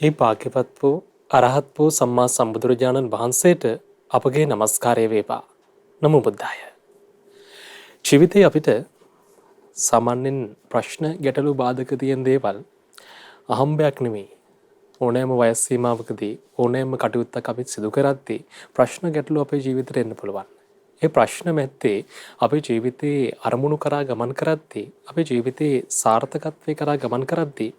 ඒ භාග්‍යවත් වූ අරහත් වූ සම්මා සම්බුදුරජාණන් වහන්සේට අපගේ নমස්කාරය වේවා. නමෝ බුද්ධාය. ජීවිතේ අපිට සාමාන්‍යයෙන් ප්‍රශ්න ගැටලු බාධක තියෙන දේවල් අහම්බයක් නෙමෙයි. ඕනෑම වයස් සීමාවකදී ඕනෑම කටයුත්තක් අපි සිදු කරද්දී ප්‍රශ්න ගැටලු අපේ ජීවිතේට එන්න පුළුවන්. ඒ ප්‍රශ්න මැත්තේ අපේ ජීවිතේ අරමුණු කරා ගමන් කරද්දී අපේ ජීවිතේ සාර්ථකත්වයේ කරා ගමන් කරද්දී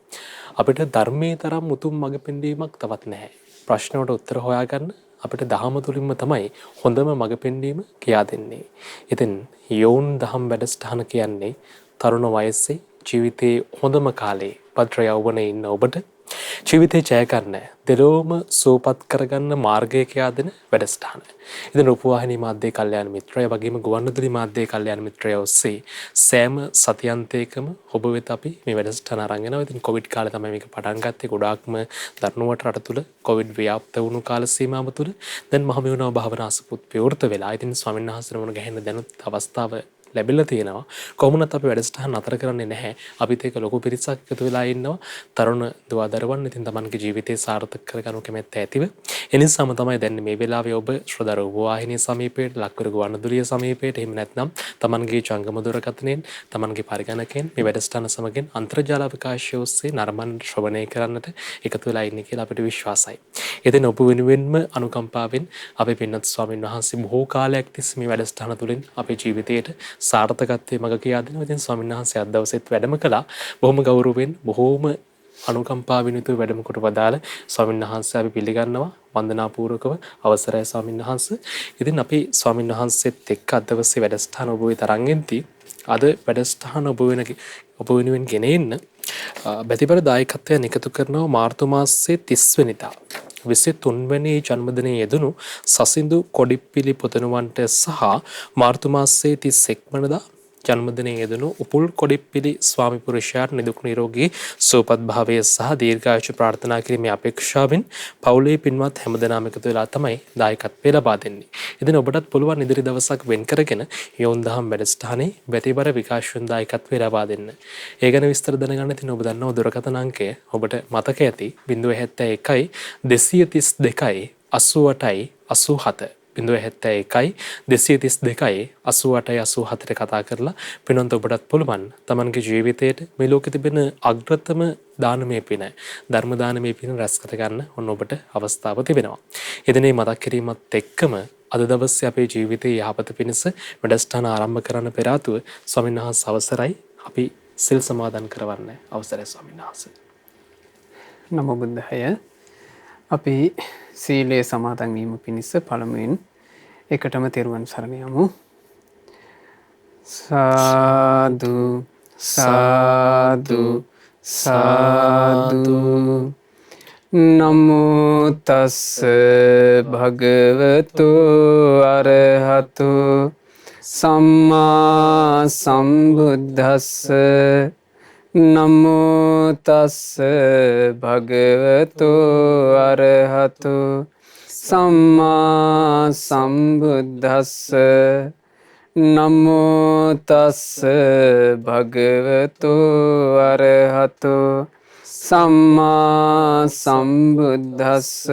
අපිට ධර්මයේ තරම් උතුම් මඟ පෙන්වීමක් තවත් නැහැ. ප්‍රශ්න වලට උත්තර හොයාගන්න අපිට දහම තුලින්ම තමයි හොඳම මඟ පෙන්වීම කියා දෙන්නේ. ඉතින් යෝන් දහම් වැඩසටහන කියන්නේ තරුණ වයසේ ජීවිතේ හොඳම කාලේ භද්‍ර යෞවනයේ ඉන්න ඔබට ජීවිතේ ජය ගන්න දෙලොවම සුවපත් කරගන්න මාර්ගය කියා දෙන වැඩසටහන. ඉතින් රූපවාහිනී මාධ්‍ය කල්යාණ මිත්‍රය වගේම ගුවන්විදුලි මාධ්‍ය කල්යාණ මිත්‍රය ඔස්සේ සෑම සතියන්තයකම ඔබ වෙත අපි මේ වැඩසටහන අරන් යනවා. ඉතින් කොවිඩ් කාලේ තමයි මේක පටන් ගත්තේ. ගොඩාක්ම දරුණුවට රට තුල කොවිඩ් ව්‍යාප්ත වුණු කාල සීමාව තුල දැන් මහමෙවුනාව භාවනා අසපුත් විවෘත වෙලා. ඉතින් ස්වාමීන් වහන්සේ නමන ගැහෙන්න දැනුත් අවස්ථාව ලැබිලා තියෙනවා. කොහොමුණත් අපි වැඩසටහන නතර කරන්නේ නැහැ. අපිත් ඒක ලොකු පිරිසක් එකතු වෙලා ඉන්නවා. තරුණ දුවදරුවන් ඉතින් තමන්ගේ ජීවිතේ සාර්ථක කරගන්න කැමැත්ත ඇතිව. ඒ නිසාම තමයි දැන් මේ වෙලාවේ ඔබ ශ්‍රද්ධා රූපවාහිනිය සමීපයට, ලක්වර ගුවන්විදුලිය සමීපයට, එහෙම නැත්නම් තමන්ගේ ජංගම දුරකථනයෙන්, තමන්ගේ පරිගණකයෙන් මේ වැඩසටහන සමගින් අන්තර්ජාල අවකාශය ඔස්සේ නරඹන ශ්‍රවණය කරන්නට එකතු වෙලා ඉන්නේ කියලා අපිට විශ්වාසයි. ඉතින් ඔබ වෙනුවෙන්ම අනුකම්පාවෙන් අපේ පින්වත් ස්වාමීන් වහන්සේ බොහෝ කාලයක් තිස්සේ මේ වැඩසටහන තුළින් අපේ ජීවිතයට සාර්ථකත්වයේ මඟ කියා දෙනවා. ඉතින් ස්වාමීන් වහන්සේ අද දවසේත් වැඩම කළා. බොහොම ගෞරවයෙන් බොහෝම අනුකම්පාවෙන් යුතුව වැඩම කොට වදාළ ස්වාමීන් වහන්සේ අපි පිළිගන්නවා. වන්දනාපූර්වකව අවසරයි ස්වාමීන් වහන්සේ. ඉතින් අපි ස්වාමීන් වහන්සේත් එක්ක අද දවසේ වැඩසටහන ඔබ වෙත අරන් එද්දී අද වැඩසටහන ඔබ වෙනුවෙන් ගෙන එන්න බැතිබර දායකත්වයන් එකතු කරනවා මාර්තු මාසයේ 30 වෙනිදා 23 වෙනි ජන්මදිනයේ යෙදුණු සසිඳු කොඩිප්පිලි පුතණුවන්ට සහ මාර්තු මාසයේ 31 වෙනිදා ජන්මදිනයේ යෙදුණු උපුල් කොඩිප්පිලි ස්වාමි පුරුෂයාට නිදුක් නිරෝගී සුවපත් භාවය සහ දීර්ඝායුෂ ප්‍රාර්ථනා කිරීමේ අපේක්ෂාවෙන් පවුලේ පින්වත් හැමදෙනාම එකතු වෙලා තමයි දායකත්වය ලබා දෙන්නේ. ඉතින් ඔබටත් පුළුවන් ඉදිරි දවසක් වෙන් කරගෙන යෝන් දහම් වැඩසටහනේ බැතිබර විකාශන දායකත්වය ලබා දෙන්න. ඒ ගැන විස්තර දැනගන්න ඉතින් ඔබ දන්නව දුරකථන අංකය ඔබට මතක ඇති 071 232 88 87 071 232 88 87ට කතා කරලා පිනොන්ත ඔබටත් පුළුවන් තමන්ගේ ජීවිතයට මේ ලෝකෙ තිබෙන අග්‍රතම දානමය පින ධර්ම දානමය පින රැස් කර ගන්න ඔන්න ඔබට අවස්ථාව තිබෙනවා. එදිනේ මතක් කිරීමත් එක්කම අද දවසේ අපේ ජීවිතයේ යහපත පිණිස වැඩසටහන ආරම්භ කරන්න පෙර ආතුව ස්වාමීන් වහන්සේ අවසරයි අපි සිල් සමාදන් කරවන්න අවසරයි ස්වාමීන් වහන්සේ. නමෝ බුද්ධාය. අපි සීලය සමාදන් වීම පිණිස පළමුවෙන් එකටම තෙරුවන් සරණ යමු. සාදු සාදු සාදු. නමෝ තස්ස භගවතු අරහතු සම්මා සම්බුද්දස්ස. නමෝ තස්ස භගවතු අරහතු සම්මා සම්බුද්දස්ස. නමෝ තස්ස භගවතු අරහතු සම්මා සම්බුද්දස්ස.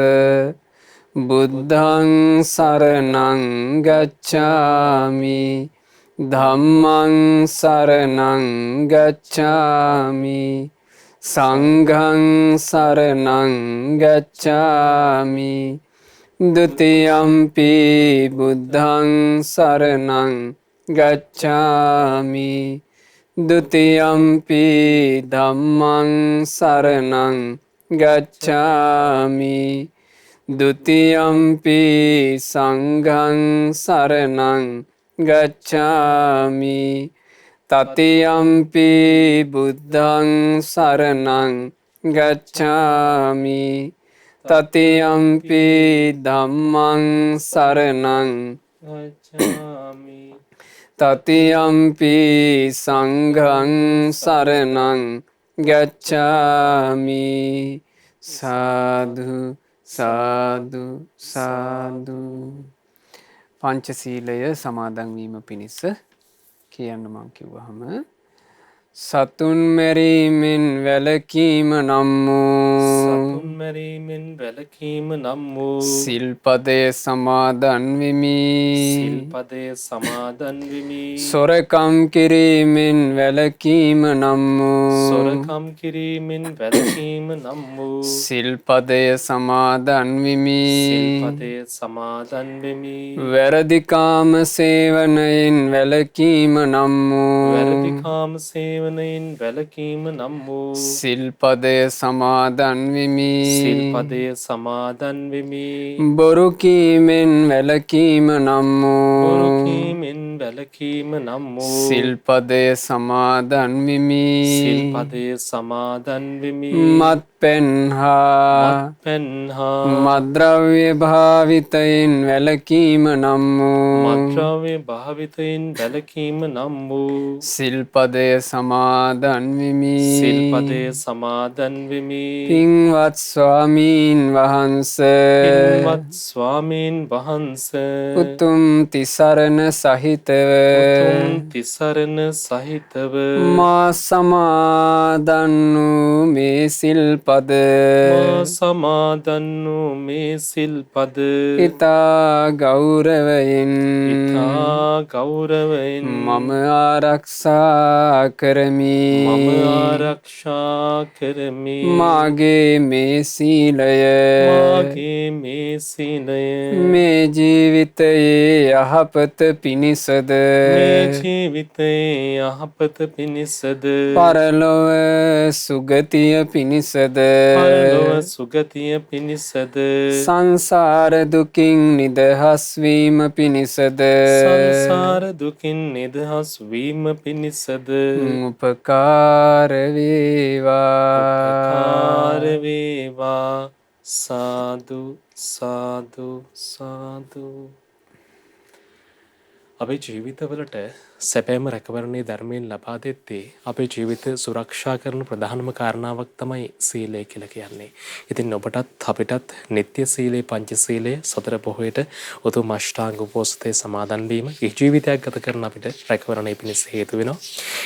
බුද්ධං සරණං ගච්ඡාමි ධම්මං සරණං ගච්ඡාමි සංඝං සරණං ගච්ඡාමි ဒ ුතියම්පි බුද්ධං සරණං ගච්ඡාමි ဒ ුතියම්පි ධම්මං සරණං ගච්ඡාමි ဒ ුතියම්පි සංඝං සරණං ගච්ඡාමි. තතියම්පි බුද්ධං සරණං ගච්ඡාමි. තතියම්පි ධම්මං සරණං ගච්ඡාමි. තතියම්පි සංඝං සරණං ගච්ඡාමි. සාදු සාදු සාදු. පංචශීලය සමාදන් වීම පිණිස කියන්න මං කිව්වහම සතුන් මැරීමෙන් වැළකීම නම් වූ මැරීමෙන් වැළකීම නම් වූ සිල්පදය සමාදන් වෙමි. සිල්පදය සමාදන් වෙමි. සොරකම් කිරීමෙන් වැළකීම නම් වූ සොරකම් කිරීමෙන් වැළකීම නම් වූ සිල්පදය සමාදන් වෙමි. සිල්පදය සමාදන් වෙමි. වැරදිකාම සේවනයෙන් වැළකීම නම් වූ වැරදිකාම සේවනයෙන් වැළකීම නම් වූ සිල්පදය සමාදන් වෙමි. සිල්පදය සමාදන් වෙමි. බොරු කීමෙන් වැළකීම නම් වූ බොරු කීමෙන් වැළකීම නම් වූ සිල්පදය සමාදන් වෙමි. සිල්පදය සමාදන් වෙමි. මත්පැන් හා මත්පැන් හා මද්ද්‍රව්‍ය භාවිතයෙන් වැළකීම නම් වූ මත්ද්‍රව්‍ය භාවිතයෙන් වැළකීම නම් වූ සිල්පදය සමාදන් වෙමි. සිල්පදය සමාදන් වෙමි. පින්වත් ස්වාමීන් වහන්ස පින්වත් ස්වාමීන් වහන්ස උතුම් තිසරණ සහිතව උතුම් තිසරණ සහිතව මා සමාදන් වූ මේ සිල්පද මා සමාදන් වූ මේ සිල්පද ඉතා ගෞරවයෙන් ඉතා ගෞරවයෙන් මම ආරක්ෂා කරමි. මම ආරක්ෂා කරමි. මාගේ මේ සීලය මාගේ මේ සීලය මේ ජීවිතයේ යහපත පිණිසද මේ ජීවිතයේ යහපත පිණිසද පරලොව සුගතිය පිණිසද පරලොව සුගතිය පිණිසද සංසාර දුකින් නිදහස් වීම පිණිසද සංසාර දුකින් නිදහස් වීම පිණිසද උපකාර වේවා. උපකාර වේවා. සාදු සාදු සාදු. අපේ ජීවිතවලට සැපෑම රැකවරණේ ධර්මයෙන් ලබා දෙත්තේ අපේ ජීවිත සුරක්ෂා කරන ප්‍රධානම කාරණාවක් තමයි සීලය කියලා කියන්නේ. ඉතින් ඔබටත් අපිටත් නිත්‍ය සීලේ පංචශීලයේ සතර පොහොයට උතුම් අෂ්ටාංග උපෝසථයේ සමාදන් වීම ජීවිතයක් ගත කරන අපිට රැකවරණේ පිණිස හේතු වෙනවා.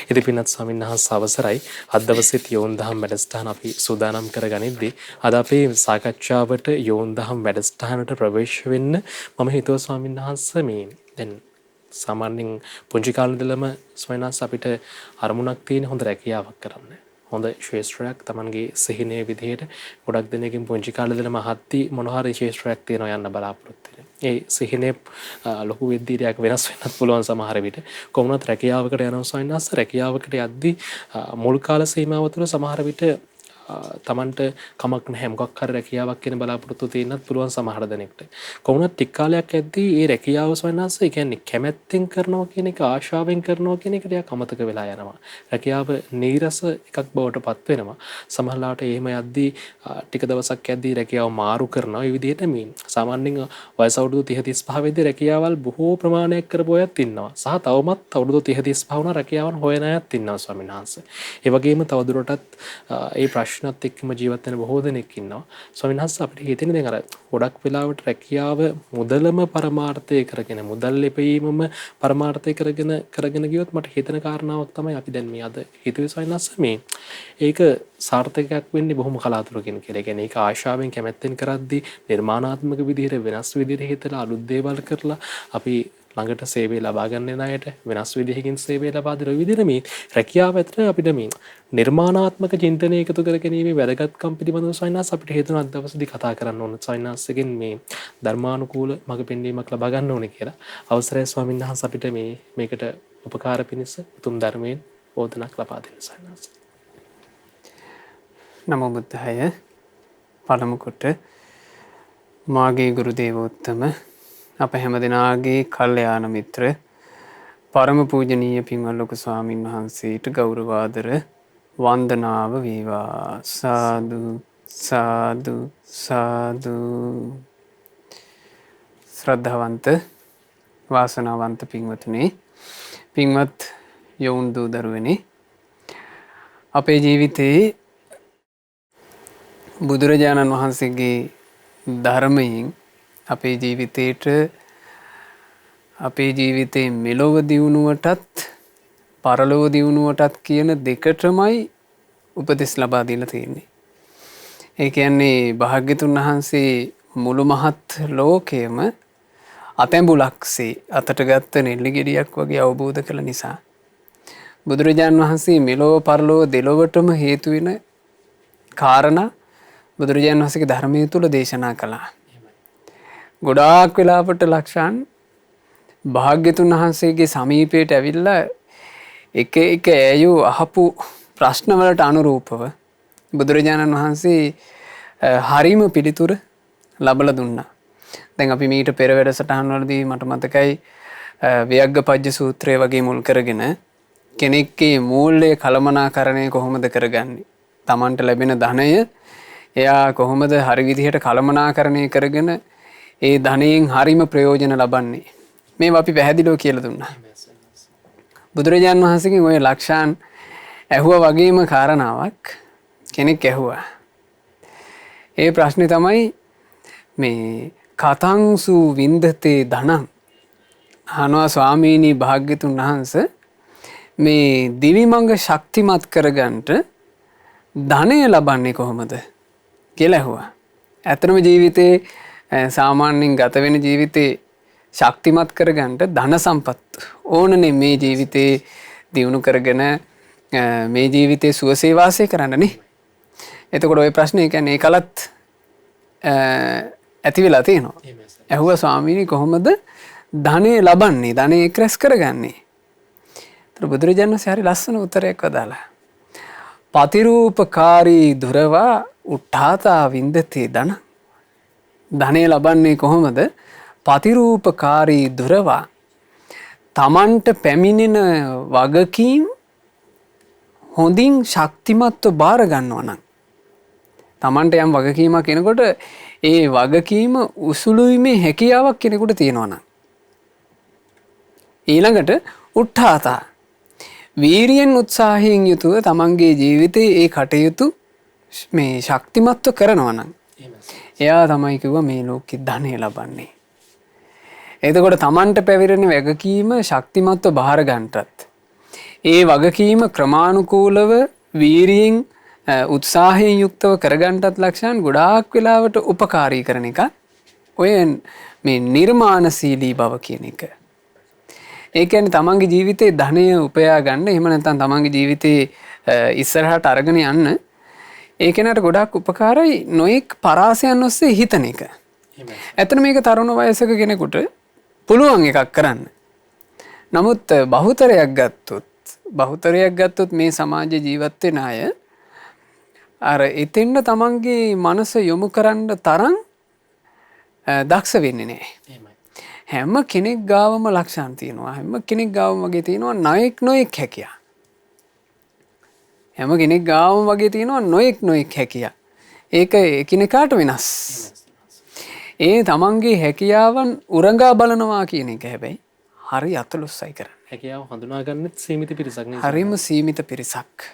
ඉතින් පින්වත් ස්වාමීන් වහන්සේ අවසරයි අද දවසේ යෝන් දහම් වැඩසටහන අපි සූදානම් කරගනිද්දී අද අපේ සාකච්ඡාවට යෝන් දහම් වැඩසටහනට ප්‍රවේශ වෙන්න මම හිතුවා ස්වාමීන් වහන්සේ මේ දැන් සාමාන්‍යයෙන් පුංචි කාලේ ඉඳලම ස්වයංස් අපිට අරමුණක් තියෙන හොඳ රැකියාවක් කරන්න. හොඳ ශේෂ්ත්‍රයක් Tamanගේ සිහිනේ විදිහට ගොඩක් දෙනෙකින් පුංචි කාලේ ඉඳලම අහද්දි මොන හරි ශේෂ්ත්‍රයක් තියෙනවා යන්න බලාපොරොත්තු වෙන. ඒ සිහිනේ ලොකු විදිහට වෙනස් වෙන්නත් පුළුවන් සමහර විට. කොහොමවත් රැකියාවකට යනවා ස්වයංස් රැකියාවකට යද්දි මුල් කාල සීමාව තුළ සමහර විට තමන්ට කමක් නැහැ මොකක් හරි රැකියාවක් කියන බලාපොරොත්තු තියෙන්නත් පුළුවන් සමහර දෙනෙක්ට. කොහොමද ටික කාලයක් ඇද්දී මේ රැකියාව සවනස ඒ කියන්නේ කැමැත්තෙන් කරනවා කියන එක ආශාවෙන් කරනවා කියන එක ටිකක් අමතක වෙලා යනවා. රැකියාව නීරස එකක් බවට පත් වෙනවා. සමහරලාට එහෙම යද්දී ටික දවසක් ඇද්දී රැකියාව මාරු කරනවා. ඒ විදිහට මේ සාමාන්‍යයෙන් වයස අවුරුදු 30 35 වෙද්දී රැකියාවල් බොහෝ ප්‍රමාණයක් කරපු අයත් ඉන්නවා. සහ තවමත් අවුරුදු 30 35 වුණා රැකියාවන් හොයන අයත් ඉන්නවා ස්වාමීන් වහන්සේ. ඒ වගේම තවදුරටත් ඒ ප්‍රශ්නත් එක්කම ජීවත් වෙන බොහෝ දෙනෙක් ඉන්නවා. ස්වාමීන් වහන්සේ අපිට හිතෙන්නේ දැන් අර ගොඩක් වෙලාවට රැකියාව මුදලම පරමාර්ථය කරගෙන මුදල් ලැබීමම පරමාර්ථය කරගෙන ගියොත් මට හිතෙන කාරණාවක් තමයි අපි දැන් මේ අද හිතුවේ ස්වාමීන් වහන්සේ මේ ඒක සාර්ථකයක් වෙන්නේ බොහොම කලාතුරකින් කියලා. ඒ කියන්නේ ඒක ආශාවෙන් කැමැත්තෙන් කරද්දී නිර්මාණාත්මක විදිහට වෙනස් විදිහට හිතලා අලුත් දේවල් කරලා අපි ළඟට සේවය ලබා ගන්න අයට වෙනස් විදිහකින් සේවය ලබා දෙන විදිහට මේ රැකියාව ඇතුළත අපිට මේ නිර්මාණාත්මක චින්තනය එකතු කරගැනීමේ වැදගත්කම් පිළිබඳව සයින්ස් අපිට හේතුන අද දවසේදී කතා කරන්න ඕන සයින්ස්ගෙන් මේ ධර්මානුකූල මඟ පෙන්වීමක් ලබා ගන්න ඕනේ කියලා. අවසරයි ස්වාමීන් වහන්සේ අපිට මේකට උපකාර පිණිස උතුම් ධර්මයෙන් බෝධනක් ලබා දෙන්න සයින්ස්. නමෝ බුද්ධාය. පළමු කොට මාගේ ගුරු දේවෝත්තම අප හැම දෙනාගේ කල්යාණ මිත්‍ර පරම පූජනීය පින්වත් ලොකු ස්වාමින් වහන්සේට ගෞරවාදර වන්දනාව වේවා. සාදු සාදු සාදු. ශ්‍රද්ධාවන්ත වාසනාවන්ත පින්වතුනි, පින්වත් යෝන් දූ දරුවනි, අපේ ජීවිතයේ බුදුරජාණන් වහන්සේගේ ධර්මයෙන් අපේ ජීවිතයේ මෙලොව දියුණුවටත් පරලොව දියුණුවටත් කියන දෙකටමයි උපදෙස් ලබා දීලා තියෙන්නේ. ඒ කියන්නේ භාග්‍යතුන් වහන්සේ මුළු මහත් ලෝකයම අතැඹුලක්සේ අතට ගත්ත නෙල්ලි ගෙඩියක් වගේ අවබෝධ කළ නිසා බුදුරජාණන් වහන්සේ මෙලොව පරලොව දෙලොවටම හේතු වෙන කාරණා බුදුරජාණන් වහන්සේගේ ධර්මයේ තුල දේශනා කළා. ගොඩාක් වෙලාවට ලක්ෂාන් භාග්‍යතුන් වහන්සේගේ සමීපයට ඇවිල්ලා එක එක ඇයෝ අහපු ප්‍රශ්න වලට අනුරූපව බුදුරජාණන් වහන්සේ හරීම පිළිතුර ලබලා දුන්නා. දැන් අපි මීට පෙර වැඩසටහන් වලදී මට මතකයි ව්‍යග්ගපජ්ජ සූත්‍රය වගේ මුල් කරගෙන කෙනෙක්ගේ මූල්‍ය කළමනාකරණය කොහොමද කරගන්නේ? Tamanට ලැබෙන ධනය එයා කොහොමද හරි විදිහට කළමනාකරණය කරගෙන ඒ ධනයෙන් හරීම ප්‍රයෝජන ලබන්නේ? මේවා අපි පැහැදිලිව කියලා දුන්නා. බුදුරජාණන් වහන්සේගෙන් ওই ලක්ෂාන් ඇහුවා වගේම කාරණාවක් කෙනෙක් ඇහුවා. ඒ ප්‍රශ්නේ තමයි මේ කතංසු වින්දතේ ධනං. අහනවා ස්වාමීනි භාග්‍යතුන් වහන්සේ මේ දිවිමඟ ශක්තිමත් කරගන්නට ධනය ලබන්නේ කොහොමද කියලා ඇහුවා. ඇත්තම ජීවිතේ සාමාන්‍යයෙන් ගත වෙන ජීවිතේ ශක්තිමත් කරගන්නට ධන සම්පත් ඕනනේ මේ ජීවිතේ දියුණු කරගෙන මේ ජීවිතේ සුවසේ වාසය කරන්නනේ. එතකොට ওই ප්‍රශ්නේ කියන්නේ ඒකලත් ඇති වෙලා තියෙනවා. ඇහුවා ස්වාමීනි කොහොමද ධනෙ ලබන්නේ? ධනෙ එක්රැස් කරගන්නේ? ඒතර බුදුරජාණන් වහන්සේ හරි ලස්සන උත්තරයක් වදාලා. පතිරූපකාරී දුරවා උට්ඨාතා වින්දතේ ධන. ධනෙ ලබන්නේ කොහොමද? පතිරූපකාරී දුරවා තමන්ට පැමිණෙන වගකීම් හොඳින් ශක්තිමත්ව බාර ගන්නවා නම් තමන්ට යම් වගකීමක් එනකොට ඒ වගකීම උසුළුීමේ හැකියාවක් කෙනෙකුට තියෙනවා නම් ඊළඟට උට්ඨාතා වීරියෙන් උත්සාහයෙන් යුතුව තමන්ගේ ජීවිතයේ ඒ කටයුතු මේ ශක්තිමත්ව කරනවා නම් එයා තමයි කිව්වා මේ ලෝකෙ ධනෙ ලබන්නේ. එතකොට තමන්ට පැවිරෙන වගකීම ශක්තිමත්ව බාර ගන්නටත් ඒ වගකීම ක්‍රමානුකූලව වීරියෙන් උත්සාහයෙන් යුක්තව කරගන්නටත් ලක්ෂණ ගොඩාක් වෙලාවට උපකාරී කරන එක ඔය මේ නිර්මාණශීලී බව කියන එක. ඒ කියන්නේ තමන්ගේ ජීවිතේ ධනය උපයා ගන්න එහෙම නැත්නම් තමන්ගේ ජීවිතේ ඉස්සරහට අරගෙන යන්න ඒ කෙනාට ගොඩාක් උපකාරයි නොඑක් පරාසයන් ඔස්සේ හිතන එක. ඇත්තට මේක තරුණ වයසක කෙනෙකුට පුළුවන් එකක් කරන්න. නමුත් බහුතරයක් ගත්තොත් මේ සමාජයේ ජීවත් වෙන අය අර එතෙන්ද තමන්ගේ මනස යොමු කරන්න තරම් දක්ෂ වෙන්නේ නැහැ. හැම කෙනෙක් ගාවම ලක්ෂණ තියෙනවා. හැම කෙනෙක් ගාවම වගේ තියෙනවා නොඑක් හැකියා. හැම කෙනෙක් ගාවම වගේ තියෙනවා නොඑක් හැකියා. ඒක එකිනෙකාට වෙනස්. ඒ තමන්ගේ හැකියාවන් උරඟා බලනවා කියන එක හැබැයි හරි අතලොස්සයි කරන්නේ. හැකියාව හඳුනා ගන්නෙත් සීමිත පිරිසක් නේ. හරිම සීමිත පිරිසක්.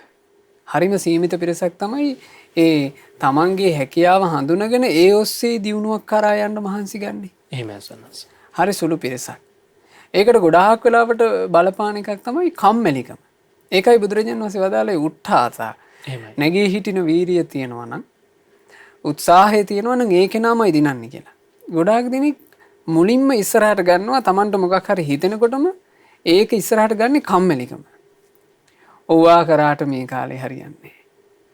හරිම සීමිත පිරිසක් තමයි ඒ තමන්ගේ හැකියාව හඳුනගෙන ඒ ඔස්සේ දියුණුවක් කරා යන්න මහන්සි ගන්නෙ. එහෙමයි සන්නස්. හරි සුළු පිරිසක්. ඒකට ගොඩාක් වෙලාවට බලපාන එකක් තමයි කම්මැලිකම. ඒකයි බුදුරජාණන් වහන්සේ වදාළේ උට්ඨාතා. නැගී හිටින වීරිය තියෙනවා නම් උත්සාහය තියෙනවා නම් ඒ කෙනාමයි දිනන්නේ කියලා. ගොඩාක් දෙනෙක් මුලින්ම ඉස්සරහට ගන්නවා තමන්ට මොකක් හරි හිතෙනකොටම ඒක ඉස්සරහට ගන්නේ කම්මැලිකම. ඔව්වා කරාට මේ කාලේ හරියන්නේ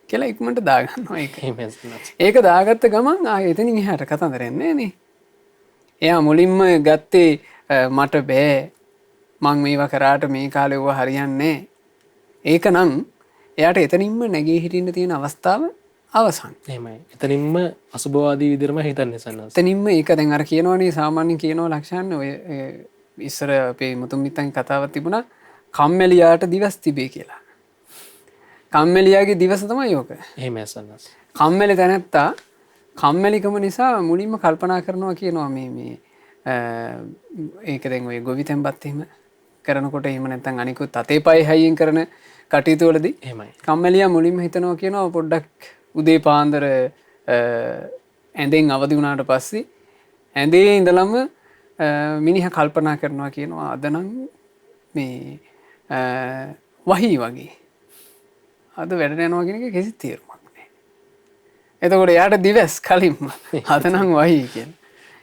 කියලා ඉක්මනට දාගන්නවා ඒක. ඒක දාගත්ත ගමන් ආයෙ එතනින් එහාට කතන්දරයක් නෑ නේ. එයා මුලින්ම ගත්තේ මට බෑ මං මේවා කරාට මේ කාලේ ඔව හරියන්නේ නෑ. ඒකනම් එයාට එතනින්ම නැගී හිටින්න තියෙන අවස්ථාව අවසන්. එහෙමයි. එතනින්ම අසුභවාදී විදිහටම හිතන්නේ සන්නස්. එතනින්ම ඒක දැන් අර කියනවනේ සාමාන්‍යයෙන් කියනවා ලක්ෂණ ඔය ඉස්සර අපේ මුතුන් මිත්තන් කතාවක් තිබුණා කම්මැලියාට දිවස් තිබේ කියලා. කම්මැලියාගේ දිවස තමයි ඕක. එහෙමයි සන්නස්. කම්මැලි තැනැත්තා කම්මැලිකම නිසා මුලින්ම කල්පනා කරනවා කියනවා මේ ඒක දැන් ඔය ගොවිතැන්පත් එහෙම කරනකොට එහෙම නැත්නම් අනිකුත් අතේ පය හයියෙන් කරන කටයුතු වලදී එහෙමයි. කම්මැලියා මුලින්ම හිතනවා කියනවා පොඩ්ඩක් උදේ පාන්දර ඇඳෙන් අවදි වුණාට පස්සේ ඇඳේ ඉඳලම මිනිහා කල්පනා කරනවා කියනවා අද නම් මේ වහී වගේ අද වැඩට යනවා කියන එක කිසි තේරුමක් නැහැ. එතකොට එයාට දිවස් කලින්ම අදනම් වහී කියලා.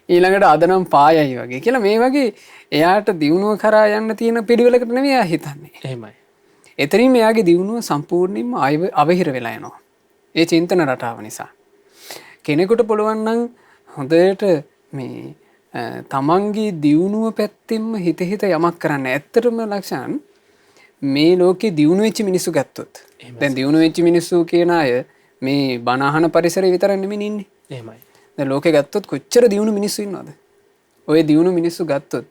ඊළඟට අදනම් පායයි වගේ කියලා මේ වගේ එයාට දියුණුව කරා යන්න තියෙන පිළිවෙලකට නෙවෙයි එයා හිතන්නේ. එහෙමයි. එතනින් මෙයාගේ දියුණුව සම්පූර්ණයෙන්ම අවහිර වෙලා යනවා. ඒ චින්තන රටාව නිසා. කෙනෙකුට පුළුවන් නම් හොඳට මේ තමන්ගේ දියුණුව පැත්තෙන්ම හිත යමක් කරන්න. ඇත්තටම ලක්ෂණ මේ ලෝකේ දියුණු වෙච්ච මිනිස්සු ගත්තොත් දැන් දියුණු වෙච්ච මිනිස්සු කියන අය මේ බණ අහන පරිසරය විතරක් නෙමෙයි ඉන්නේ. එහෙමයි. දැන් ලෝකේ ගත්තොත් කොච්චර දියුණු මිනිස්සු ඉන්නවද? ඔය දියුණු මිනිස්සු ගත්තොත්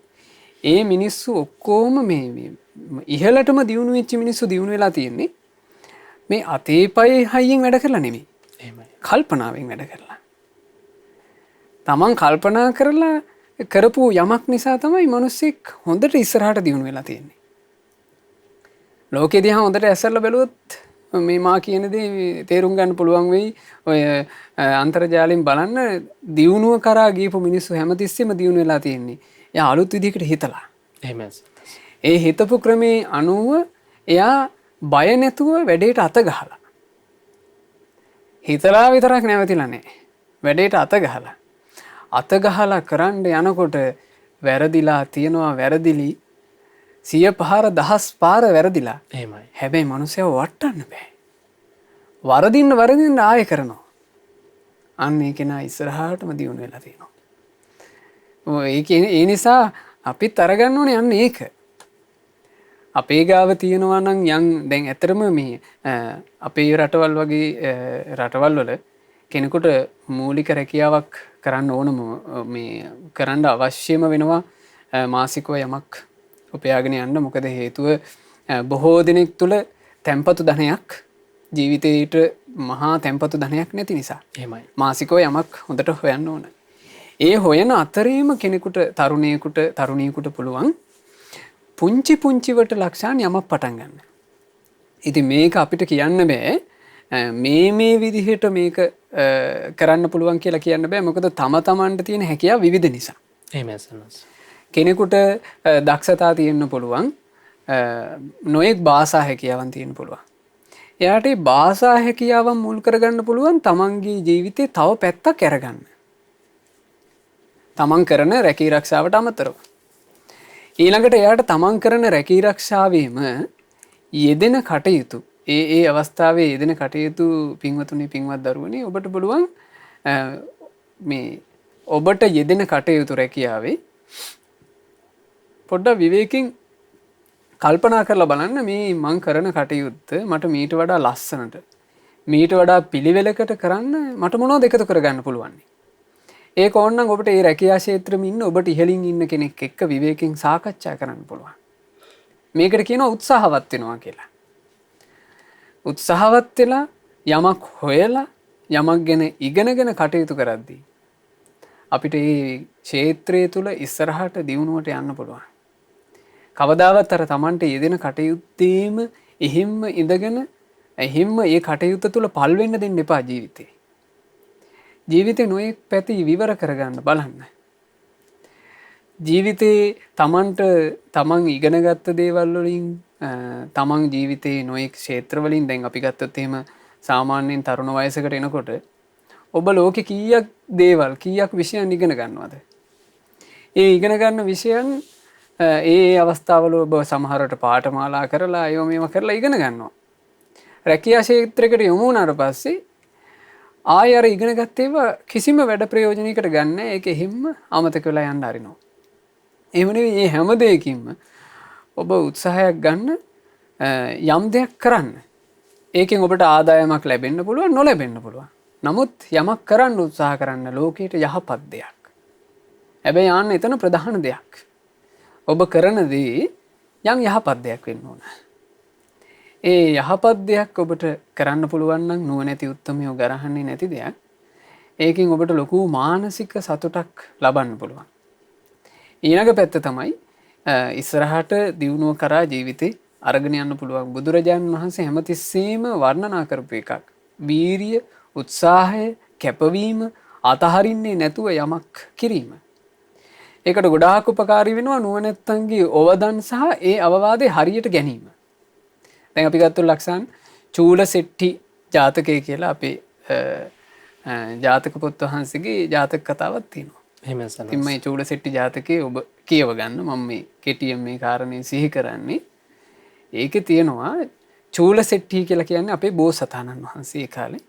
ඒ මිනිස්සු ඔක්කොම මේ ඉහළටම දියුණු වෙච්ච මිනිස්සු දියුණු වෙලා තියෙන්නේ මේ අතේ පයේ හයියෙන් වැඩ කරලා නෙමෙයි. එහෙමයි. කල්පනාවෙන් වැඩ කරලා. තමන් කල්පනා කරලා කරපු යමක් නිසා තමයි මිනිස්සෙක් හොඳට ඉස්සරහට දියුණු වෙලා තියෙන්නේ. ලෝකෙ දිහා හොඳට ඇස්සරලා බැලුවොත් මේ මා කියන දේ තේරුම් ගන්න පුළුවන් වෙයි. ඔය අන්තර්ජාලයෙන් බලන්න දියුණුව කරා ගියපු මිනිස්සු හැමතිස්සෙම දියුණු වෙලා තියෙන්නේ. එයා අලුත් විදිහකට හිතලා. එහෙමයි. ඒ හිතපු ක්‍රමේ අනුව එයා බය නැතුව වැඩේට අත ගහලා. හිතලා විතරක් නැවතිලා නැහැ. වැඩේට අත ගහලා. අත ගහලා කරන්න යනකොට වැරදිලා තියනවා වැරදිලි 100 පාර 1000 පාර වැරදිලා. එහෙමයි. හැබැයි මනුස්සයව වටන්න බෑ. වරදින්න ආයෙ කරනවා. අන්න ඒ කෙනා ඉස්සරහටම දියුණු වෙලා තියෙනවා. ඒ නිසා අපිත් අරගන්න ඕනේ යන්න ඒක. අපේ ගාව තියෙනවා නම් යන් දැන් ඇත්තටම මේ අපේ රටවල් වගේ රටවල් වල කෙනෙකුට මූලික රැකියාවක් කරන්න ඕනම මේ කරන්න අවශ්‍යම වෙනවා මාසිකව යමක් උපයාගෙන යන්න. මොකද හේතුව බොහෝ දෙනෙක් තුළ තැන්පතු ධනයක් ජීවිතයට මහා තැන්පතු ධනයක් නැති නිසා. එහෙමයි. මාසිකව යමක් හොඳට හොයන්න ඕන. ඒ හොයන අතරේම කෙනෙකුට තරුණියෙකුට පුළුවන් පුංචිවට ලක්ෂාන් යමක් පටන් ගන්න. ඉතින් මේක අපිට කියන්න බෑ මේ විදිහට මේක කරන්න පුළුවන් කියලා කියන්න බෑ. මොකද තමන්ට තියෙන හැකියාව විවිධ නිසා. එහෙමයි. කෙනෙකුට දක්ෂතා තියෙන්න පුළුවන් නොයෙක් භාෂා හැකියාවන් තියෙන්න පුළුවන්. එයාට භාෂා හැකියාවන් මුල් කරගන්න පුළුවන් තමන්ගේ ජීවිතේ තව පැත්තක් අරගන්න. තමන් කරන රැකී රක්ෂාවට අමතරව. ඊළඟට එයාට තමන් කරන රැකී රක්ෂාවේම යෙදෙන කටයුතු ඒ අවස්ථාවේ යෙදෙන කටයුතු පින්වතුනි පින්වත් දරුවනේ ඔබට පුළුවන් මේ ඔබට යෙදෙන කටයුතු රැකියාවේ පොඩ්ඩක් විවේකයෙන් කල්පනා කරලා බලන්න මේ මං කරන කටයුත්ත මට මීට වඩා ලස්සනට මීට වඩා පිළිවෙලකට කරන්න මට මොනවද එකතු කරගන්න පුළුවන්. ඒක ඕනනම් ඔබට ඒ රැකියා ක්ෂේත්‍රෙම ඉන්න ඔබට ඉහළින් ඉන්න කෙනෙක් එක්ක විවේකයෙන් සාකච්ඡා කරන්න පුළුවන්. මේකට කියනවා උත්සාහවත් වෙනවා කියලා. උත්සාහවත් වෙලා යමක් හොයලා යමක් ගැන ඉගෙනගෙන කටයුතු කරද්දී අපිට මේ ක්ෂේත්‍රය තුල ඉස්සරහට දියුණුවට යන්න පුළුවන්. කවදාවත් අර Tamante යෙදෙන කටයුත්තේම එහෙම්ම ඉඳගෙන එහෙම්ම ඒ කටයුත්ත තුල පල් වෙන්න දෙන්න එපා ජීවිතේ. ජීවිතේ නොයෙක් පැති විවර කරගන්න බලන්න. ජීවිතේ තමන් ඉගෙනගත්ත දේවල් වලින් තමන් ජීවිතේ නොයෙක් ක්ෂේත්‍ර වලින් දැන් අපි ගත්තොත් එහෙම සාමාන්‍යයෙන් තරුණ වයසකට එනකොට ඔබ ලෝකේ කීයක් දේවල් කීයක් විෂයන් ඉගෙන ගන්නවද? ඒ ඉගෙන ගන්න විෂයන් ඒ අවස්ථාවල ඔබ සමහරට පාඨමාලා කරලා ඒව මේව කරලා ඉගෙන ගන්නවා. රැකියා ක්ෂේත්‍රයකට යොමු වුණාට පස්සේ ආයෙ අර ඉගෙන ගත්ත ඒවා කිසිම වැඩ ප්‍රයෝජනයකට ගන්න නැහැ. ඒක හිම්ම අමතක වෙලා යන්න හරිනවා. එහෙම නෙවෙයි මේ හැම දෙයකින්ම ඔබ උත්සාහයක් ගන්න යම් දෙයක් කරන්න. ඒකෙන් ඔබට ආදායමක් ලැබෙන්න පුළුවන් නොලැබෙන්න පුළුවන්. නමුත් යමක් කරන්න උත්සාහ කරන්න ලෝකයට යහපත් දෙයක්. හැබැයි ආන්න එතන ප්‍රධාන දෙයක්. ඔබ කරන දේ යම් යහපත් දෙයක් වෙන්න ඕන. ඒ යහපත් දෙයක් ඔබට කරන්න පුළුවන් නම් නුවණැති උත්තමයෝ ගරහන්නේ නැති දෙයක්. ඒකෙන් ඔබට ලොකු මානසික සතුටක් ලබන්න පුළුවන්. ඊළඟ පැත්ත තමයි ඉස්සරහට දියුණුව කරා ජීවිතේ අරගෙන යන්න පුළුවන්. බුදුරජාණන් වහන්සේ හැමතිස්සෙම වර්ණනා කරපු එකක්. වීරිය, උත්සාහය, කැපවීම අතහරින්නේ නැතුව යමක් කිරීම. ඒකට ගොඩාක් උපකාරී වෙනවා නුවණැත්තන්ගේ අවදන් සහ ඒ අවවාදේ හරියට ගැනීම. දැන් අපි ගත්ත ලක්ෂණ චූල සෙට්ටි ජාතකය කියලා අපේ ජාතක පොත් වහන්සේගේ ජාතක කතාවක් තියෙනවා. එහෙමයි සනස්. ඉතින් මේ චූලසෙට්ටි ජාතකයේ ඔබ කියව ගන්න. මම මේ කෙටියෙන් මේ කාරණේ සිහි කරන්නේ. ඒකේ තියෙනවා චූලසෙට්ටි කියලා කියන්නේ අපේ බෝසතාණන් වහන්සේ ඒ කාලේ.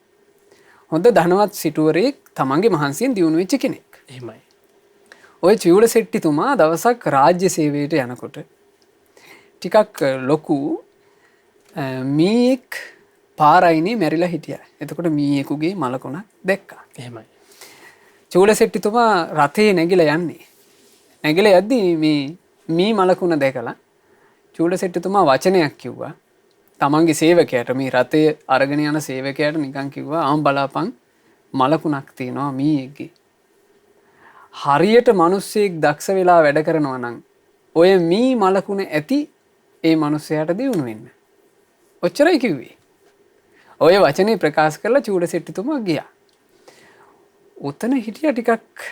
හොඳ ධනවත් සිටුවරයෙක් තමන්ගේ මහන්සියෙන් දියුණු වෙච්ච කෙනෙක්. එහෙමයි. ওই චූලසෙට්ටිතුමා දවසක් රාජ්‍ය සේවයට යනකොට ටිකක් ලොකු මීයෙක් පාරයිනේ මැරිලා හිටියා. එතකොට මීයෙකුගේ මලකුණක් දැක්කා. එහෙමයි. චූලසෙට්ටිතුමා රථේ නැගිලා යන්නේ. නැගිලා යද්දී මේ මී මලකුණ දැකලා චූලසෙට්ටිතුමා වචනයක් කිව්වා. තමන්ගේ සේවකයාට මේ රථය අරගෙන යන සේවකයාට නිකන් කිව්වා ආම් බලාපන් මලකුණක් තියෙනවා මීයෙක්ගේ. හරියට මිනිස්සෙක් දක්ෂ වෙලා වැඩ කරනවා නම් ඔය මී මලකුණ ඇති ඒ මිනිස්සයාට දියුණු වෙන්න. ඔච්චරයි කිව්වේ. ඔය වචනේ ප්‍රකාශ කරලා චූලසෙට්ටිතුමා ගියා. උතන හිටියා ටිකක්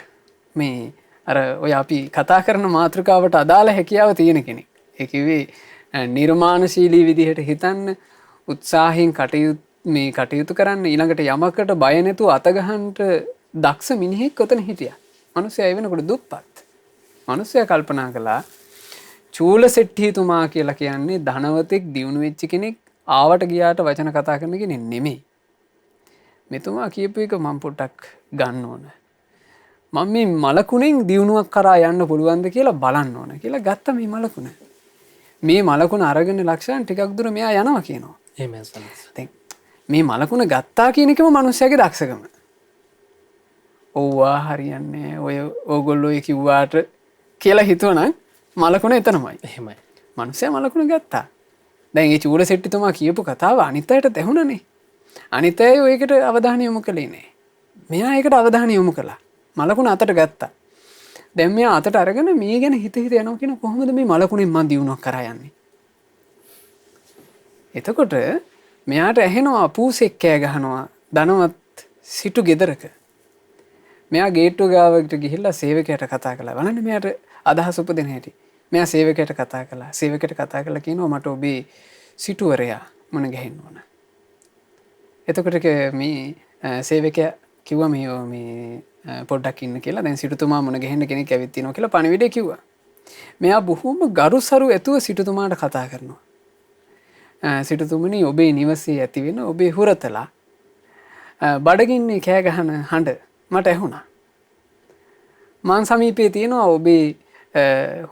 මේ අර ඔය අපි කතා කරන මාතෘකාවට අදාළ හැකියාව තියෙන කෙනෙක්. ඒ කිව්වේ නිර්මාණශීලී විදිහට හිතන්න, උත්සාහයෙන් කටයුතු කරන්න, ඊළඟට යමකට බය නැතුව අත ගහන්න දක්ෂ මිනිහෙක් ඔතන හිටියා. මිනිස්සයා ඒ වෙනකොට දුප්පත්. මිනිස්සයා කල්පනා කළා චූලසෙට්ටිතුමා කියලා කියන්නේ ධනවතෙක් දියුණු වෙච්ච කෙනෙක් ආවට ගියාට වචන කතා කරන කෙනෙක් නෙමෙයි. මෙතුමා කියපු එක මම පොඩ්ඩක් ගන්න ඕන. මම මේ මලකුණෙන් දියුණුවක් කරා යන්න පුළුවන්ද කියලා බලන්න ඕන කියලා ගත්ත මේ මලකුණ. මේ මලකුණ අරගෙන ලක්ෂයන් ටිකක් දුර මෙයා යනවා කියනවා. එහෙමයි සනස්. දැන් මේ මලකුණ ගත්තා කියන එකම මිනිස්සයාගේ දක්ෂකම. ඔව්වා හරියන්නේ ඔය ඕගොල්ලෝ කිව්වාට කියලා හිතුවනම් මලකුණ එතනමයි. එහෙමයි. මිනිස්සයා මලකුණ ගත්තා. දැන් මේ චූලසෙට්ටිතුමා කියපු කතාව අනිත් අයට ඇහුණනේ. අනිත් අය ඒකට අවධානය යොමු කළේ නෑ. මෙයා ඒකට අවධානය යොමු කළා. මලකුණ අතට ගත්තා. දැන් මෙයා අතට අරගෙන මේ ගැන හිත යනවා කියන කොහොමද මේ මලකුණෙන් මන් දියුණුවක් කරා යන්නේ. එතකොට මෙයාට ඇහෙනවා පූසෙක් කෑ ගහනවා ධනවත් සිටු ගෙදරක. මෙයා ගේට්ටුව ගාවට ගිහිල්ලා සේවකයාට කතා කළා. බලන්න මෙයාට අදහස උපදින හැටි. මෙයා සේවකයාට කතා කළා. සේවකයාට කතා කරලා කියනවා මට ඔබේ සිටුවරයා මුණ ගැහෙන්න ඕන. එතකොට මේ සේවකයා කිව්වා මේ පොඩ්ඩක් ඉන්න කියලා. දැන් සිටුතුමා මුණ ගැහෙන්න කෙනෙක් ඇවිත් තිනවා කියලා පණිවිඩය කිව්වා. මෙයා බොහොම ගරුසරු ඇතුව සිටුතුමාට කතා කරනවා. සිටුතුමනි ඔබේ නිවසේ ඇති වෙන ඔබේ හුරතලා බඩගින්නේ කෑ ගහන හඬ මට ඇහුණා. මං සමීපයේ තියෙනවා ඔබේ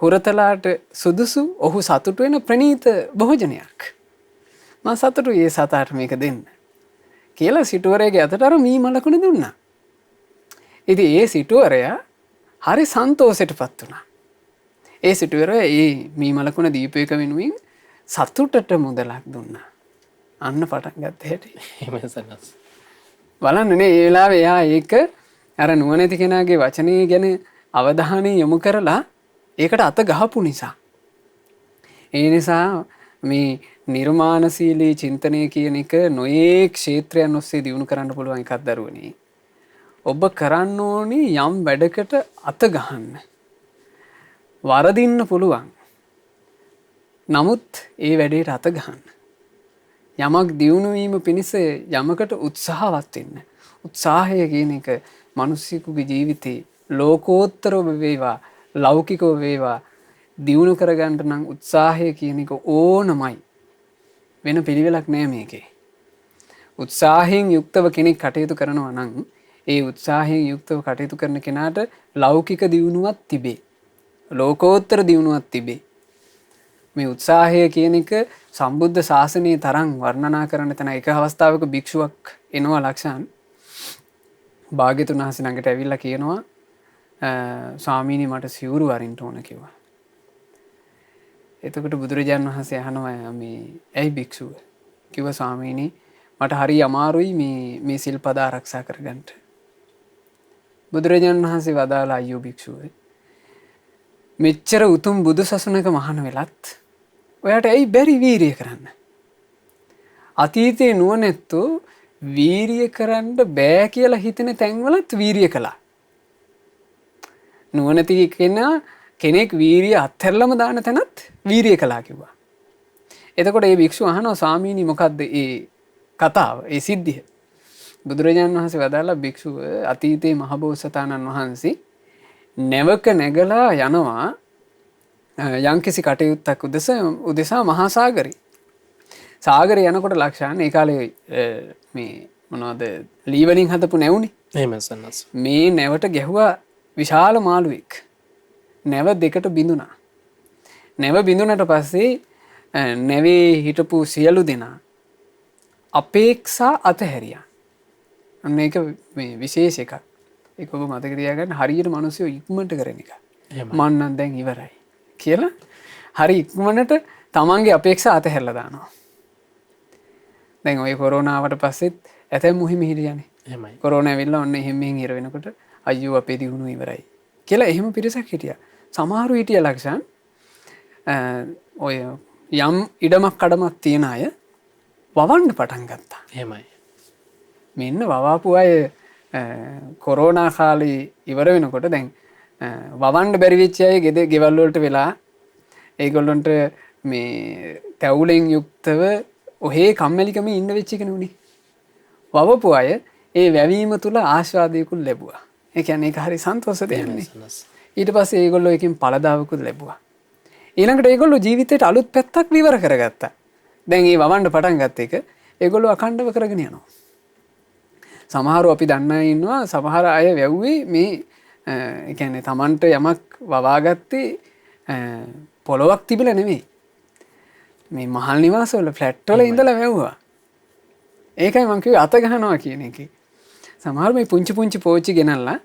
හුරතලාට සුදුසු ඔහු සතුටු වෙන ප්‍රණීත භෝජනයක්. මං සතුටුයි ඒ සතාට මේක දෙන්න. කියලා සිටුවරයාගේ අතට අර මී මලකුණ දුන්නා. ඉතින් ඒ සිටුවරයා හරි සන්තෝෂයටපත් වුණා. ඒ සිටුවරයා ඒ මී මලකුණ දීපු එක වෙනුවෙන් සතුටට මුදලක් දුන්නා. අන්න පටන් ගත්ත හැටි. එහෙමයි සනස්. බලන්නනේ ඒ වෙලාවේ එයා ඒක අර නුවණැති කෙනාගේ වචනේ ගැන අවධානය යොමු කරලා ඒකට අත ගහපු නිසා. ඒ නිසා මේ නිර්මාණශීලී චින්තනය කියන එක නොයේ ක්ෂේත්‍රයන් ඔස්සේ දියුණු කරන්න පුළුවන් එකක් දරුවනේ. ඔබ කරන්න ඕනේ යම් වැඩකට අත ගහන්න. වරදින්න පුළුවන්. නමුත් ඒ වැඩේට අත ගහන්න. යමක් දියුණු වීම පිණිස යමකට උත්සාහවත් වෙන්න. උත්සාහය කියන එක මිනිස්සුගේ ජීවිතේ ලෝකෝත්තරව වේවා ලෞකිකව වේවා දියුණු කරගන්න නම් උත්සාහය කියන එක ඕනමයි. වෙන පිළිවෙලක් නෑ මේකේ. උත්සාහයෙන් යුක්තව කෙනෙක් කටයුතු කරනවා නම් ඒ උත්සාහයෙන් යුක්තව කටයුතු කරන කෙනාට ලෞකික දියුණුවක් තිබේ. ලෝකෝත්තර දියුණුවක් තිබේ. මේ උත්සාහය කියන එක සම්බුද්ධ ශාසනයේ තරම් වර්ණනා කරන්න තැන එක අවස්ථාවක භික්ෂුවක් එනවා ලක්ෂණ භාග්‍යතුන් වහන්සේ ළඟට ඇවිල්ලා කියනවා ස්වාමීනි මට සිවුරු අරින්න ඕන කිව්වා. එතකොට බුදුරජාණන් වහන්සේ අහනවා මේ ඇයි භික්ෂුව? කිව්වා ස්වාමීනි මට හරි අමාරුයි මේ සිල්පද ආරක්ෂා කරගන්න. බුදුරජාණන් වහන්සේ වදාලා අයියෝ භික්ෂුව මෙච්චර උතුම් බුදු සසුනක මහාන වෙලත් ඔයාට ඇයි බැරි වීරිය කරන්න? අතීතයේ නුවණැත්තෝ වීරිය කරන්න බෑ කියලා හිතෙන තැන්වලත් වීරිය කළා. නුවණැති කෙනෙක් වීරිය අත්හැරලම දාන තැනත් වීරිය කළා කිව්වා. එතකොට මේ භික්ෂුව අහනවා ස්වාමීනි මොකද්ද ඒ කතාව ඒ සිද්ධිය? බුදුරජාණන් වහන්සේ වදාලා භික්ෂුව අතීතයේ මහබෝසතාණන් වහන්සේ නැවක නැගලා යනවා යම්කිසි කටයුත්තක් උදෙසා මහා සාගරේ. සාගරේ යනකොට ලක්ෂාන් ඒ කාලේ මේ මොනවද ලී වලින් හදපු නැවුනේ. එහෙමයි සන්නස්. මේ නැවට ගැහුවා විශාල මාළුවෙක්. නැව දෙකට බිඳුණා. නැව බිඳුනට පස්සේ නැවේ හිටපු සියලු දෙනා අපේක්ෂා අතහැරියා. අන්න ඒක මේ විශේෂ එකක්. ඒක ඔබ මතක තියාගන්න හරියට මිනිස්සු ඉක්මනට කරන එක. මං නම් දැන් ඉවරයි කියලා හරි ඉක්මනට තමන්ගේ අපේක්ෂා අතහැරලා දානවා. දැන් ওই කොරෝනාවට පස්සෙත් ඇතැම් මුහිම හිටියනේ. එහෙමයි. කොරෝනා ඇවිල්ලා ඔන්න එහෙම මෙහෙන් ඉර වෙනකොට අයියෝ අපේ දිනුන ඉවරයි කියලා එහෙම පිරිසක් හිටියා. සමහරු හිටිය ලක්ෂණ ඔය යම් ඉඩමක් කඩමක් තියෙන අය වවන්න පටන් ගත්තා. එහෙමයි. මෙන්න වවාපු අය කොරෝනා කාලේ ඉවර වෙනකොට දැන් වවන්න බැරි වෙච්ච අය ගෙවල් වලට වෙලා ඒගොල්ලන්ට මේ තැවුලෙන් යුක්තව ඔහේ කම්මැලිකම ඉන්න වෙච්ච කෙනෙකුනේ. වවපු අය ඒ වැවීම තුල ආස්වාදයකුත් ලැබුවා. ඒ කියන්නේ ඒක හරි සන්තෝෂ දෙන්නේ. ඊට පස්සේ ඒගොල්ලෝ එකකින් පළදාවකුත් ලැබුවා. ඊළඟට ඒගොල්ලෝ ජීවිතේට අලුත් පැත්තක් විවර කරගත්තා. දැන් මේ වවන්න පටන් ගත්ත එක ඒගොල්ලෝ අඛණ්ඩව කරගෙන යනවා. සමහරව අපි දන්න අය ඉන්නවා සමහර අය වැව්වේ මේ ඒ කියන්නේ Tamanට යමක් වවාගත්තේ පොළොවක් තිබිලා නෙමෙයි. මේ මහල් නිවාස වල ෆ්ලැට් වල ඉඳලා වැව්වා. ඒකයි මම කිව්වේ අත ගහනවා කියන එක. සමහර මේ පුංචි පුංචි පෝච්චි ගෙනල්ලා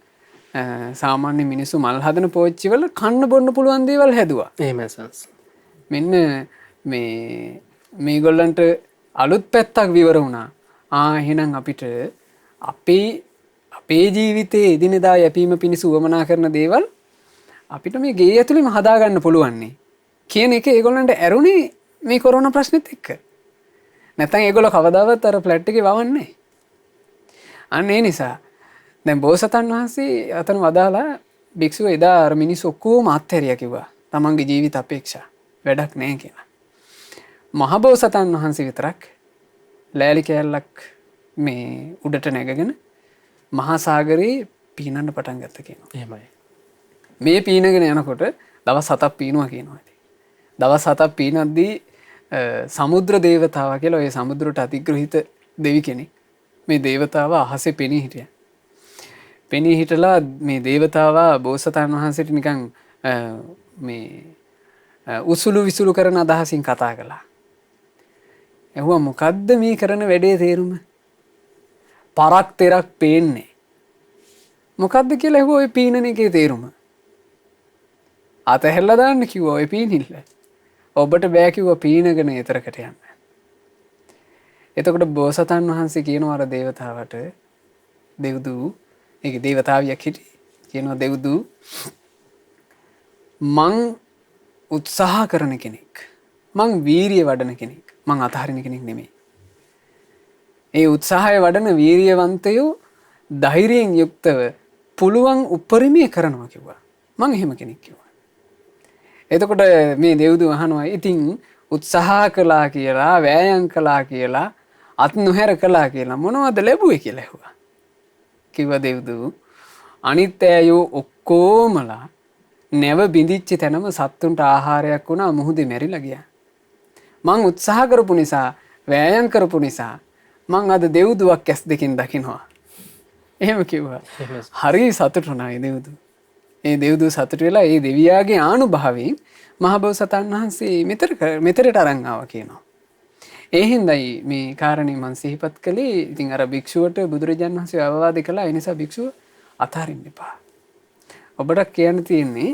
සාමාන්‍ය මිනිස්සු මල් හදන පෝච්චි වල කන්න බොන්න පුළුවන් දේවල් හැදුවා. එහෙමයි සන්ස්. මෙන්න මේගොල්ලන්ට අලුත් පැත්තක් විවර වුණා. එහෙනම් අපිට අපේ ජීවිතයේ එදිනෙදා යැපීම පිණිස උවමනා කරන දේවල් අපිට මේ ගේ ඇතුළේම හදාගන්න පුළුවන් නේ කියන එක ඒගොල්ලන්ට ඇරුණේ මේ කොරෝනා ප්‍රශ්නෙත් එක්ක. නැත්නම් ඒගොල්ලෝ කවදාවත් අර ෆ්ලැට් එකේ වවන්නේ. අන්න ඒ නිසා දැන් බෝසතන් වහන්සේ අතන වදාලා භික්ෂුව එදා අර මිනිස්සු ඔක්කොම අත්හැරියා කිව්වා. තමන්ගේ ජීවිත අපේක්ෂා වැඩක් නැහැ කියලා. මහබෝසතන් වහන්සේ විතරක් ලෑලි කෑල්ලක් මේ උඩට නැගගෙන මහා සාගරේ පීනන්න පටන් ගත්ත කියනවා. එහෙමයි. මේ පීනගෙන යනකොට දවස් 7ක් පීනුවා කියනවා. දවස් 7ක් පීනද්දී සමුද්‍ර දේවතාවා කියලා ඔය සමුද්‍රට අධිග්‍රහිත දෙවි කෙනෙක් මේ දේවතාවා අහසේ පෙනී හිටියා. පෙනී හිටලා මේ දේවතාවා බෝසතාණන් වහන්සේට නිකන් මේ උසුළු විසුළු කරන අදහසින් කතා කළා. එහුවා මොකද්ද මේ කරන වැඩේ තේරුම? පරක් තෙරක් පේන්නේ. මොකද්ද කියලා එහුවා ඔය පීනන එකේ තේරුම. අතහැරලා දාන්න කිව්වා ඔය පීනිල්ල. ඔබට බෑ කිව්වා පීනගෙන ඊතරකට යන්න. එතකොට බෝසතාණන් වහන්සේ කියනවා අර දේවතාවට දෙව්දූ ඒක දේවතාවියක් හිටියේ කියනවා දෙව්දූ මං උත්සාහ කරන කෙනෙක්. මං වීරිය වඩන කෙනෙක්. මං අතහරින කෙනෙක් නෙමෙයි. ඒ උත්සාහය වඩන වීරියවන්තයෝ ධෛර්යයෙන් යුක්තව පුළුවන් උපරිමය කරනවා කිව්වා. මං එහෙම කෙනෙක් කිව්වා. එතකොට මේ දෙව්දූ අහනවා ඉතින් උත්සාහ කළා කියලා වෑයම් කළා කියලා අත් නොහැර කළා කියලා මොනවද ලැබුවේ කියලා ඇහුවා. කිව්වා දෙව්දූ අනිත් ඇයෝ ඔක්කොමලා නැව බිඳිච්ච තැනම සත්තුන්ට ආහාරයක් වුණා මුහුදේ මැරිලා ගියා. මං උත්සාහ කරපු නිසා වෑයම් කරපු නිසා මං අද දෙව්දුවක් ඇස් දෙකින් දකින්නවා. එහෙම කිව්වා. හරි සතුටුුණා දෙව්දූ. ඒ දෙව්දූ සතුටු වෙලා ඒ දෙවියාගේ ආනුභාවයෙන් මහබෝසතාණන් වහන්සේ මෙතරට අරන් ආවා කියනවා. ඒ හින්දායි මේ කාරණේ මම සිහිපත් කළේ. ඉතින් අර භික්ෂුවට බුදුරජාණන් වහන්සේ අවවාද කළා. ඒ නිසා භික්ෂුව අතහරින්න එපා. ඔබට කියන්න තියෙන්නේ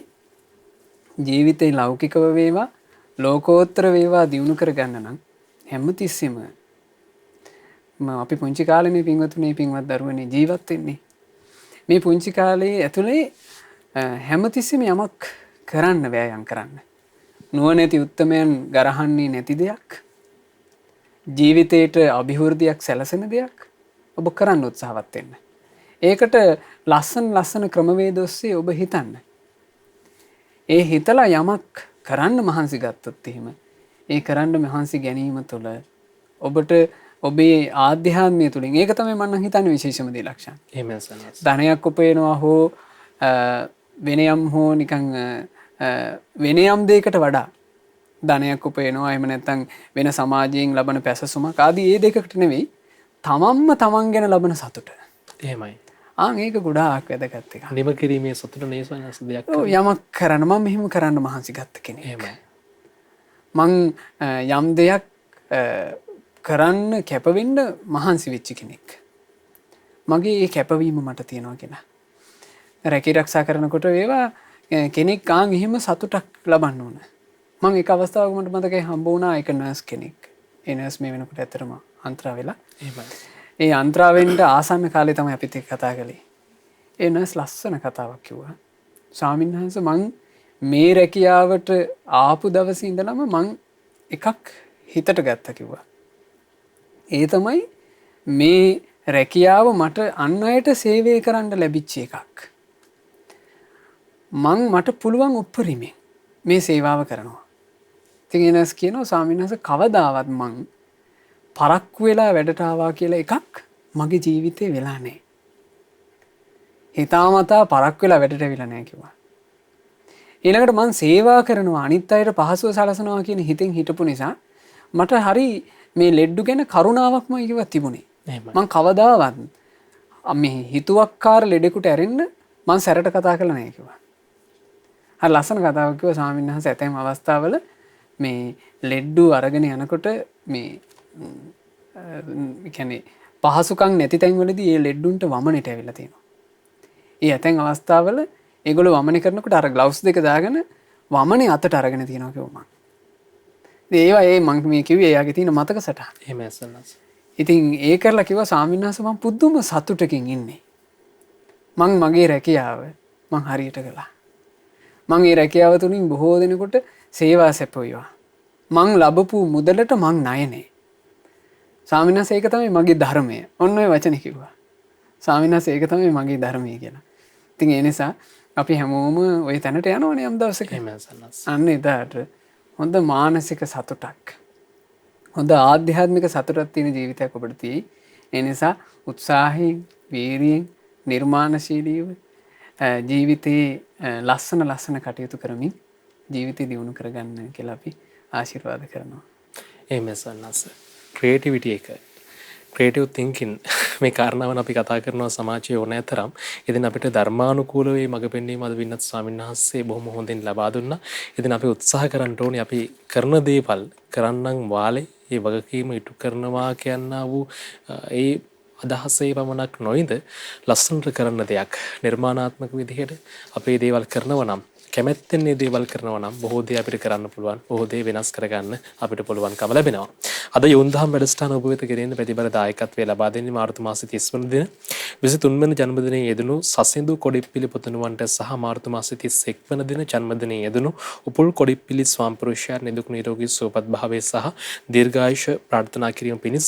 ජීවිතේ ලෞකිකව වේවා ලෝකෝත්තර වේවා දියුණු කරගන්න නම් හැමතිස්සෙම අපි පුංචි කාලේනේ පින්වතුනේ පින්වත් දරුවනේ ජීවත් වෙන්නේ. මේ පුංචි කාලේ ඇතුලේ හැමතිස්සෙම යමක් කරන්න වෑයම් කරන්න. නුවණැති උත්තමයන් ගරහන්නේ නැති දෙයක් ජීවිතේට අභිවෘද්ධියක් සැලසෙන දෙයක් ඔබ කරන්න උත්සාහවත් වෙන්න. ඒකට ලස්සන ක්‍රමවේද ඔස්සේ ඔබ හිතන්න. ඒ හිතලා යමක් කරන්න මහන්සි ගත්තොත් එහෙම ඒ කරන්න මහන්සි ගැනීම තුළ ඔබට ඔබේ ආධ්‍යාත්මය තුළින් ඒක තමයි මම හිතන්නේ විශේෂම දේ ලක්ෂණ. එහෙමයි සන්නස්. ධනයක් උපයනවා හෝ වෙනයම් හෝ නිකන් වෙනයම් දෙයකට වඩා ධනයක් උපයනවා එහෙම නැත්නම් වෙන සමාජයෙන් ලබන පැසසුමක් ආදී ඒ දෙකකට නෙවෙයි තමන්ම තමන් ගැන ලබන සතුට. එහෙමයි. ඒක ගොඩාක් වැදගත් එකක්. නිම කිරීමේ සතුට නේ සන්නස් දෙයක්. ඔව් යමක් කරන්න මම මෙහෙම කරන්න මහන්සි ගත්ත කෙනෙක්. එහෙමයි. මං යම් දෙයක් කරන්න කැපවෙන්න මහන්සි වෙච්ච කෙනෙක්. මගේ ඒ කැපවීම මට තියෙනවා කියලා. රැකී ආරක්ෂා කරනකොට ඒවා කෙනෙක් එහෙම සතුටක් ලබන්න ඕන. මම එක අවස්ථාවක මට මතකයි හම්බ වුණා එක නර්ස් කෙනෙක්. ඒ නර්ස් මේ වෙනකොට ඇත්තටම අන්තරා වෙලා. එහෙමයි. ඒ අන්තරා වෙන්න ආසන්න කාලේ තමයි අපිත් එක්ක කතා කළේ. ඒ නර්ස් ලස්සන කතාවක් කිව්වා. ස්වාමීන් වහන්සේ මං මේ රැකියාවට ආපු දවසේ ඉඳලම මං එකක් හිතට ගත්තා කිව්වා. ඒ තමයි මේ රැකියාව මට අන් අයට සේවය කරන්න ලැබිච්ච එකක්. මට පුළුවන් උපරිමයෙන් මේ සේවාව කරනවා. ඉතින් එනස් කියනවා ස්වාමීන් වහන්සේ කවදාවත් මං පරක්කු වෙලා වැඩට ආවා කියලා එකක් මගේ ජීවිතේ වෙලා නැහැ. හිතාමතා පරක්කු වෙලා වැඩට ඇවිල්ලා නැහැ කිව්වා. ඊළඟට මං සේවා කරනවා අනිත් අයට පහසුව සලසනවා කියන හිතෙන් හිටපු නිසා මට හරි මේ ලෙඩ්ඩු ගැන කරුණාවක්ම ඉවත් තිබුණේ. මං කවදාවත් මේ හිතුවක්කාර ලෙඩෙකුට ඇරෙන්න මං සැරට කතා කළා නැහැ කිව්වා. හරි ලස්සන කතාවක් කිව්වා ස්වාමීන් වහන්සේ ඇතැම් අවස්ථාවල මේ ලෙඩ්ඩු අරගෙන යනකොට මේ කියන්නේ පහසුකම් නැති තැන්වලදී ඒ ලෙඩ්ඩුන්ට වමනෙට ඇවිල්ලා තියෙනවා. ඒ ඇතැම් අවස්ථාවල ඒගොල්ලෝ වමනේ කරනකොට අර ග්ලව්ස් දෙක දාගෙන වමනේ අතට අරගෙන තියෙනවා කිව්වා මං. ඒවා මං මේ කිව්වේ එයාගේ තියෙන මතක සටහන. එහෙමයි සන්නස්. ඉතින් ඒ කරලා කිව්වා ස්වාමීන් වහන්සේ මං පුදුම සතුටකින් ඉන්නේ. මං මගේ රැකියාව මං හරියට කළා. මං ඒ රැකියාව තුලින් බොහෝ දෙනෙකුට සේවා සැපයුවා. මං ලැබපු මුදලට මං ණය නෑ. ස්වාමීන් වහන්සේ ඒක තමයි මගේ ධර්මය. ඔන්න ඔය වචනේ කිව්වා. ස්වාමීන් වහන්සේ ඒක තමයි මගේ ධර්මය කියලා. ඉතින් ඒ නිසා අපි හැමෝම ওই තැනට යනවනේ යම් දවසක. එහෙමයි සන්නස්. අන්න එදාට හොඳ මානසික සතුටක්. හොඳ ආධ්‍යාත්මික සතුටක් තියෙන ජීවිතයක් ඔබට තියෙයි. ඒ නිසා උත්සාහයෙන්, වීරියෙන්, නිර්මාණශීලීව ජීවිතේ ලස්සන කටයුතු කරමින් ජීවිතය දියුණු කරගන්න කියලා අපි ආශිර්වාද කරනවා. එහෙමයි සන්නස්. ක්‍රියේටිවිටි එක. ක්‍රියේටිව් තින්කින් මේ කාරණාවන් අපි කතා කරනවා සමාජයේ ඕනෑ තරම්. ඉතින් අපිට ධර්මානුකූලව මේ මඟ පෙන්වීම අද වින්නත් ස්වාමීන් වහන්සේ බොහොම හොඳින් ලබා දුන්නා. ඉතින් අපි උත්සාහ කරන්න ඕනේ අපි කරන දේවල් කරන්නම් වාලේ ඒ වගකීම ඉටු කරනවා කියනා වූ ඒ අදහසේ පමණක් නොයිද ලස්සනට කරන දෙයක් නිර්මාණාත්මක විදිහට අපේ දේවල් කරනවා නම් කැමැත්තෙන් මේ දේවල් කරනවා නම් බොහෝ දේ අපිට කරන්න පුළුවන්. බොහෝ දේ වෙනස් කරගන්න අපිට පුළුවන්කම ලැබෙනවා. අද යොන්දහම් වැඩසටහන ඔබ වෙත ගෙනෙන ප්‍රතිබල දායකත්වයේ ලබා දෙන්නේ මාර්තු මාසයේ 30 වන දින 23 වන ජන්මදිනයේ යෙදුණු සසින්දු කොඩිප්පිලි පුතුණුවන්ට සහ මාර්තු මාසයේ 31 වන දින ජන්මදිනයේ යෙදුණු උපුල් කොඩිප්පිලි ස්වාම්පුරුෂයන් නිදුක් නිරෝගී සුවපත් භාවයේ සහ දීර්ඝායුෂ ප්‍රාර්ථනා කිරීම පිණිස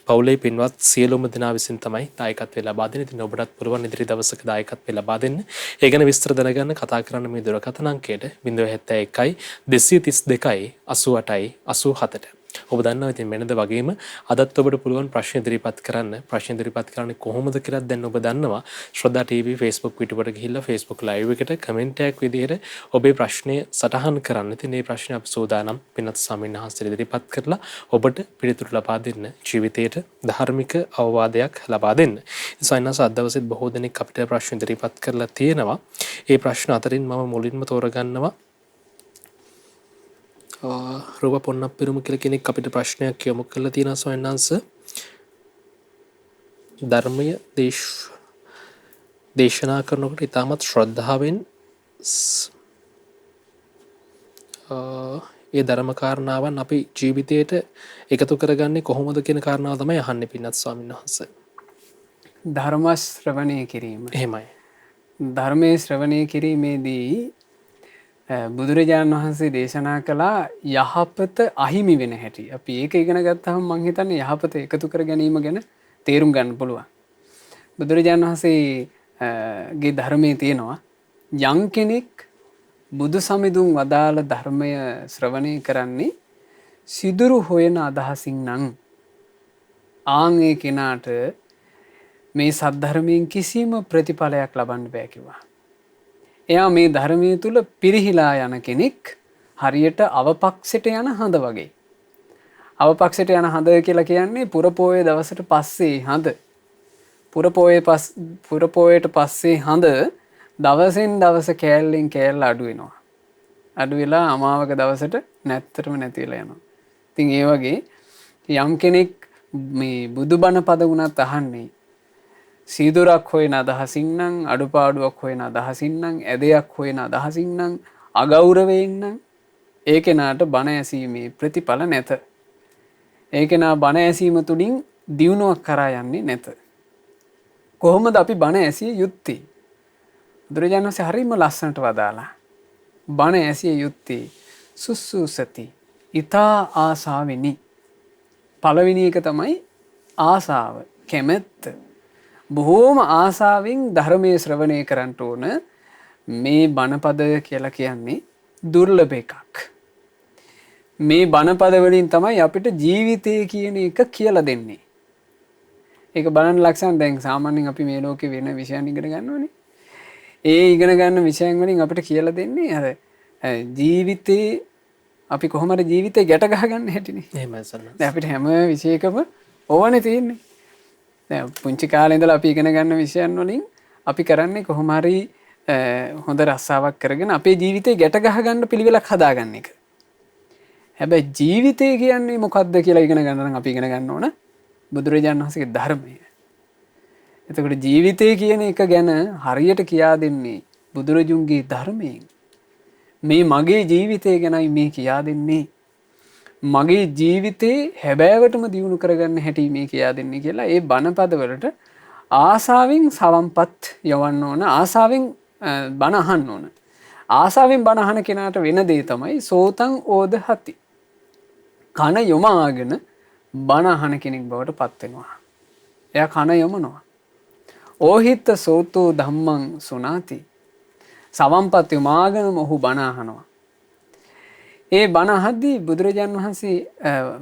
පවුලේ පින්වත් සියලුම දෙනා විසින් තමයි දායකත්වයේ ලබා දෙන්නේ. ඉතින් ඔබටත් පුළුවන් ඉදිරි දවසක දායකත්වයේ ලබා දෙන්න. ඒ ගැන විස්තර දැනගන්න කතා කරන්න මේ දුරකථන අංකයට 071 232 88 87ට. ඔබ දන්නවා ඉතින් මෙන්නද වගේම අදත් ඔබට පුළුවන් ප්‍රශ්න ඉදිරිපත් කරන්න. ප්‍රශ්න ඉදිරිපත් කරන්නේ කොහොමද කියලා දැන් ඔබ දන්නවා. ශ්‍රද්ධා TV Facebook පිටුවට ගිහිල්ලා Facebook live එකට කමෙන්ට් එකක් විදිහට ඔබේ ප්‍රශ්නය සටහන් කරන්න. ඉතින් මේ ප්‍රශ්නේ අපි සෝදානම් පින්වත් ස්වාමීන් වහන්සේට ඉදිරිපත් කරලා ඔබට පිළිතුරු ලබා දෙන්න. ජීවිතයට ධාර්මික අවවාදයක් ලබා දෙන්න. ඉතින් සයින්ස් අද දවසේත් බොහෝ දෙනෙක් අපිට ප්‍රශ්න ඉදිරිපත් කරලා තියෙනවා. ඒ ප්‍රශ්න අතරින් මම මුලින්ම තෝරගන්නවා රූප පොන්නප්පිරුම කියලා කෙනෙක් අපිට ප්‍රශ්නයක් යොමු කරලා තියෙනවා සොයන්නංශ ධර්මය දේශනා කරනකොට ඉතාමත් ශ්‍රද්ධාවෙන් ඒ ධර්ම කාරණාවන් අපි ජීවිතයට එකතු කරගන්නේ කොහොමද කියන කාරණාව තමයි අහන්නේ පින්නත් ස්වාමීන් වහන්සේ. ධර්ම ශ්‍රවණය කිරීම. එහෙමයි. ධර්මයේ ශ්‍රවණය කිරීමේදී බුදුරජාණන් වහන්සේ දේශනා කළා යහපත අහිමි වෙන හැටි. අපි ඒක ඉගෙන ගත්තාම මම හිතන්නේ යහපත එකතු කර ගැනීම ගැන තේරුම් ගන්න පුළුවන්. බුදුරජාණන් වහන්සේගේ ධර්මයේ තියෙනවා යම් කෙනෙක් බුදු සමිඳුන් වදාළ ධර්මය ශ්‍රවණය කරන්නේ සිදුරු හොයන අදහසින් නම් ආන් ඒ කෙනාට මේ සද්ධර්මයෙන් කිසිම ප්‍රතිඵලයක් ලබන්න බෑ කිව්වා. එයා මේ ධර්මයේ තුල පිරිහිලා යන කෙනෙක් හරියට අවපක්ෂයට යන හඳ වගේ. අවපක්ෂයට යන හඳ කියලා කියන්නේ පුරපෝයේ දවසට පස්සේ හඳ. පුරපෝයට පස්සේ හඳ දවසෙන් දවස කෑල්ලෙන් කෑල්ල අඩු වෙනවා. අඩු වෙලා අමාවක දවසට නැත්තටම නැති වෙලා යනවා. ඉතින් ඒ වගේ යම් කෙනෙක් මේ බුදුබණ පද වුණත් අහන්නේ සීදුරක් හොයන අදහසින් නම්, අඩුපාඩුවක් හොයන අදහසින් නම්, ඇදයක් හොයන අදහසින් නම්, අගෞරවයෙන් නම් ඒ කෙනාට බණ ඇසීමේ ප්‍රතිඵල නැත. ඒ කෙනා බණ ඇසීම තුලින් දියුණුවක් කරා යන්නේ නැත. කොහොමද අපි බණ ඇසිය යුත්තේ? බුදුරජාණන් වහන්සේ හරියම ලස්සනට වදාලා. බණ ඇසිය යුත්තේ සුසුසති ඊතා ආසාවෙනි. පළවෙනි එක තමයි ආසාව, කැමැත්ත. බොහෝම ආසාවෙන් ධර්මයේ ශ්‍රවණය කරන්න ඕන. මේ බණපද කියලා කියන්නේ දුර්ලභ එකක්. මේ බණපද වලින් තමයි අපිට ජීවිතය කියන එක කියලා දෙන්නේ. ඒක බලන්න ලක්ෂණ දැන් සාමාන්‍යයෙන් අපි මේ ලෝකේ වෙන විෂයන් ඉගෙන ගන්නවනේ. ඒ ඉගෙන ගන්න විෂයන් වලින් අපිට කියලා දෙන්නේ අර ජීවිතේ අපි කොහොමද ජීවිතේ ගැට ගහගන්න හැටිනේ. එහෙමයි සර්. දැන් අපිට හැම විෂයකම ඕවනේ තියෙන්නේ. දැන් පුංචි කාලේ ඉඳලා අපි ඉගෙන ගන්න විෂයන් වලින් අපි කරන්නේ කොහොම හරි හොඳ රස්සාවක් කරගෙන අපේ ජීවිතේ ගැට ගහගන්න පිළිවෙලක් හදාගන්න එක. හැබැයි ජීවිතය කියන්නේ මොකක්ද කියලා ඉගෙන ගන්න නම් අපි ඉගෙන ගන්න ඕන බුදුරජාණන් වහන්සේගේ ධර්මය. එතකොට ජීවිතය කියන එක ගැන හරියට කියා දෙන්නේ බුදුරජුන්ගේ ධර්මයෙන්. මේ මගේ ජීවිතය ගැනයි මේ කියා දෙන්නේ. මගේ ජීවිතේ හැබෑවටම දියුණු කරගන්න හැටි මේ කියා දෙන්නේ කියලා ඒ බණපද වලට ආසාවෙන් සවම්පත් යවන්න ඕන. ආසාවෙන් බණ අහන්න ඕන. ආසාවෙන් බණ අහන කෙනාට වෙන දේ තමයි සෝතං ඕදහති. කන යොමාගෙන බණ අහන කෙනෙක් බවට පත් වෙනවා. එයා කන යොමනවා. ඕහිත සෝතෝ ධම්මං සුනාති. සවම්පත් යොමාගෙනම ඔහු බණ අහනවා. ඒ බණ අහද්දී බුදුරජාණන් වහන්සේ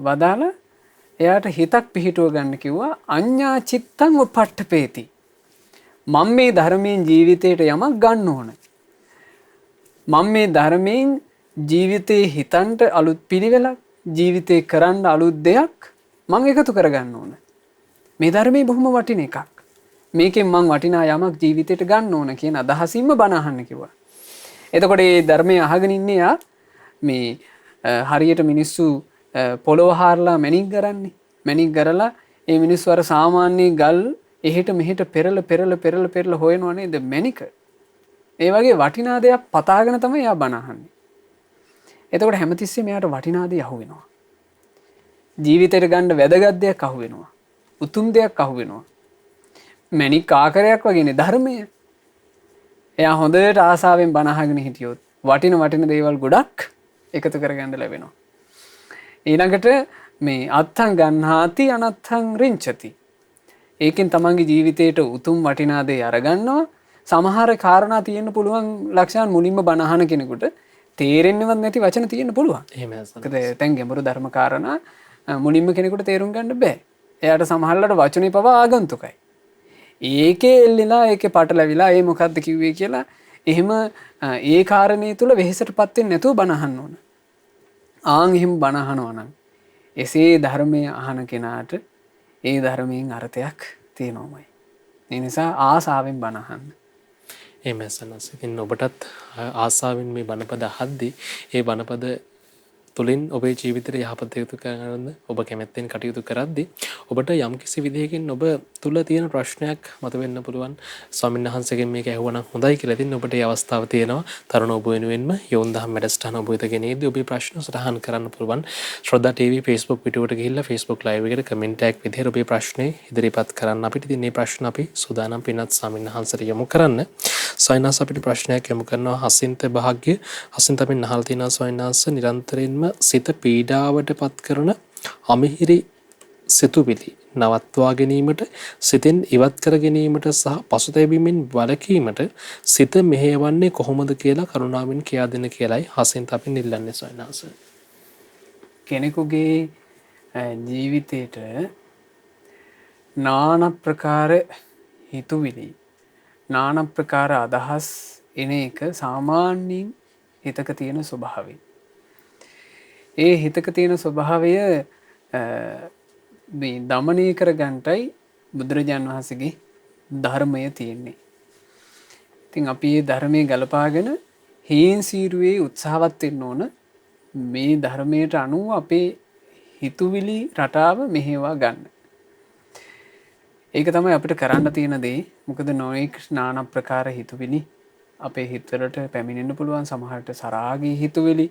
වදාළ එයාට හිතක් පිහිටුව ගන්න කිව්වා අඤ්ඤා චිත්තං උපට්ඨපේති. මම මේ ධර්මයෙන් ජීවිතයට යමක් ගන්න ඕන. මම මේ ධර්මයෙන් ජීවිතේ හිතන්ට අලුත් පිළිවෙලක්, ජීවිතේ කරන්න අලුත් දෙයක් මම එකතු කරගන්න ඕන. මේ ධර්මයේ බොහොම වටින එකක්. මේකෙන් මං වටිනා යමක් ජීවිතයට ගන්න ඕන කියන අදහසින්ම බණ අහන්න කිව්වා. එතකොට මේ ධර්මයේ අහගෙන ඉන්නේ යා මේ හරියට මිනිස්සු පොළොව හාරලා මැණික් කරන්නේ. මැණික් කරලා ඒ මිනිස්සු අර සාමාන්‍ය ගල් එහෙට මෙහෙට පෙරල හොයනවා නේද මැණික. ඒ වගේ වටිනා දෙයක් පතාගෙන තමයි යා බණ අහන්නේ. එතකොට හැමතිස්සෙම එයාට වටිනා දේ අහුවෙනවා. ජීවිතේට ගන්න වැදගත් දෙයක් අහුවෙනවා. උතුම් දෙයක් අහුවෙනවා. මැණික් ආකාරයක් වගේනේ ධර්මය. එයා හොඳට ආසාවෙන් බණ අහගෙන හිටියොත් වටින දේවල් ගොඩක් එකතු කරගන්න ලැබෙනවා. ඊළඟට මේ අත්තං ගන්හාති අනත්තං රිංචති. ඒකෙන් තමන්ගේ ජීවිතේට උතුම් වටිනා දේ අරගන්නවා. සමහර කාරණා තියෙන්න පුළුවන් ලක්ෂණ මුලින්ම බණ අහන කෙනෙකුට තේරෙන්නවත් නැති වචන තියෙන්න පුළුවන්. එහෙමයි. මොකද දැන් ගැඹුරු ධර්ම කාරණා මුලින්ම කෙනෙකුට තේරුම් ගන්න බෑ. එයාට සමහරවිට වචනේ පවා ආගන්තුකයි. ඒකේ එල්ලලා ඒකේ පටලවිලා ඒ මොකද්ද කිව්වේ කියලා එහෙම ඒ කාරණේ තුල වෙහෙසටපත් වෙන්නේ නැතුව බණ අහන්න ඕන. ආන් එහෙම බණ අහනවා නම් එසේ ධර්මයේ අහන කෙනාට ඒ ධර්මයෙන් අර්ථයක් තියෙනවමයි. ඒ නිසා ආසාවෙන් බණ අහන්න. එහෙමයි සනස්. ඉතින් ඔබටත් ආසාවෙන් මේ බණපද අහද්දී ඒ බණපද තුලින් ඔබේ ජීවිතේ යහපත යුතු කරගන්න ඔබ කැමැත්තෙන් කටයුතු කරද්දී ඔබට යම්කිසි විදිහකින් ඔබ තුල තියෙන ප්‍රශ්නයක් මතුවෙන්න පුළුවන්. ස්වාමීන් වහන්සේගෙන් මේක ඇහුවනම් හොඳයි කියලා. ඉතින් ඔබට මේ අවස්ථාව තියෙනවා. තරුණ ඔබ වෙනුවෙන්ම යොන් දහම් වැඩසටහන ඔබ වෙත ගෙනේදී ඔබේ ප්‍රශ්න සටහන් කරන්න පුළුවන්. ශ්‍රද්ධා TV Facebook පිටුවට ගිහිල්ලා Facebook live එකට කමෙන්ට් එකක් විදිහට ඔබේ ප්‍රශ්නේ ඉදිරිපත් කරන්න. අපිට ඉතින් මේ ප්‍රශ්න අපි සූදානම් පින්වත් ස්වාමීන් වහන්සේට යොමු කරන්න. සයනස් අපිට ප්‍රශ්නයක් යොමු කරනවා හසින්ත භාග්‍ය. හසින්ත අපි නහල් තියෙනවා සයනස් නිරන්තරයෙන්ම සිත පීඩාවට පත් කරන අමිහිරි සිතුවිලි නවත්වා ගැනීමට, සිතෙන් ඉවත් කර ගැනීමට සහ පසුතැවීමෙන් වළකීමට සිත මෙහෙයවන්නේ කොහොමද කියලා කරුණාවෙන් කියා දෙන්න කියලායි හසින්ත අපි නිල්ලන්නේ සයනස්. කෙනෙකුගේ ජීවිතේට නාන ප්‍රකාර හිතුවිලි නාන ප්‍රකාර අදහස් එන එක සාමාන්‍යයෙන් හිතක තියෙන ස්වභාවය. ඒ හිතක තියෙන ස්වභාවය දමනය කර ගන්ටයි බුදුරජාණන් වහන්සේගේ ධර්මය තියෙන්නේ. ඉතින් අපි ඒ ධර්මය ගලපාගෙන හේන් සීරුවේ උත්සාහවත් වෙන්න ඕන මේ ධර්මයට අනුව අපේ හිතුවිලි රටාව මෙහෙවා ගන්න. ඒක තමයි අපිට කරන්න තියෙන දේ. මොකද නොයෙක් නාන ප්‍රකාර හිතුවිලි අපේ හිතවලට පැමිණෙන්න පුළුවන්. සමහරට සරාගී හිතුවිලි,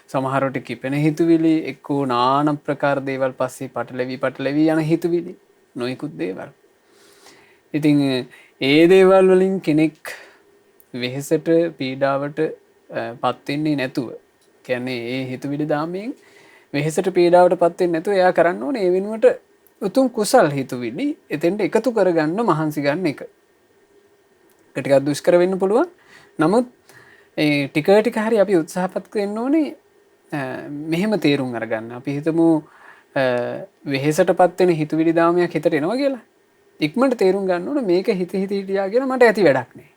සමහරට කිපෙන හිතුවිලි, එක්කෝ නාන ප්‍රකාර දේවල් පස්සේ පටලවි යන හිතුවිලි, නොයෙකුත් දේවල්. ඉතින් ඒ දේවල් වලින් කෙනෙක් වෙහෙසට පීඩාවට පත් වෙන්නේ නැතුව, කියන්නේ ඒ හිතුවිලි දාමයෙන් වෙහෙසට පීඩාවට පත් වෙන්නේ නැතුව එයා කරන්න ඕනේ ඒ වෙනුවට උතුම් කුසල් හිතුවිලි එතෙන්ට එකතු කරගන්න මහන්සි ගන්න එක. ටිකක් දුෂ්කර වෙන්න පුළුවන්. නමුත් ඒ ටික ටික හරි අපි උත්සාහපත් වෙන්න ඕනේ මෙහෙම තේරුම් අරගන්න. අපි හිතමු වෙහෙසටපත් වෙන හිතුවිලි දාමයක් හිතට එනවා කියලා. ඉක්මනට තේරුම් ගන්න ඕනේ මේක හිත හිටියාගෙන මට ඇති වැඩක් නෑ.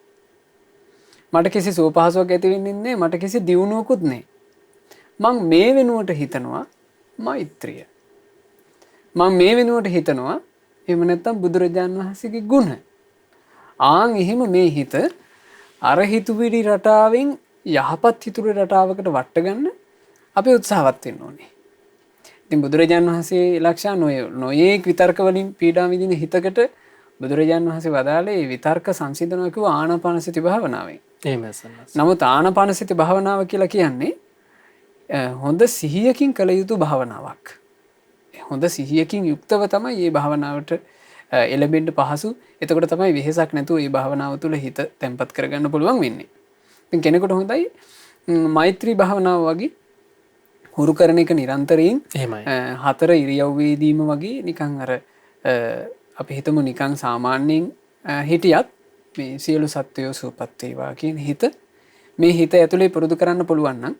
මට කිසි සුවපහසුවක් ඇති වෙන්නේ නැහැ. මට කිසි දියුණුවකුත් නැහැ. මං මේ වෙනුවට හිතනවා මෛත්‍රිය. මං මේ වෙනුවට හිතනවා එහෙම නැත්නම් බුදුරජාණන් වහන්සේගේ ගුණ. ආන් එහෙම මේ හිත අර හිතුවිලි රටාවෙන් යහපත් හිතුවිලි රටාවකට වට ගන්න අපි උත්සාහවත් වෙන්න ඕනේ. ඉතින් බුදුරජාණන් වහන්සේ ලක්ෂණ නොයේක් විතර්ක වලින් පීඩා විඳින හිතකට බුදුරජාණන් වහන්සේ වදාළේ විතර්ක සංසිඳනවා කිව්ව ආනාපානසති භාවනාවෙන්. එහෙමයි සන්නස්. නමුත් ආනාපානසති භාවනාව කියලා කියන්නේ හොඳ සිහියකින් කළ යුතු භාවනාවක්. හොඳ සිහියකින් යුක්තව තමයි මේ භාවනාවට එළඹෙන්න පහසු. එතකොට තමයි වෙහෙසක් නැතුව මේ භාවනාව තුළ හිත තැම්පත් කරගන්න පුළුවන් වෙන්නේ. ඉතින් කෙනෙකුට හොඳයි මෛත්‍රී භාවනාව වගේ හුරු කරන එක නිරන්තරයෙන් හතර ඉරියව්වේදීම වගේ නිකන් අර අපි හිතමු නිකන් සාමාන්‍යයෙන් හිටියත් මේ සියලු සත්වයෝ සුවපත් වේවා කියන හිත මේ හිත ඇතුලේ පුරුදු කරන්න පුළුවන් නම්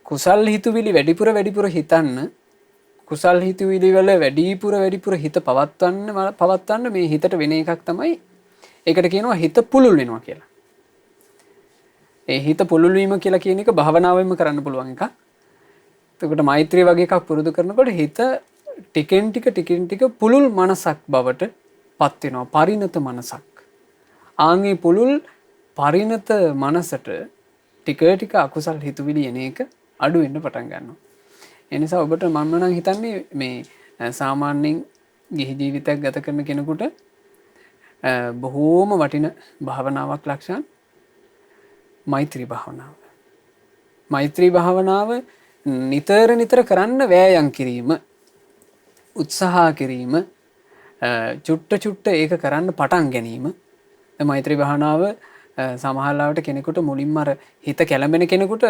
කුසල් හිතුවිලි වැඩිපුර හිතන්න කුසල් හිතුවිලි වල වැඩිපුර හිත පවත්වන්න මේ හිතට වෙන එකක් තමයි ඒකට කියනවා හිත පුළුල් වෙනවා කියලා. ඒ හිත පුළුල් වීම කියලා කියන එක භාවනාවෙන්ම කරන්න පුළුවන් එකක්. එතකොට මෛත්‍රිය වගේ එකක් පුරුදු කරනකොට හිත ටිකෙන් ටික පුළුල් මනසක් බවට පත් වෙනවා. පරිණත මනසක්. ආන්ගේ පුළුල් පරිණත මනසට ටික අකුසල් හිතුවිලි එන එක අඩු වෙන්න පටන් ගන්නවා. ඒ නිසා ඔබට මම නම් හිතන්නේ මේ සාමාන්‍යයෙන් ගිහි ජීවිතයක් ගත කරන කෙනෙකුට බොහෝම වටින භාවනාවක් ලක්ෂණ මෛත්‍රී භාවනාව. මෛත්‍රී භාවනාව නිතර කරන්න වෑයම් කිරීම, උත්සාහ කිරීම, චුට්ට ඒක කරන්න පටන් ගැනීම. මෛත්‍රී භාවනාව සමහරවිට කෙනෙකුට මුලින්ම අර හිත කැළඹෙන කෙනෙකුට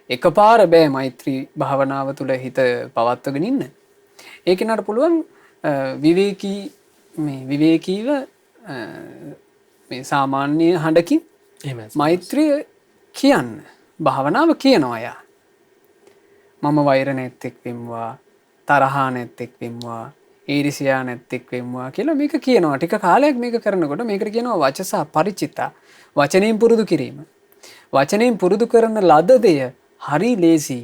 එකපාර බෑ මෛත්‍රී භාවනාව තුළ හිත පවත්වගෙන ඉන්න. ඒ කෙනාට පුළුවන් විවේකීව මේ සාමාන්‍ය හඬකින් මෛත්‍රිය කියන්න. භාවනාව කියනවා යා. මම වෛර නැත්තෙක් වෙම්වා, තරහා නැත්තෙක් වෙම්වා, ඊර්ෂ්‍යා නැත්තෙක් වෙම්වා කියලා මේක කියනවා. ටික කාලයක් මේක කරනකොට මේකට කියනවා වචසා පරිචිතා. වචනයෙන් පුරුදු කිරීම. වචනයෙන් පුරුදු කරන ලද දෙය හරි ලේසි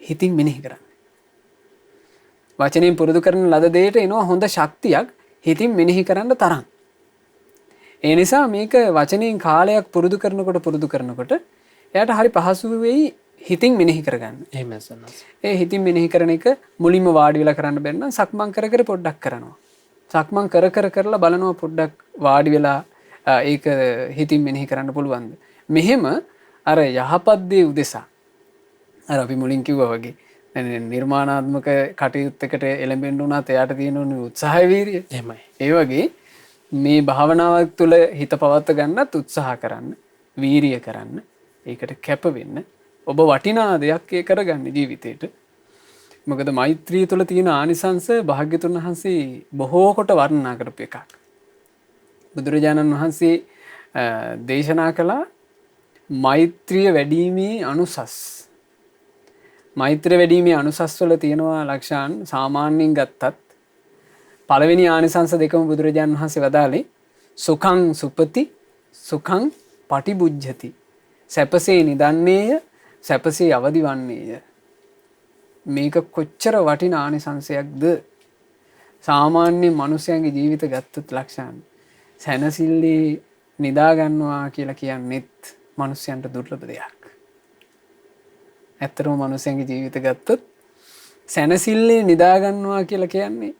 හිතින් මෙනෙහි කරන්න. වචනයෙන් පුරුදු කරන ලද දෙයට එනවා හොඳ ශක්තියක් හිතින් මෙනෙහි කරන්න තරම්. ඒ නිසා මේක වචනයෙන් කාලයක් පුරුදු කරනකොට එයාට හරි පහසු වෙයි හිතින් මෙනෙහි කරගන්න. එහෙමයි සන්නස්. ඒ හිතින් මෙනෙහි කරන එක මුලින්ම වාඩි වෙලා කරන්න බැන්න සක්මන් කර පොඩ්ඩක් කරනවා. සක්මන් කරලා බලනවා පොඩ්ඩක් වාඩි වෙලා ඒක හිතින් මෙනෙහි කරන්න පුළුවන්ද? මෙහෙම අර යහපත් දේ උදෙසා අර අපි මුලින් කිව්වා වගේ නිර්මාණාත්මක කටයුත්තකට එළඹෙන්න උනත් එයාට තියෙන උත්සාහය වීරිය. එහෙමයි. ඒ වගේ මේ භාවනාවක් තුළ හිත පවත්ව ගන්නත් උත්සාහ කරන්න, වීරිය කරන්න, ඒකට කැප වෙන්න. ඔබ වටිනා දෙයක් ඒ කරගන්න ජීවිතේට. මොකද මෛත්‍රිය තුළ තියෙන ආනිසංස භාග්‍යතුන් වහන්සේ බොහෝ කොට වර්ණනා කරපු එකක්. බුදුරජාණන් වහන්සේ දේශනා කළා මෛත්‍රිය වැඩිීමේ අනුසස්. මෛත්‍රිය වැඩිීමේ අනුසස් වල තියෙනවා ලක්ෂණ සාමාන්‍යයෙන් ගත්තත් පළවෙනි ආනිසංස දෙකම බුදුරජාණන් වහන්සේ වදාළේ සුඛං සුපති සුඛං පටිබුජ්ජති. සැපසේ නිදන්නේය, සැපසේ අවදි වන්නේය. මේක කොච්චර වටින ආනිසංසයක්ද. සාමාන්‍ය මනුස්සයන්ගේ ජීවිත ගත්තොත් ලක්ෂණ සැනසිල්ලේ නිදාගන්නවා කියලා කියන්නෙත් මනුස්සයන්ට දුර්ලභ දෙයක්. ඇත්තටම මනුස්සයන්ගේ ජීවිත ගත්තොත් සැනසිල්ලේ නිදාගන්නවා කියලා කියන්නේ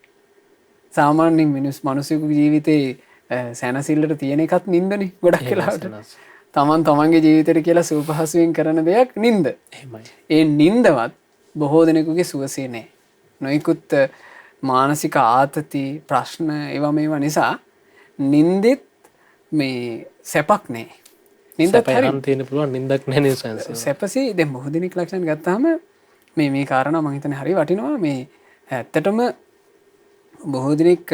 සාමාන්‍යයෙන් මනුස්සයෙකුගේ ජීවිතේ සැනසිල්ලට තියෙන එකත් නින්දනේ ගොඩක් වෙලාවට. තමන්ගේ ජීවිතේට කියලා සුවපහසුවෙන් කරන දෙයක් නින්ද. ඒ නින්දවත් බොහෝ දෙනෙකුගේ සුවසේ නැහැ. නොයිකුත් මානසික ආතති ප්‍රශ්න ඒවා නිසා නින්දෙත් මේ සැපක් නැහැ. නින්දත් හරියම් තියෙන පුළුවන් නින්දක් නැහැ නේ සයන්ස්. සැපසේ දැන් බොහෝ දෙනෙක් ලක්ෂණ ගත්තාම මේ කාරණා මම හිතන්නේ හරිය වටිනවා. මේ ඇත්තටම බොහෝ දෙනෙක්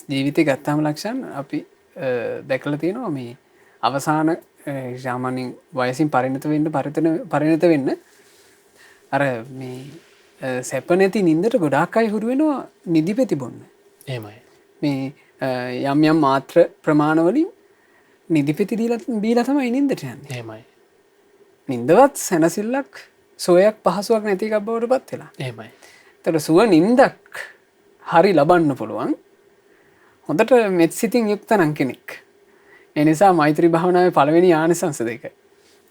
ජීවිතේ ගත්තාම ලක්ෂණ අපි දැකලා තියෙනවා මේ අවසාන සාමාන්‍යයෙන් වයසින් පරිණත වෙන්න අර මේ සැප නැති නින්දට ගොඩාක් අය හුරු වෙනවා නිදිපෙති බොන්න. එහෙමයි. මේ යම් මාත්‍ර ප්‍රමාණවලින් නිදිපෙති බීලා තමයි නින්දට යන්නේ. එහෙමයි. නින්දවත් සැනසෙල්ලක් සෝයක් පහසුවක් නැති එකක් බවට පත් වෙලා. එහෙමයි. ඒතර සුව නින්දක් හරි ලබන්න පුළුවන් හොඳට මෙත් සිතින් යුක්ත නම් කෙනෙක්. ඒ නිසා මෛත්‍රී භාවනාවේ පළවෙනි ආනිසංස දෙක.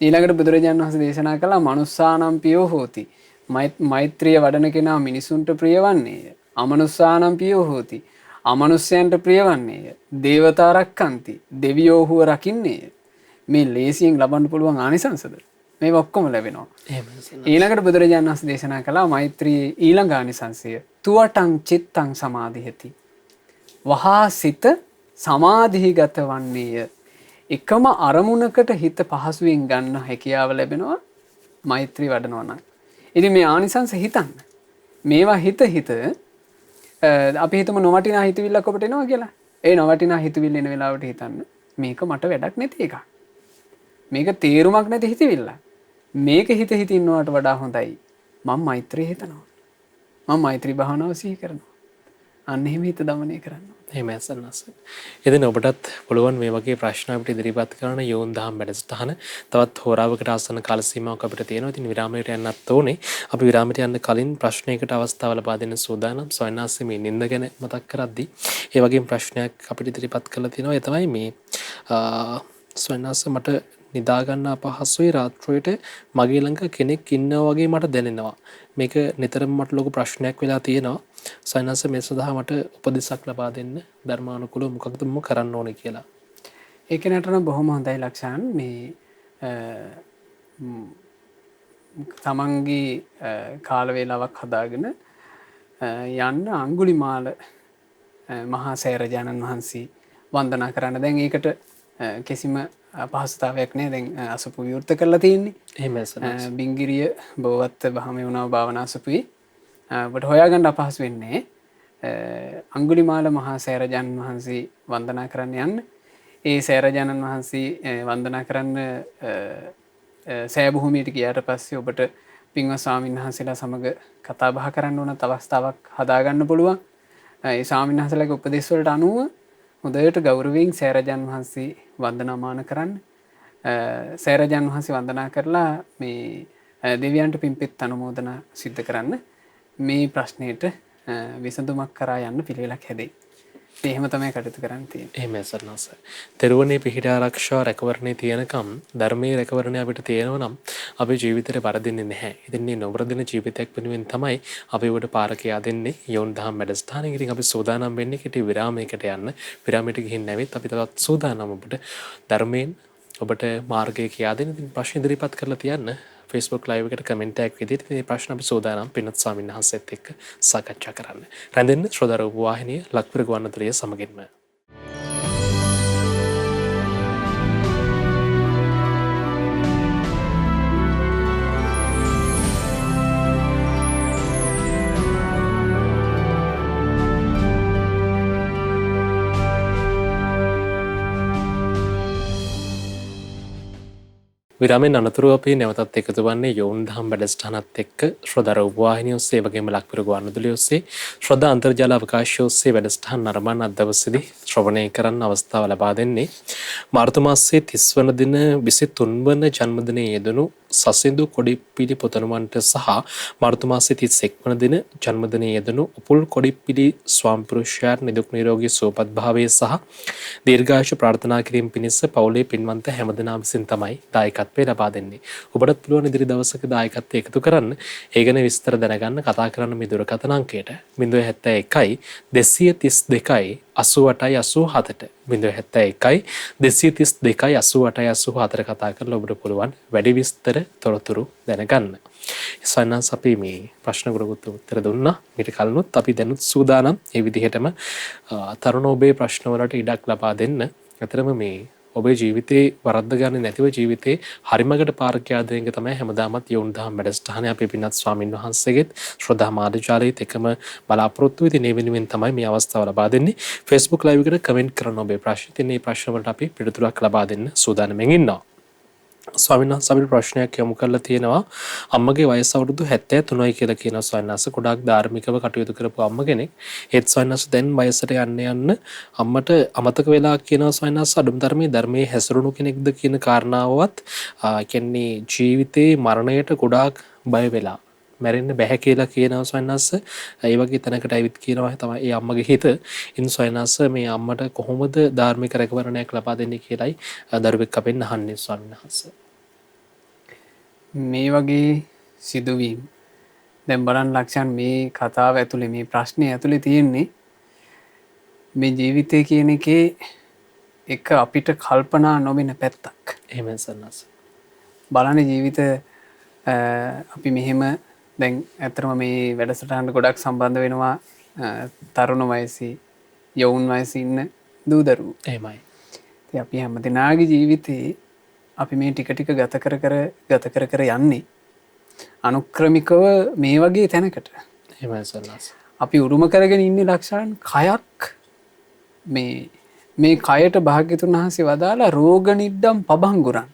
ඊළඟට බුදුරජාණන් වහන්සේ දේශනා කළා මනුස්සානම් පියෝ හෝති. මෛත්‍රිය වඩන කෙනා මිනිසුන්ට ප්‍රිය වන්නේය. අමනුස්සානම් පියෝ හෝති. අමනුෂ්‍යයන්ට ප්‍රිය වන්නේය. දේවතා රක්කන්ති. දෙවියෝ හුව රකින්නේය. මේ ලේසියෙන් ලබන්න පුළුවන් ආනිසංසද? මේ ඔක්කොම ලැබෙනවා. ඊළඟට බුදුරජාණන් වහන්සේ දේශනා කළා මෛත්‍රියේ ඊළඟ ආනිසංසය තුවටං චිත්තං සමාධියති. වහා සිත සමාධිගත වන්නේය. එකම අරමුණකට හිත පහසුවෙන් ගන්න හැකියාව ලැබෙනවා මෛත්‍රී වඩනවා නම්. ඉතින් මේ ආනිසංස හිතන්න. මේවා හිත අපි හිතමු නොවටිනා හිතවිල්ලක් ඔබට එනවා කියලා. ඒ නොවටිනා හිතවිල්ල එන වෙලාවට හිතන්න මේක මට වැඩක් නැති එකක්. මේක තේරුමක් නැති හිතවිල්ලක්. මේක හිත ඉන්නවට වඩා හොඳයි මම මෛත්‍රී හිතනවා. මම මෛත්‍රී භාවනාව සිහි කරනවා. අන්න එහෙම හිත දමනය කරනවා. එහෙම ඇසන්නස. එදින ඔබටත් පුළුවන් මේ වගේ ප්‍රශ්න අපිට ඉදිරිපත් කරන යෝන් දහම් වැඩසටහන තවත් හෝරාවකට ආසන්න කාල සීමාවක් අපිට තියෙනවා. ඉතින් විරාමයට යන්නත් ඕනේ. අපි විරාමයට යන්න කලින් ප්‍රශ්නයකට අවස්ථාව ලබා දෙන්න සූදානම්. සොයනාස්සේ මේ නිින්ද ගැන මතක් කරද්දී ඒ වගේම ප්‍රශ්නයක් අපිට ඉදිරිපත් කරලා තියෙනවා. ඒ තමයි මේ සොයනාස්ස මට නිදා ගන්න අපහසුයි රාත්‍රියට මගේ ළඟ කෙනෙක් ඉන්නවා වගේ මට දැනෙනවා. මේක නිතරම මට ලොකු ප්‍රශ්නයක් වෙලා තියෙනවා. සයනස මේ සඳහා මට උපදෙසක් ලබා දෙන්න ධර්මානුකූලව මොකක්ද මම කරන්න ඕනේ කියලා. ඒක නටන බොහොම හොඳයි ලක්ෂණ. මේ තමන්ගේ කාල වේලාවක් හදාගෙන යන්න අඟුලිමාල මහා සෑරජානන් වහන්සේ වන්දනා කරන්න. දැන් ඒකට කිසිම අපහසුතාවයක් නෑ. දැන් අසපු විවෘත කරලා තියෙන්නේ. එහෙම බිංගිරිය බෝවත්ත බහමේ වුණා භාවනා අසපුයි. ඔබට හොයාගන්න අපහසු වෙන්නේ අඟුලිමාල මහා සෑරජානන් වහන්සේ වන්දනා කරන්න යන්න. ඒ සෑරජානන් වහන්සේ වන්දනා කරන්න සෑබුහුමියට ගියාට පස්සේ ඔබට පින්වත් ස්වාමීන් වහන්සේලා සමග කතා බහ කරන්න ඕන අවස්ථාවක් හදාගන්න පුළුවන්. ඒ ස්වාමීන් වහන්සේලාගේ උපදෙස් වලට අනුව හොඳට ගෞරවයෙන් සෑරජානන් වහන්සේ වන්දනාමාන කරන්න. සෑරජානන් වහන්සේ වන්දනා කරලා මේ දෙවියන්ට පින්පෙත් අනුමෝදනා සිද්ධ කරන්න. මේ ප්‍රශ්නයට විසඳුමක් කරා යන්න පිළිවෙලක් හැදෙයි. එහෙම තමයි කටයුතු කරන්න තියෙන්නේ. එහෙම සර්ණස. තෙරුවනේ පිහිට ආරක්ෂා රැකවරණේ තියෙනකම් ධර්මයේ රැකවරණය අපිට තියෙනවා නම් අපේ ජීවිතේ වරදින්නේ නැහැ. ඉතින් මේ නොවරදින ජීවිතයක් වෙනුවෙන් තමයි අපි ඔබට පාරක යදෙන්නේ යෝන් දහම් වැඩසටහනෙන්. ඉතින් අපි සූදානම් වෙන්නේ කෙටි විරාමයකට යන්න. විරාමයට ගිහින් නැවෙත් අපි තවත් සූදානම් ඔබට ධර්මයෙන් ඔබට මාර්ගය කියා දෙන්න. ඉතින් ප්‍රශ්න ඉදිරිපත් කරලා තියන්න. Facebook live එකට කමෙන්ට් එකක් විදිහට මේ ප්‍රශ්න අපි සෝදානම් පින්වත් ස්වාමීන් වහන්සේත් එක්ක සාකච්ඡා කරන්න. රැඳෙන්න ශ්‍රෝතා රූප වාහිනිය ලක්පුර ගුවන්විදුලිය සමගින්ම. විරාමෙන් අනතුරුව අපි නැවතත් එකතු වන්නේ යොවුන් දහම් වැඩසටහනත් එක්ක ශ්‍රද්ධා රූපවාහිනිය ඔස්සේ වගේම ලක්පිර ගුවන්විදුලිය ඔස්සේ ශ්‍රද්ධා අන්තර්ජාල අවකාශය ඔස්සේ වැඩසටහන් නරඹන අද දවසේදී ශ්‍රවණය කරන්න අවස්ථාව ලබා දෙන්නේ මාර්තු මාසයේ 30 වන දින 23 වන ජන්මදිනයේ යෙදුණු සසිඳු කොඩිපිලි පුතණුවන්ට සහ මාර්තු මාසයේ 31 වන දින ජන්මදිනයේ යෙදුණු උපුල් කොඩිපිලි ස්වාමිපුරුෂයාට නිදුක් නිරෝගී සුවපත් භාවයේ සහ දීර්ඝායුෂ ප්‍රාර්ථනා කිරීම පිණිස පවුලේ පින්වන්ත හැමදෙනා විසින් තමයි දායකත්වය ලබා දෙන්නේ. ඔබටත් පුළුවන් ඉදිරි දවසක දායකත්වය එකතු කරන්න. ඒ ගැන විස්තර දැනගන්න කතා කරන්න මේ දුරකථන අංකයට 071 232 88 87ට 071 232 88 කතා කරලා ඔබට පුළුවන් වැඩි විස්තර තොරතුරු දැනගන්න. සයන්ස් අපි මේ ප්‍රශ්න ගොඩකට උත්තර දුන්නා. ඊට කලිනුත් අපි දැනුත් සූදානම් මේ විදිහටම තරුණ ඔබේ ප්‍රශ්න වලට ඉඩක් ලබා දෙන්න. අතරම මේ ඔබේ ජීවිතේ වරද්ද ගන්න නැතිව ජීවිතේ හරිමකට පාරක යාදෙන එක තමයි හැමදාමත් යොවුන් දහම් වැඩසටහනේ අපේ පින්වත් ස්වාමින් වහන්සේගෙත් ශ්‍රද්ධා මාධ්‍යාලයේත් එකම බලාපොරොත්තු වෙදී මේ වෙනුවෙන් තමයි මේ අවස්ථාව ලබා දෙන්නේ. Facebook live එකට කමෙන්ට් කරන ඔබේ ප්‍රශ්න තියෙන මේ ප්‍රශ්න වලට අපි පිළිතුරක් ලබා දෙන්න සූදානම්ෙන් ඉන්නවා. ස්වාමීන් වහන්සේ අපිට ප්‍රශ්නයක් යොමු කරලා තියෙනවා. අම්මගේ වයස අවුරුදු 73යි කියලා කියනවා ස්වාමීන් වහන්සේ. ගොඩාක් ධාර්මිකව කටයුතු කරපු අම්ම කෙනෙක්. ඒත් ස්වාමීන් වහන්සේ දැන් වයසට යන්න අම්මට අමතක වෙලා කියනවා ස්වාමීන් වහන්සේ අඩුම ධර්මයේ හැසිරුණු කෙනෙක්ද කියන කාරණාවවත් කියන්නේ ජීවිතේ මරණයට ගොඩාක් බය වෙලා මැරෙන්න බැහැ කියලා කියනවා ස්වාමීන් වහන්සේ. ඒ වගේ තැනකට ඇවිත් කියනවා තමයි ඒ අම්මගේ හිත. ඉන් ස්වාමීන් වහන්සේ මේ අම්මට කොහොමද ධාර්මික රැකවරණයක් ලබා දෙන්නේ කියලායි දරුවෙක් අපෙන් අහන්නේ ස්වාමීන් වහන්සේ. මේ වගේ සිදුවීම් දැන් බලන්න ලක්ෂණ මේ කතාව ඇතුලේ මේ ප්‍රශ්නේ ඇතුලේ තියෙන්නේ මේ ජීවිතය කියන එකේ එක අපිට කල්පනා නොවෙන පැත්තක්. එහෙමයි සන්නස්. බලන්න ජීවිත අපි මෙහෙම දැන් ඇත්තටම මේ වැඩසටහනට ගොඩක් සම්බන්ධ වෙනවා තරුණ වයසේ යෞවන වයසේ ඉන්න දූ දරුවෝ. එහෙමයි. ඉතින් අපි හැමදෙනාගේ ජීවිතේ අපි මේ ටික ටික ගත කර යන්නේ අනුක්‍රමිකව මේ වගේ තැනකට. එහෙමයි සන්නස්. අපි උරුම කරගෙන ඉන්නේ ලක්ෂණ කයක් මේ කයට භාග්‍යතුන් වහන්සේ වදාලා රෝග නිද්දම් පබංගුරන්.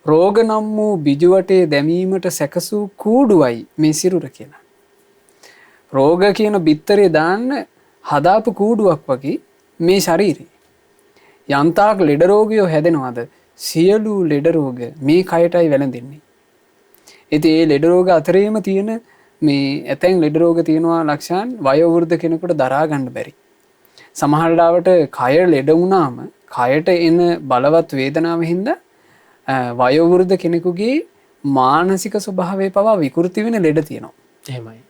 රෝග නම් වූ බිජුවටේ දැමීමට සැකසූ කූඩුවයි මේ සිරුර කියලා. රෝග කියන බිත්තරේ දාන්න හදාපු කූඩුවක් වගේ මේ ශරීරේ. යන්තාක් ලෙඩ රෝගියෝ හැදෙනවද? සියලු ලෙඩ රෝග මේ කයටයි වැළඳෙන්නේ. ඉතින් ඒ ලෙඩ රෝග අතරේම තියෙන මේ ඇතැම් ලෙඩ රෝග තියෙනවා ලක්ෂණ වයෝවෘද්ධ කෙනෙකුට දරා ගන්න බැරි. සමහර ලාවට කය ලෙඩ වුණාම කයට එන බලවත් වේදනාව හින්දා වයෝවෘද්ධ කෙනෙකුගේ මානසික ස්වභාවය පවා විකෘති වෙන ලෙඩ තියෙනවා. එහෙමයි.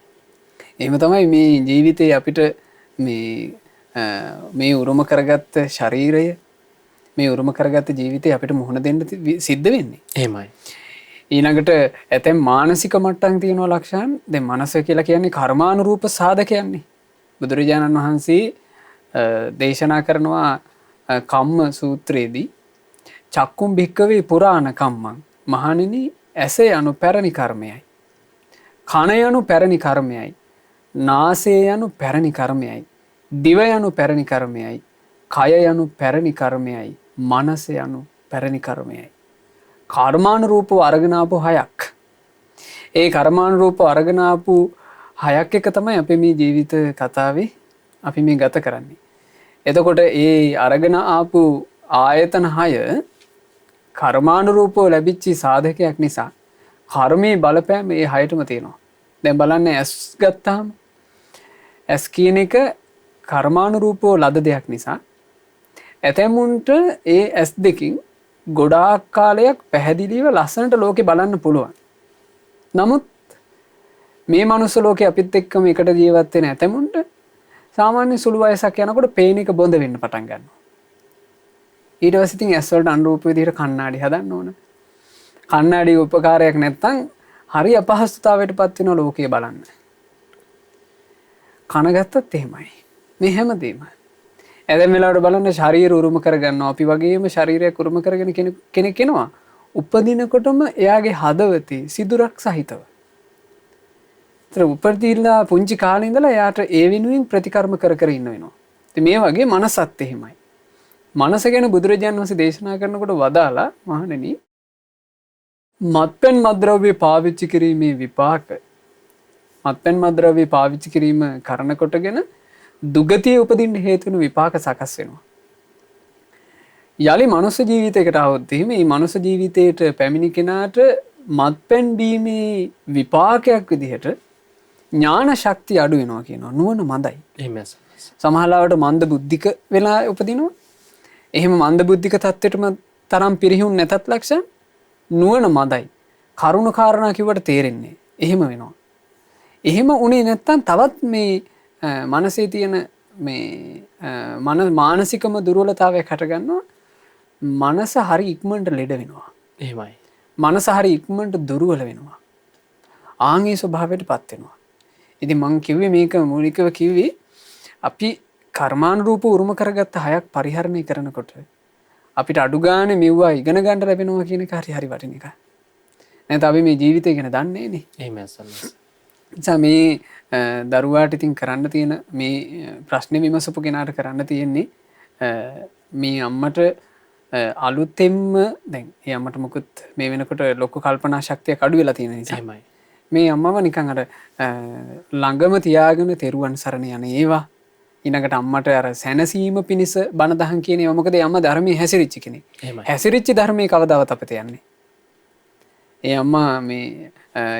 එහෙම තමයි මේ ජීවිතේ අපිට මේ උරුම කරගත්ත ශරීරය මේ උරුම කරගත්ත ජීවිතේ අපිට මුහුණ දෙන්න සිද්ධ වෙන්නේ. එහෙමයි. ඊළඟට ඇතැම් මානසික මට්ටම් තියෙනවා ලක්ෂණ. දැන් මනස කියලා කියන්නේ කර්මානුරූප සාධකයන්නේ. බුදුරජාණන් වහන්සේ දේශනා කරනවා කම්ම සූත්‍රයේදී චක්කුම් භික්කවේ පුරාණ කම්මං මහණෙනි ඇස යනු පැරණි කර්මයයි. කන යනු පැරණි කර්මයයි. නාසය යනු පැරණි කර්මයයි. දිව යනු පැරණි කර්මයයි. කය යනු පැරණි කර්මයයි. මනස යනු පැරණි කර්මයයි. කර්මානුරූපව අරගෙන ආපු හයක්. ඒ කර්මානුරූපව අරගෙන ආපු හයක් එක තමයි අපි මේ ජීවිත කතාවේ අපි මේ ගත කරන්නේ. එතකොට ඒ අරගෙන ආපු ආයතන 6 කර්මානුරූපව ලැබිච්ච සාධකයක් නිසා කර්මයේ බලපෑම ඒ 6ටම තියෙනවා. දැන් බලන්න ඇස් ගත්තාම ඇස් කියන එක කර්මානුරූපව ලද දෙයක් නිසා ඇතැමුන්ට ඒ ඇස් දෙකින් ගොඩාක් කාලයක් පැහැදිලිව ලස්සනට ලෝකෙ බලන්න පුළුවන්. නමුත් මේ මනුස්ස ලෝකේ අපිත් එක්කම එකට ජීවත් වෙන ඇතැමුන්ට සාමාන්‍ය සුළු වයසක් යනකොට පේන එක බොඳ වෙන්න පටන් ගන්නවා. ඊට පස්සේ ඉතින් ඇස් වලට අනුරූප විදිහට කණ්ණාඩි හදන්න ඕන. කණ්ණාඩි උපකාරයක් නැත්නම් හරි අපහසුතාවයටපත් වෙන ලෝකය බලන්න. කන ගත්තත් එහෙමයි. මේ හැමදේම. ඇදන් වෙලාවට බලන්න ශරීර උරුම කරගන්නවා. අපි වගේම ශරීරයක් උරුම කරගෙන කෙනෙක් එනවා. උපදිනකොටම එයාගේ හදවතේ සිදුරක් සහිතව. ඒතර උපදිලා පුංචි කාලේ ඉඳලා එයාට ඒ වෙනුවෙන් ප්‍රතිකර්ම කර ඉන්න වෙනවා. ඉතින් මේ වගේ මනසත් එහෙමයි. මනස ගැන බුදුරජාණන් වහන්සේ දේශනා කරනකොට වදාලා මහණෙනි මත්පැන් මද්‍රව්‍ය පාවිච්චි කිරීමේ විපාක මත්පැන් මද්‍රව්‍ය පාවිච්චි කිරීම කරන කොටගෙන දුගතිය උපදින්න හේතු වෙන විපාක සකස් වෙනවා. යලි මනුස්ස ජීවිතයකට આવොත් එහෙම මේ මනුස්ස ජීවිතයට පැමිණි කෙනාට මත්පැන් බීමේ විපාකයක් විදිහට ඥාන ශක්තිය අඩු වෙනවා කියනවා. නුවණ මඳයි. එහෙමයි. සමහරවිට මන්ද බුද්ධික වෙලා උපදිනවා. එහෙම මන්ද බුද්ධික තත්ත්වෙටම තරම් පිරිහුන් නැතත් ලක්ෂණ නුවණ මඳයි. කරුණ කාරණා කිව්වට තේරෙන්නේ. එහෙම වෙනවා. එහෙම උනේ නැත්තම් තවත් මේ මනසේ තියෙන මේ මානසිකම දුර්වලතාවයක් හටගන්නවා. මනස හරි ඉක්මනට ලෙඩ වෙනවා. එහෙමයි. මනස හරි ඉක්මනට දුර්වල වෙනවා. ආන්ගේ ස්වභාවයටපත් වෙනවා. ඉතින් මං කිව්වේ මේක මූලිකව කිව්වේ අපි කර්මානුරූප උරුම කරගත්ත හයක් පරිහරණය කරනකොට අපිට අඩු ගානේ මෙව්වා ඉගෙන ගන්න ලැබෙනවා කියන එක හරි වටින එකයි. නැත්නම් අපි මේ ජීවිතය ගැන දන්නේ නේ. එහෙමයි සන්නස්. එතන මේ දරුවාට ඉතින් කරන්න තියෙන මේ ප්‍රශ්නේ විමසපු කෙනාට කරන්න තියෙන්නේ මේ අම්මට අලුතෙන්ම දැන් ඒ අම්මට මොකුත් මේ වෙනකොට ලොකු කල්පනා ශක්තියක් අඩු වෙලා තියෙන නිසා එහෙමයි. මේ අම්මව නිකන් අර ළඟම තියාගෙන තෙරුවන් සරණ යන ඒවා ඊළඟට අම්මට අර සැනසීම පිණිස බණ දහම් කියන ඒවා මොකද අම්මා ධර්මයේ හැසිරිච්ච කෙනෙක්. හැසිරිච්ච ධර්මයේ කවදාවත් අපිට යන්නේ. ඒ අම්මා මේ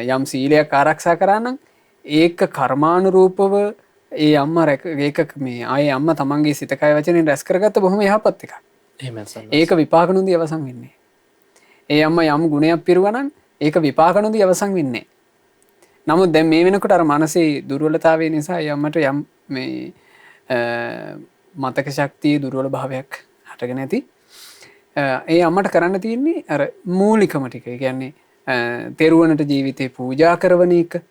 යම් සීලයක් ආරක්ෂා කරා නම් ඒක කර්මානුරූපව ඒ අම්මා ඒක මේ ආයේ අම්මා තමන්ගේ සිත කය වචනෙන් රැස් කරගත්ත බොහොම යහපත් එකක්. ඒක විපාක නොදී අවසන් වෙන්නේ. ඒ අම්මා යම් ගුණයක් පිරුවා නම් ඒක විපාක නොදී අවසන් වෙන්නේ. නමුත් දැන් මේ වෙනකොට අර මානසික දුර්වලතාවය නිසා ඒ අම්මට යම් මේ මතක ශක්තියේ දුර්වල භාවයක් හටගෙන ඇති. ඒ අම්මට කරන්න තියෙන්නේ අර මූලිකම ටික. ඒ කියන්නේ තෙරුවනට ජීවිතේ පූජා කරන එක.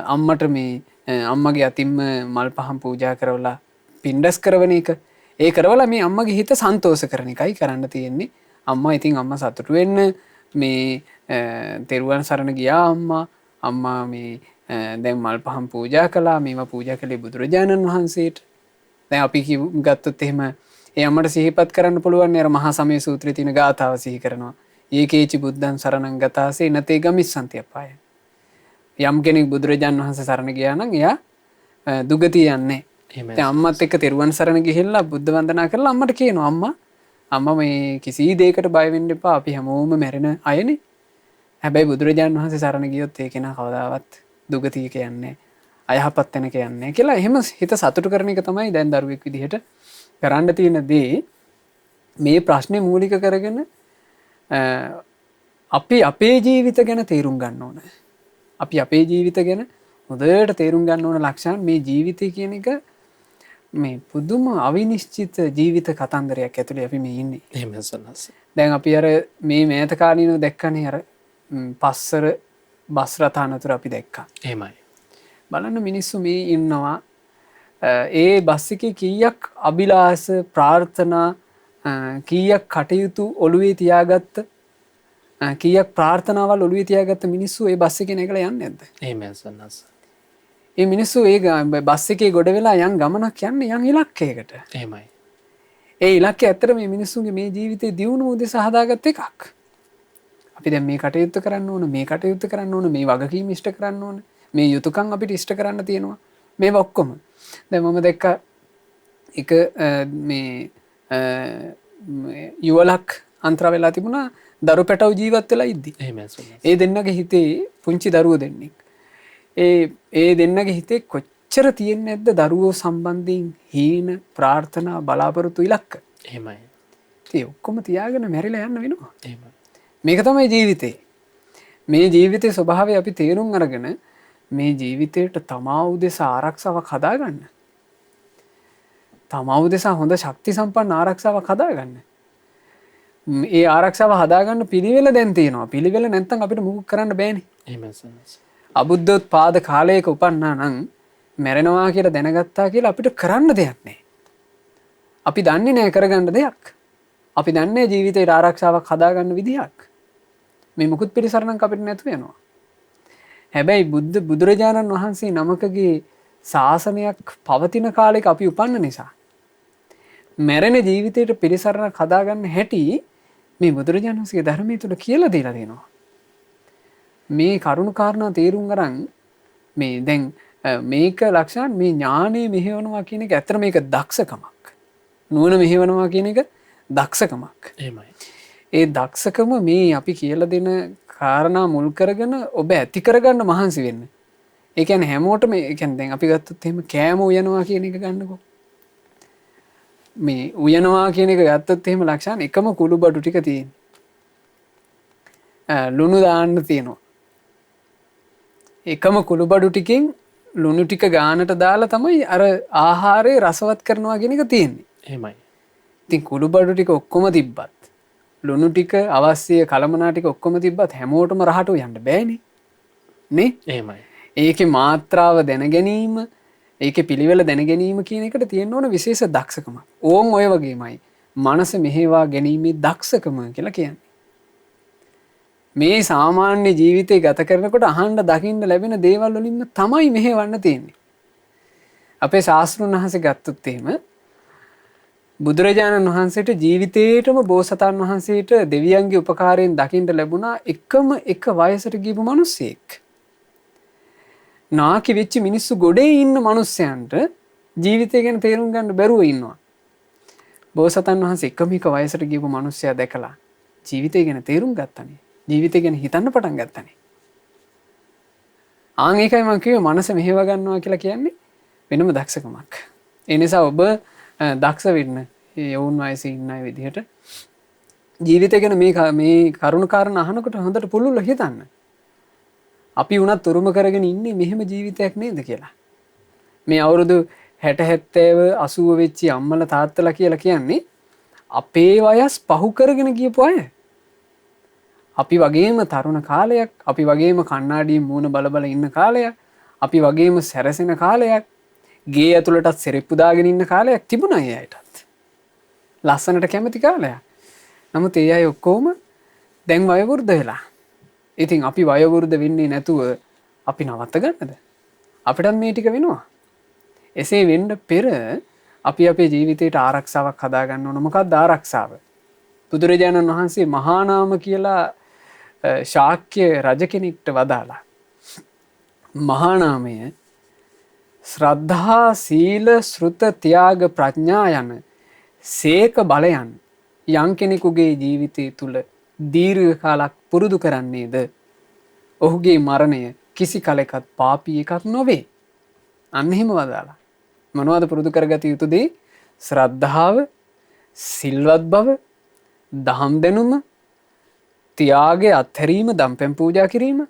අම්මට මේ අම්මගේ අතින්ම මල් පහන් පූජා කරවලා පින්ඩස් කරන එක. ඒ කරවලා මේ අම්මගේ හිත සන්තෝෂ කරන එකයි කරන්න තියෙන්නේ. අම්මා ඉතින් අම්මා සතුටු වෙන්න මේ තෙරුවන් සරණ ගියා අම්මා මේ දැන් මල් පහන් පූජා කළා මේවා පූජා කළේ බුදුරජාණන් වහන්සේට. දැන් අපි ගත්තොත් එහෙම ඒ අම්මට සිහිපත් කරන්න පුළුවන් අර මහා සමය සූත්‍රයේ තියෙන ගාථාව සිහි කරනවා. ඒකේචි බුද්ධං සරණං ගතාසේ නතේ ගමිස්සන්ති අපාය. යම් කෙනෙක් බුදුරජාණන් වහන්සේ සරණ ගියා නම් එයා දුගතිය යන්නේ. දැන් අම්මත් එක්ක තෙරුවන් සරණ ගිහිල්ලා බුද්ධ වන්දනා කරලා අම්මට කියනවා අම්මා මේ කිසි දෙයකට බය වෙන්න එපා. අපි හැමෝම මැරෙන අයනේ. හැබැයි බුදුරජාණන් වහන්සේ සරණ ගියොත් ඒක නා කවදාවත් දුගතියක යන්නේ අයහපත් තැනක යන්නේ කියලා එහෙම හිත සතුටු කරන එක තමයි දැන් දරුවෙක් විදිහට කරන්න තියෙන දේ. මේ ප්‍රශ්නේ මූලික කරගෙන අපි අපේ ජීවිත ගැන තේරුම් ගන්න ඕන. අපි අපේ ජීවිත ගැන හොඳට තේරුම් ගන්න ඕන ලක්ෂණ මේ ජීවිතය කියන එක මේ පුදුම අවිනිශ්චිත ජීවිත කතන්දරයක් ඇතුලේ අපි මේ ඉන්නේ. එහෙමයි සන්නස්. දැන් අපි අර මේ මෑත කාලීනව දැක්කනේ අර පස්සර බස් රථ අනතුර අපි දැක්කා. එහෙමයි. බලන්න මිනිස්සු මේ ඉන්නවා ඒ බස් එකේ කීයක් අභිලාෂ ප්‍රාර්ථනා කීයක් කටයුතු ඔළුවේ තියාගත්ත කීයක් ප්‍රාර්ථනාවල් ඔළුවේ තියාගත්ත මිනිස්සු ඒ බස් එකේ නැගලා යන්නේ නැද්ද? එහෙමයි සන්නස්. ඒ මිනිස්සු ඒ බස් එකේ ගොඩ වෙලා යම් ගමනක් යන්නේ යම් ඉලක්කයකට. එහෙමයි. ඒ ඉලක්කය ඇත්තට මේ මිනිස්සුන්ගේ මේ ජීවිතේ දියුණුව උදෙසා හදාගත්ත එකක්. අපි දැන් මේ කටයුත්ත කරන්න ඕන මේ කටයුත්ත කරන්න ඕන මේ වගකීම් ඉෂ්ට කරන්න ඕන මේ යුතුයකම් අපිට ඉෂ්ට කරන්න තියෙනවා මේවා ඔක්කොම. දැන් මම දැක්ක එක මේ යුවලක් අන්තර වෙලා තිබුණා දරු පැටව ජීවත් වෙලා ඉද්දි. එහෙමයි සන්නස්. ඒ දෙන්නගේ හිතේ පුංචි දරුවෝ දෙන්නෙක්. ඒ දෙන්නගේ හිතේ කොච්චර තියෙන්නේ නැද්ද දරුවෝ සම්බන්ධයෙන් හීන ප්‍රාර්ථනා බලාපොරොත්තු ඉලක්ක. එහෙමයි. ඒ ඔක්කොම තියාගෙන මැරිලා යන්න වෙනවා. එහෙමයි. මේක තමයි ජීවිතේ. මේ ජීවිතේ ස්වභාවය අපි තේරුම් අරගෙන මේ ජීවිතයට තමා උදෙසා ආරක්ෂාවක් හදාගන්න. තමා උදෙසා හොඳ ශක්ති සම්පන්න ආරක්ෂාවක් හදාගන්න. ඒ ආරක්ෂාව හදාගන්න පිළිවෙල දැන් තියෙනවා. පිළිවෙල නැත්නම් අපිට මුකුත් කරන්න බෑනේ. එහෙමයි සන්නස්. අබුද්ධෝත්පාද කාලයක උපන්නා නම් මැරෙනවා කියලා දැනගත්තා කියලා අපිට කරන්න දෙයක් නැහැ. අපි දන්නේ නැහැ කරගන්න දෙයක්. අපි දන්නේ ජීවිතේට ආරක්ෂාවක් හදාගන්න විදිහක්. මේ මුකුත් පිළිසරණක් අපිට නැතු වෙනවා. හැබැයි බුදුරජාණන් වහන්සේ නමකගේ ශාසනයක් පවතින කාලයක අපි උපන්න නිසා මැරෙන ජීවිතයට පිළිසරණක් හදාගන්න හැටි මේ බුදුරජාණන් වහන්සේගේ ධර්මයේ තුල කියලා දීලා දෙනවා. මේ කරුණු කාරණා තේරුම් අරන් මේ දැන් මේක ලක්ෂණ මේ ඥානෙ මෙහෙවනවා කියන එක ඇත්තට මේක දක්ෂකමක්. නුවණ මෙහෙවනවා කියන එක දක්ෂකමක්. එහෙමයි. ඒ දක්ෂකම මේ අපි කියලා දෙන කාරණා මුල් කරගෙන ඔබ ඇති කරගන්න මහන්සි වෙන්න. ඒ කියන්නේ හැමෝටම ඒ කියන්නේ දැන් අපි ගත්තොත් එහෙම කෑම උයනවා කියන එක ගන්නකො. මේ උයනවා කියන එක ගත්තොත් එහෙම ලක්ෂණ එකම කුළු බඩු ටික තියෙන්නේ. ලුණු දාන්න තියෙනවා. එකම කුළු බඩු ටිකෙන් ලුණු ටික ගානට දාලා තමයි අර ආහාරය රසවත් කරනවා කියන එක තියෙන්නේ. එහෙමයි. ඉතින් කුළු බඩු ටික ඔක්කොම තිබ්බත් ලුණු ටික අවශ්‍ය කලමනා ටික ඔක්කොම තිබ්බත් හැමෝටම රහට යන්න බෑනේ. නේ? එහෙමයි. ඒකේ මාත්‍රාව දැන ගැනීම, ඒකේ පිළිවෙල දැන ගැනීම කියන එකට තියෙන්න ඕන විශේෂ දක්ෂකමක්. ඕන් ඔය වගේමයි මනස මෙහෙවා ගැනීමේ දක්ෂකම කියලා කියන්නේ. මේ සාමාන්‍ය ජීවිතය ගත කරනකොට අහන්න දකින්න ලැබෙන දේවල් වලින්ම තමයි මෙහෙවන්න තියෙන්නේ. අපේ ශාස්ත්‍රඥ වහන්සේ ගත්තොත් එහෙම බුදුරජාණන් වහන්සේට ජීවිතේටම බෝසතාණන් වහන්සේට දෙවියන්ගේ උපකාරයෙන් දකින්න ලැබුණා එකම එක වයසට ගියපු මිනිස්සෙක්. නාකි වෙච්ච මිනිස්සු ගොඩේ ඉන්න මිනිස්සයන්ට ජීවිතය ගැන තේරුම් ගන්න බැරුව ඉන්නවා. බෝසතාණන් වහන්සේ එකම එක වයසට ගියපු මිනිස්සයා දැකලා ජීවිතය ගැන තේරුම් ගත්තනේ. ජීවිතය ගැන හිතන්න පටන් ගත්තනේ. ආන් ඒකයි මම කිව්වේ මනස මෙහෙව ගන්නවා කියලා කියන්නේ වෙනම දක්ෂකමක්. ඒ නිසා ඔබ දක්ෂ වෙන්න යවුන් වයසේ ඉන්න අය විදිහට ජීවිතය ගැන මේ කරුණු කාරණා අහනකොට හොඳට පුළුල් හිතන්න. අපි උනත් උරුම කරගෙන ඉන්නේ මෙහෙම ජීවිතයක් නේද කියලා. මේ අවුරුදු 60 70 80 වෙච්ච අම්මලා තාත්තලා කියලා කියන්නේ අපේ වයස් පහු කරගෙන ගියපු අය. අපි වගේම තරුණ කාලයක්, අපි වගේම කණ්ණාඩියෙන් මූණ බල බල ඉන්න කාලයක්, අපි වගේම සැරසෙන කාලයක්, ගේ ඇතුළටත් සෙරෙප්පු දාගෙන ඉන්න කාලයක් තිබුණා ඒ අයටත්. ලස්සනට කැමති කාලයක්. නමුත් ඒ අය ඔක්කොම දැන් වයෝවෘද්ධ වෙලා. ඉතින් අපි වයෝවෘද්ධ වෙන්නේ නැතුව අපි නවත්ත ගන්නද? අපිටත් මේ ටික වෙනවා. එසේ වෙන්න පෙර අපි අපේ ජීවිතයට ආරක්ෂාවක් හදාගන්න ඕන. මොකක්ද ආරක්ෂාව? බුදුරජාණන් වහන්සේ මහා නාම කියලා ශාක්‍ය රජ කෙනෙක්ට වදාලා. මහා නාමය ශ්‍රද්ධා, සීල, ශ්‍රුත, ත්‍යාග, ප්‍රඥා යන සේක බලයන් යම් කෙනෙකුගේ ජීවිතය තුළ දීර්ඝ කාලයක් පුරුදු කරන්නේද ඔහුගේ මරණය කිසි කලෙකත් පාපී එකක් නොවේ. අන්න එහෙම වදාලා. මොනවද පුරුදු කරගත යුතු දේ? ශ්‍රද්ධාව, සිල්වත් බව, දහම් දැනුම, ත්‍යාගය අත්හැරීම, දම්පැන් පූජා කිරීම,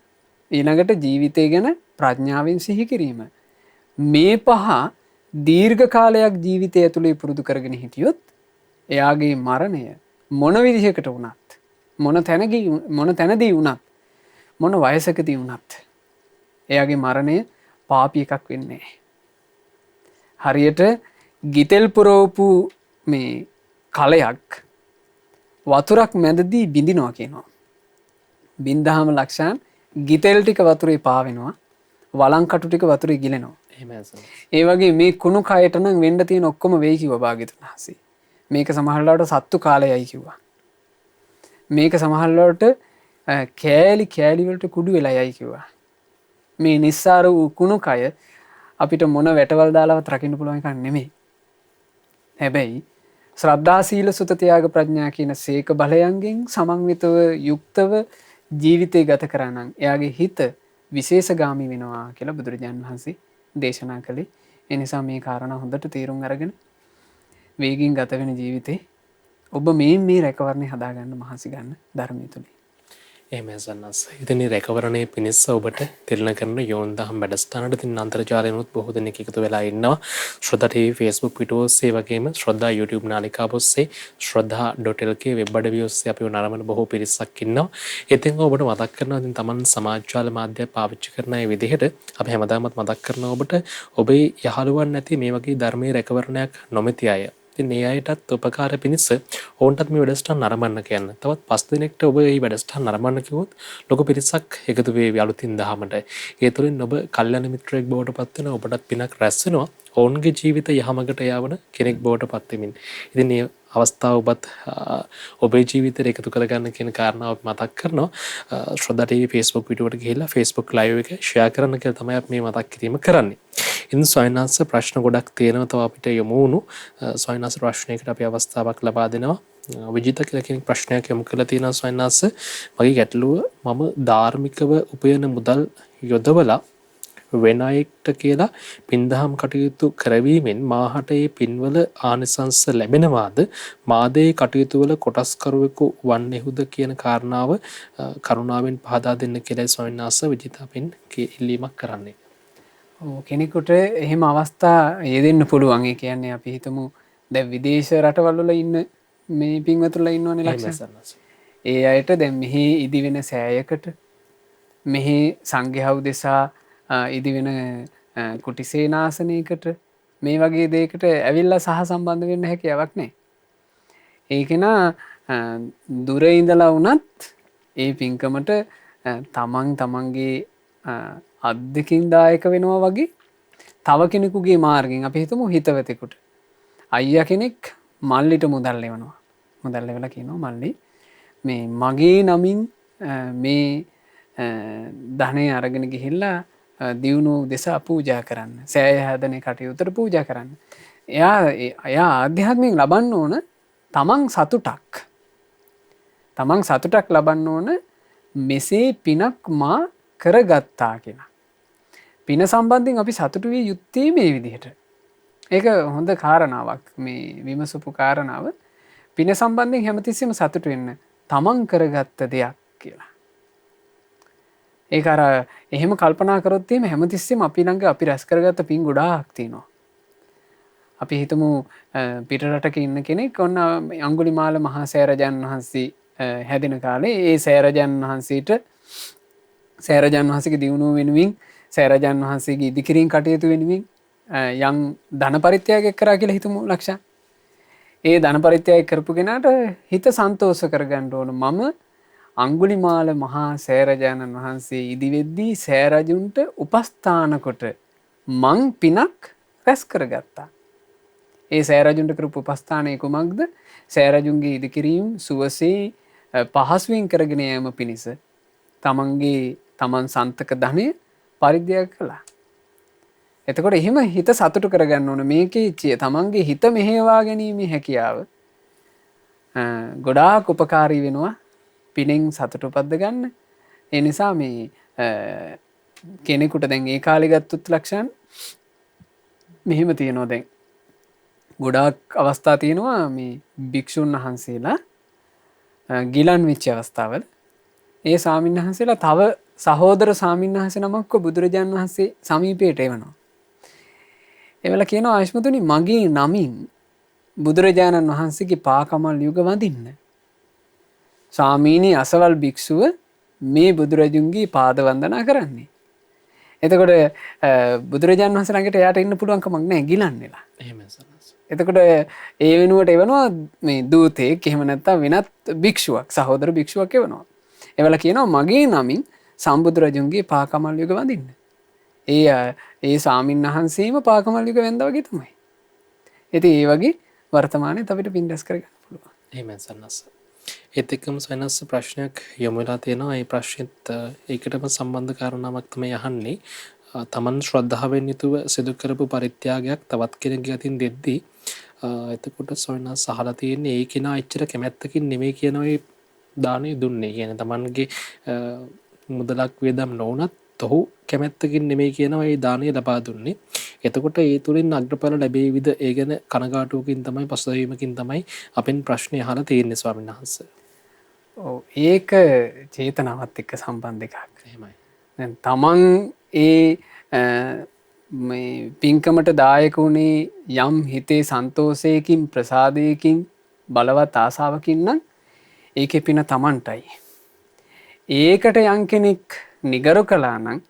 ඊළඟට ජීවිතය ගැන ප්‍රඥාවෙන් සිහි කිරීම. මේ පහ දීර්ඝ කාලයක් ජීවිතය ඇතුලේ පුරුදු කරගෙන හිටියොත් එයාගේ මරණය මොන විදිහකට වුණත්, මොන තැනදී වුණත්, මොන වයසකදී වුණත් එයාගේ මරණය පාපී එකක් වෙන්නේ නැහැ. හරියට ගිතෙල් පුරවපු මේ කලයක් වතුරක් මැදදී බිඳිනවා කියනවා. බින්දහම ලක්ෂණ ගිතෙල් ටික වතුරේ පාවෙනවා, වලං කටු ටික වතුරේ ගිලෙනවා. ඒ වගේ මේ කුණු කයට නම් වෙන්න තියෙන ඔක්කොම වෙයි කිව්වා භාග්‍යතුන් වහන්සේ. මේක සමහරවිට සත්තු කාලයයි කිව්වා. මේක සමහරවිට කෑලි වලට කුඩු වෙලා යයි කිව්වා. මේ නිස්සාර වූ කුණු කය අපිට මොන වැටවල් දාලවත් රකින්න පුළුවන් එකක් නෙමෙයි. හැබැයි ශ්‍රද්ධා, සීල, සුත, ත්‍යාග, ප්‍රඥා කියන සේක බලයන්ගෙන් සමන්විතව යුක්තව ජීවිතය ගත කරා නම් එයාගේ හිත විශේෂගාමී වෙනවා කියලා බුදුරජාණන් වහන්සේ දේශනා කළේ. ඒ නිසා මේ කාරණා හොඳට තේරුම් අරගෙන වේගින් ගත වෙන ජීවිතේ ඔබ මේ රැකවරණය හදාගන්න මහන්සි ගන්න ධර්මය තුලින්. එහෙමයි සන්නස්. ඉතින් මේ රැකවරණයේ පිණිස ඔබට තිරණ කරන යෝන්දහම් වැඩසටහනට තින් අන්තර්ජාලයෙන්ුත් බොහෝ දෙනෙක් එකතු වෙලා ඉන්නවා. ශ්‍රද්ධා TV Facebook පිටුව ඔස්සේ වගේම ශ්‍රද්ධා YouTube නාලිකාව ඔස්සේ shraddha.lk වෙබ් අඩවිය ඔස්සේ අපිව නරඹන බොහෝ පිරිසක් ඉන්නවා. ඉතින් ඔබට මතක් කරනවා ඉතින් Taman සමාජ මාධ්‍ය පාවිච්චි කරන අය විදිහට අපි හැමදාමත් මතක් කරනවා ඔබට ඔබේ යහළුවන් නැති මේ වගේ ධර්මයේ රැකවරණයක් නොමැති අය. ඉතින් මේ අයටත් උපකාර පිණිස ඕන්ටත් මේ වැඩසටහන නරඹන්න කියන්න. තවත් 5 දිනකට ඔබ මේ වැඩසටහන නරඹන්න කිව්වොත් ලොකු පිරිසක් එකතු වේවි අලුතින් දහමට. ඒ තුළින් ඔබ කල්යනා මිත්‍රයෙක් බවට පත් වෙනවා. ඔබටත් පිනක් රැස් වෙනවා. ඔවුන්ගේ ජීවිත යහමඟට යවන කෙනෙක් බවට පත් වෙමින්. ඉතින් මේ අවස්ථාව ඔබත් ඔබේ ජීවිතයට එකතු කරගන්න කියන කාරණාව මතක් කරනවා. ශ්‍රද්ධා TV Facebook වීඩියෝවට ගිහිල්ලා Facebook live එක share කරන්න කියලා තමයි අපි මේ මතක් කිරීම කරන්නේ. ඉතින් සොයනාස ප්‍රශ්න ගොඩක් තියෙනවා. තව අපිට යමු වුණු සොයනාස ප්‍රශ්නයකට අපි අවස්ථාවක් ලබා දෙනවා. විජිත කියලා කෙනෙක් ප්‍රශ්නයක් යොමු කරලා තියෙනවා සොයනාස. මගේ ගැටලුව මම ධාර්මිකව උපයන මුදල් යොදවලා වෙන අයෙක්ට කියලා පින්දහම් කටයුතු කරවීමෙන් මාහට ඒ පින්වල ආනිසංස ලැබෙනවාද? මාදේ කටයුතු වල කොටස්කරුවෙකු වන්නේහුද කියන කාරණාව කරුණාවෙන් පහදා දෙන්න කියලා සොයනාස විජිත අපෙන් ඉල්ලීමක් කරන්නේ. කෙනෙකුට එහෙම අවස්ථා යෙදෙන්න පුළුවන්. ඒ කියන්නේ අපි හිතමු දැන් විදේශ රටවල් වල ඉන්න මේ පින්වතුන්ලා ඉන්නවනේ ලක්ෂණ. ඒ අයට දැන් මෙහි ඉදි වෙන සෑයකට මෙහි සංඝයා උදෙසා ඉදි වෙන කුටි සේනාසනයකට මේ වගේ දෙයකට ඇවිල්ලා සහ සම්බන්ධ වෙන්න හැකියාවක් නැහැ. ඒකේනා දුර ඉඳලා වුණත් ඒ පින්කමට තමන්ගේ අද්දකින් දායක වෙනවා වගේ තව කෙනෙකුගේ මාර්ගෙන් අපි හිතමු හිතවතෙකුට අයියා කෙනෙක් මල්ලිට මුදල් ලැබනවා. මුදල් ලැබලා කියනවා මල්ලි මේ මගේ නමින් මේ ධනය අරගෙන ගිහිල්ලා දියුණු දෙසා පූජා කරන්න. සෑය හැදෙන කටයුතුට පූජා කරන්න. එයා ආධ්‍යාත්මයෙන් ලබන්න ඕන තමන් සතුටක්. තමන් සතුටක් ලබන්න ඕන මෙසේ පිනක් මා කරගත්තා කියලා. පින සම්බන්ධයෙන් අපි සතුටු විය යුත්තේ මේ විදිහට. ඒක හොඳ කාරණාවක් මේ විමසපු කාරණාව. පින සම්බන්ධයෙන් හැමතිස්සෙම සතුටු වෙන්න තමන් කරගත්ත දෙයක් කියලා. ඒක අර එහෙම කල්පනා කරොත් එහෙම හැමතිස්සෙම අපි ළඟ අපි රැස් කරගත්ත පින් ගොඩාක් තියෙනවා. අපි හිතමු පිට රටක ඉන්න කෙනෙක් ඔන්න අඟුලිමාල මහා සෑරජන් වහන්සේ හැදෙන කාලේ ඒ සෑරජන් වහන්සේට සෑරජන් වහන්සේගේ දියුණුව වෙනුවෙන් සෑරජන් වහන්සේගේ ඉදිකිරීම කටයුතු වෙනුවෙන් යම් ධන පරිත්‍යාගයක් කරා කියලා හිතමු ලක්ෂණ. ඒ ධන පරිත්‍යාගය කරපු කෙනාට හිත සන්තෝෂ කරගන්න ඕන මම අඟුලිමාල මහා සෑරජානන් වහන්සේ ඉදිවෙද්දී සෑරජුන්ට උපස්ථාන කොට මං පිනක් රැස් කරගත්තා. ඒ සෑරජුන්ට කරපු උපස්ථානය කුමක්ද? සෑරජුන්ගේ ඉදිකිරීම සුවසේ පහසුවෙන් කරගෙන යාම පිණිස තමන් සන්තක ධනය පරිත්‍යාග කළා. එතකොට එහෙම හිත සතුටු කරගන්න ඕන. මේකේ තමන්ගේ හිත මෙහෙවා ගැනීමේ හැකියාව ගොඩාක් උපකාරී වෙනවා පිනෙන් සතුට උපද්ද ගන්න. ඒ නිසා මේ කෙනෙකුට දැන් ඒ කාලේ ගත්තොත් ලක්ෂණ මෙහෙම තියෙනවා. දැන් ගොඩාක් අවස්ථා තියෙනවා මේ භික්ෂුන් වහන්සේලා ගිලන් වෙච්ච අවස්ථාවල ඒ ස්වාමීන් වහන්සේලා තව සහෝදර ස්වාමීන් වහන්සේ නමක්ව බුදුරජාන් වහන්සේ සමීපයට එවනවා. එවලා කියනවා ආයෂ්මතුනි මගේ නමින් බුදුරජාණන් වහන්සේගේ පාකමල් යුග වඳින්න. ස්වාමීනි අසවල් භික්ෂුව මේ බුදුරජුන්ගේ පාද වන්දනා කරන්නේ. එතකොට බුදුරජාණන් වහන්සේ ළඟට එයාට ඉන්න පුළුවන් කමක් නැහැ ගිලන්නේලා. එහෙමයි සනස්. එතකොට ඒ වෙනුවට එවනවා මේ දූතෙක් එහෙම නැත්නම් වෙනත් භික්ෂුවක් සහෝදර භික්ෂුවක් එවනවා. එවලා කියනවා මගේ නමින් සම්බුදුරජුන්ගේ පාකමල් යුග වඳින්න. ඒ ස්වාමීන් වහන්සේම පාකමල් යුග වැන්දා වගේ තමයි. ඉතින් ඒ වගේ වර්තමානයේ අපිට පින් රැස් කරගන්න පුළුවන්. එහෙමයි සනස්. ඒත් එක්කම සනස් ප්‍රශ්නයක් යොමු වෙලා තියෙනවා. ඒ ප්‍රශ්නෙත් ඒකටම සම්බන්ධ කාරණාවක් තමයි අහන්නේ. තමන් ශ්‍රද්ධාවෙන් යුතුව සිදු කරපු පරිත්‍යාගයක් තවත් කෙනෙක්ගේ අතින් දෙද්දී එතකොට සොයනස් අහලා තියෙන්නේ ඒ කෙනා එච්චර කැමැත්තකින් නෙමෙයි කියන ඔය දානෙ දුන්නේ. කියන්නේ තමන්ගේ මුදලක් වේදම් නොවුනත් ඔහු කැමැත්තකින් නෙමෙයි කියන ඔය දානෙ ලබා දුන්නේ. එතකොට ඒ තුලින් අග්‍රඵල ලැබෙයිවිද ඒ ගැන කනගාටුවකින් තමයි පසුතැවීමකින් තමයි අපෙන් ප්‍රශ්නේ අහලා තියෙන්නේ ස්වාමීන් වහන්සේ. ඔව් ඒක චේතනාවත් එක්ක සම්බන්ධ එකක්. එහෙමයි. දැන් තමන් මේ පින්කමට දායක වුණේ යම් හිතේ සන්තෝෂයකින් ප්‍රසාදයකින් බලවත් ආසාවකින් නම් ඒකේ පින තමන්ටයි. ඒකට යම් කෙනෙක් නිගරු කළා නම්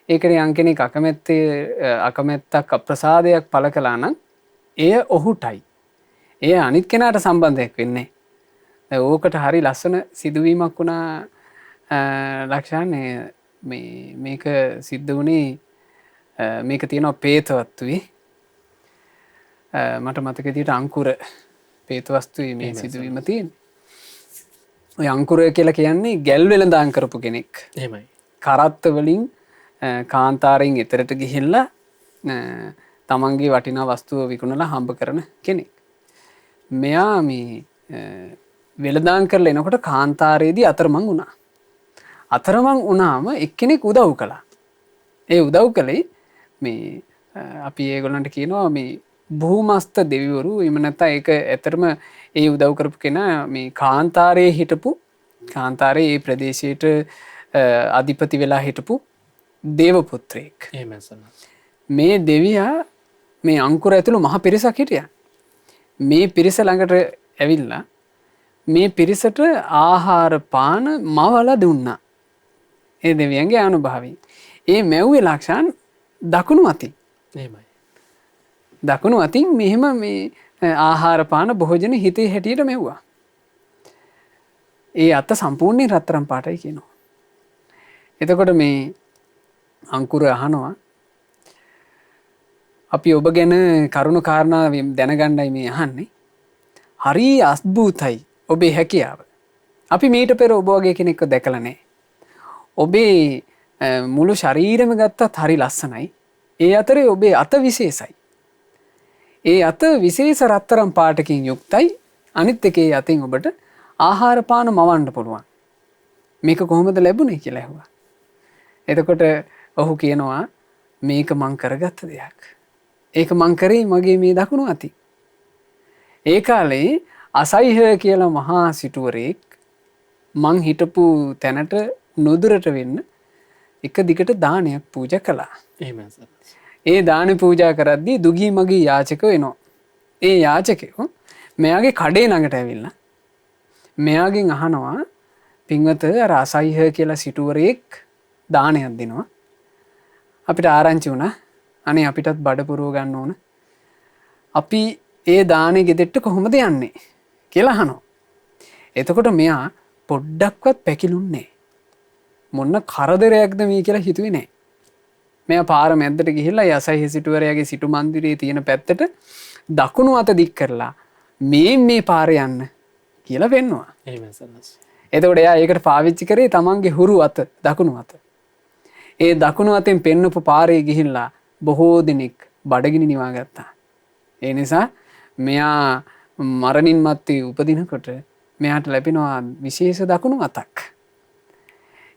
ඒකට යම් කෙනෙක් අකමැත්තක් අප්‍රසාදයක් පළ කළා නම් එය ඔහුටයි. එය අනිත් කෙනාට සම්බන්ධයක් වෙන්නේ නැහැ. ඕකට හරි ලස්සන සිදුවීමක් වුණා ලක්ෂානේ මේක සිද්ධ වුණේ මේක තියෙනවා පේතවත්තුවේ මට මතක විදිහට අංකුර පේතවස්තුවේ මේ සිදුවීම තියෙන. ඔය අංකුරය කියලා කියන්නේ ගැල් වෙළඳාම් කරපු කෙනෙක්. එහෙමයි. කරත්ත වලින් කාන්තාරයෙන් එතරට ගිහිල්ලා තමන්ගේ වටිනා වස්තුව විකුණලා හම්බ කරන කෙනෙක්. මෙයා මේ වෙළඳාම් කරලා එනකොට කාන්තාරයේදී අතරමං වුණා. අතරමං වුණාම එක්කෙනෙක් උදව් කළා. ඒ උදව් කළේ මේ අපි ඒගොල්ලන්ට කියනවා මේ භූමස්ත දෙවිවරු. එහෙම නැත්නම් ඒක ඇත්තටම ඒ උදව් කරපු කෙනා මේ කාන්තාරයේ හිටපු කාන්තාරයේ ඒ ප්‍රදේශයට අධිපති වෙලා හිටපු දේව පුත්‍රයෙක්. එහෙමයි සන්නස්. මේ දෙවියා මේ අංකුර ඇතුළු මහ පිරිසක් හිටියා. මේ පිරිස ළඟට ඇවිල්ලා මේ පිරිසට ආහාර පාන මවලා දුන්නා. ඒ දෙවියන්ගේ අනුභවයෙන්. ඒ මැව්වේ ලක්ෂාන් දකුණු අතින්. එහෙමයි. දකුණු අතින් මෙහෙම මේ ආහාර පාන භෝජන හිතේ හැටියට මෙව්වා. ඒ අත සම්පූර්ණයෙන් රත්තරන් පාටයි කියනවා. එතකොට මේ අංකුර අහනවා අපි ඔබ ගැන කරුණු කාරණා දැනගන්නයි මේ අහන්නේ. හරි අස්භූතයි ඔබේ හැකියාව. අපි මීට පෙර ඔබ වගේ කෙනෙක්ව දැකලා නැහැ. ඔබේ මුළු ශරීරෙම ගත්තත් හරි ලස්සනයි. ඒ අතරේ ඔබේ අත විශේෂයි. ඒ අත විශේෂ රත්තරන් පාටකින් යුක්තයි. අනිත් එකේ අතින් ඔබට ආහාර පාන මවන්න පුළුවන්. මේක කොහොමද ලැබුණේ කියලා ඇහුවා. එතකොට ඔහු කියනවා මේක මං කරගත්ත දෙයක්. ඒක මං කරේ මගේ මේ දකුණු අතින්. ඒ කාලේ අසයිහ කියලා මහා සිටුවරයෙක් මං හිටපු තැනට නුදුරට වෙන්න එක දිගට දානයක් පූජා කළා. එහෙමයි සන්නස්. ඒ දාන පූජා කරද්දී දුගී මගී යාචකයෝ එනවා. ඒ යාචකයෝ මෙයාගේ කඩේ ළඟට ඇවිල්ලා මෙයාගෙන් අහනවා පින්වත අර අසයිහ කියලා සිටුවරයෙක් දානයක් දෙනවා. අපිට ආරංචි වුණා අනේ අපිටත් බඩ පුරව ගන්න ඕන. අපි ඒ දානේ ගෙදෙට්ට කොහොමද යන්නේ කියලා අහනවා. එතකොට මෙයා පොඩ්ඩක්වත් පැකිලුන්නේ මොන්න කරදරයක්ද මේ කියලා හිතුවේ නැහැ. මෙයා පාර මැද්දට ගිහිල්ලා ඒ අසයිහ සිටුවරයාගේ සිටු මන්දිරයේ තියෙන පැත්තට දකුණු අත දික් කරලා මේ පාරේ යන්න කියලා පෙන්නවා. එහෙමයි සන්නස්. එතකොට එයා ඒකට පාවිච්චි කරේ තමන්ගේ හුරු අත දකුණු අත. ඒ දකුණු අතෙන් පෙන්නපු පාරේ ගිහිල්ලා බොහෝ දෙනෙක් බඩගිනි නිවා ගත්තා. ඒ නිසා මෙයා මරණින් මත්තේ උපදිනකොට මෙයාට ලැබෙනවා විශේෂ දකුණු අතක්.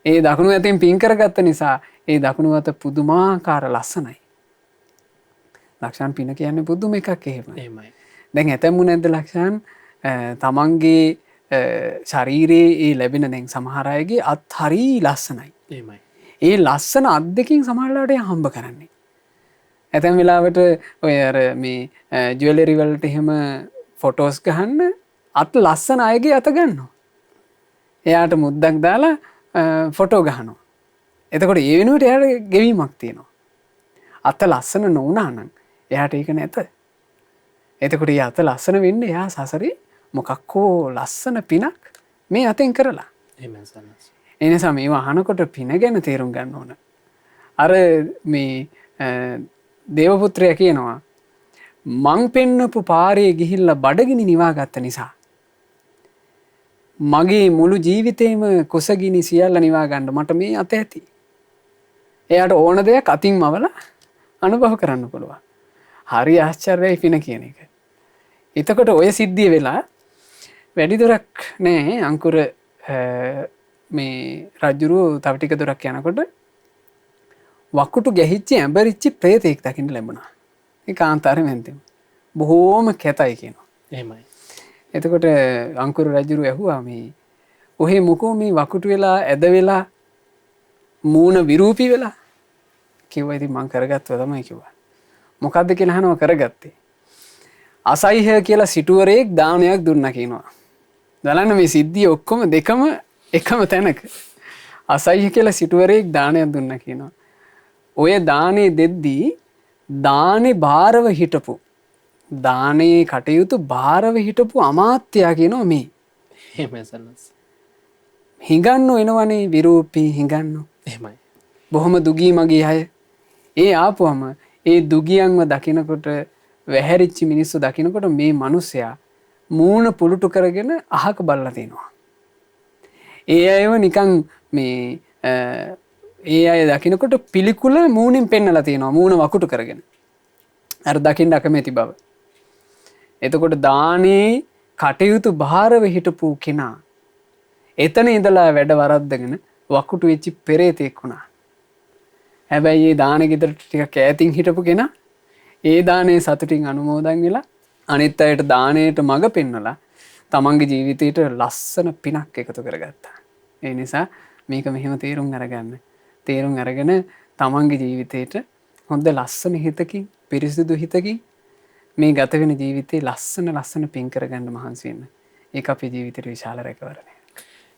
ඒ දකුණු අතින් පින් කරගත්ත නිසා ඒ දකුණු අත පුදුමාකාර ලස්සනයි. ලක්ෂාන් පින කියන්නේ පුදුම එකක් එහෙමයි. එහෙමයි. දැන් ඇතැම්මු නැද්ද ලක්ෂාන් තමන්ගේ ශරීරයේ ඒ ලැබෙන දැන් සමහර අයගේ අත් හරි ලස්සනයි. එහෙමයි. ඒ ලස්සන අත් දෙකින් සමහරලාට හම්බ කරන්නේ. ඇතැම් වෙලාවට ඔය අර මේ ජුවලරි වලට එහෙම ෆොටෝස් ගහන්න අත් ලස්සන අයගේ අත ගන්නවා. එයාට මුද්දක් දාලා ෆොටෝ ගහනවා. එතකොට ඒ වෙනුවට එයාට ගෙවීමක් තියෙනවා. අත ලස්සන නොවුනා නම් එයාට ඒක නැත. එතකොට ඒ අත ලස්සන වෙන්නේ එයා සසරේ මොකක්කෝ ලස්සන පිනක් මේ අතෙන් කරලා. එහෙමයි සන්නස්. ඒ නිසා මේවා අහනකොට පින ගැන තේරුම් ගන්න ඕන. අර මේ දේවපුත්‍රයා කියනවා මං පෙන්නපු පාරේ ගිහිල්ලා බඩගිනි නිවාගත්ත නිසා මගේ මුළු ජීවිතේම කුසගිනි සියල්ල නිවා ගන්න මට මේ අත ඇති. එයාට ඕන දෙයක් අතින් මවලා අනුභව කරන්න පුළුවන්. හරි ආශ්චර්යයි පින කියන එක. එතකොට ඔය සිද්ධිය වෙලා වැඩි දුරක් නෑ අංකුර මේ රජුරු තව ටික දුරක් යනකොට වකුටු ගැහිච්ච ඇඹරිච්ච ප්‍රේතෙක් දකින්න ලැබුණා. ඒ කාන්තාරේ මැද්දෙම. බොහෝම කැතයි කියනවා. එහෙමයි. එතකොට අංකුර රජුරු ඇහුවා මේ ඔහේ මොකෝ මේ වකුටු වෙලා ඇද වෙලා මූණ විරූපී වෙලා කිව්වා. ඉතින් මං කරගත්තා තමයි කිව්වා. මොකද්ද කියලා අහනවා කරගත්තේ. අසයිහ කියලා සිටුවරයෙක් දානයක් දුන්නා කියනවා. බලන්න මේ සිද්ධිය ඔක්කොම දෙකම එකම තැනක. අසයිහ කියලා සිටුවරයෙක් දානයක් දුන්නා කියනවා. ඔය දානේ දෙද්දී දානේ භාරව හිටපු දානේ කටයුතු භාරව හිටපු අමාත්‍යයා කියනවා මේ. එහෙමයි සන්නස්. හිඟන්නු එනවනේ විරූපී හිඟන්නු. එහෙමයි. බොහොම දුගී මගී අය. ඒ ආපුවම ඒ දුගියන්ව දකිනකොට වැහැරිච්ච මිනිස්සු දකිනකොට මේ මිනිසයා මූණ පුලුටු කරගෙන අහක බලලා තියෙනවා. ඒ අයව නිකන් මේ ඒ අය දකිනකොට පිළිකුල මූණින් පෙන්නලා තියෙනවා මූණ වකුටු කරගෙන. අර දකින්න අකමැති බව. එතකොට දානේ කටයුතු භාරව හිටපු කෙනා එතන ඉඳලා වැඩ වරද්දගෙන වකුටු වෙච්චි පෙරේතෙක් වුණා. හැබැයි ඒ දාන ගෙදරට ටිකක් ඈතින් හිටපු කෙනා ඒ දානේ සතුටින් අනුමෝදන් වෙලා අනිත් අයට දාණයට මඟ පෙන්වලා තමන්ගේ ජීවිතයට ලස්සන පිනක් එකතු කරගත්තා. ඒ නිසා මේක මෙහෙම තේරුම් අරගන්න. තේරුම් අරගෙන තමන්ගේ ජීවිතයට හොඳ ලස්සන හිතකින් පිරිසිදු හිතකින් මේ ගත වෙන ජීවිතේ ලස්සන පින් කරගන්න මහන්සි වෙන්න. ඒක අපේ ජීවිතේට විශාල රැකවරණයක්.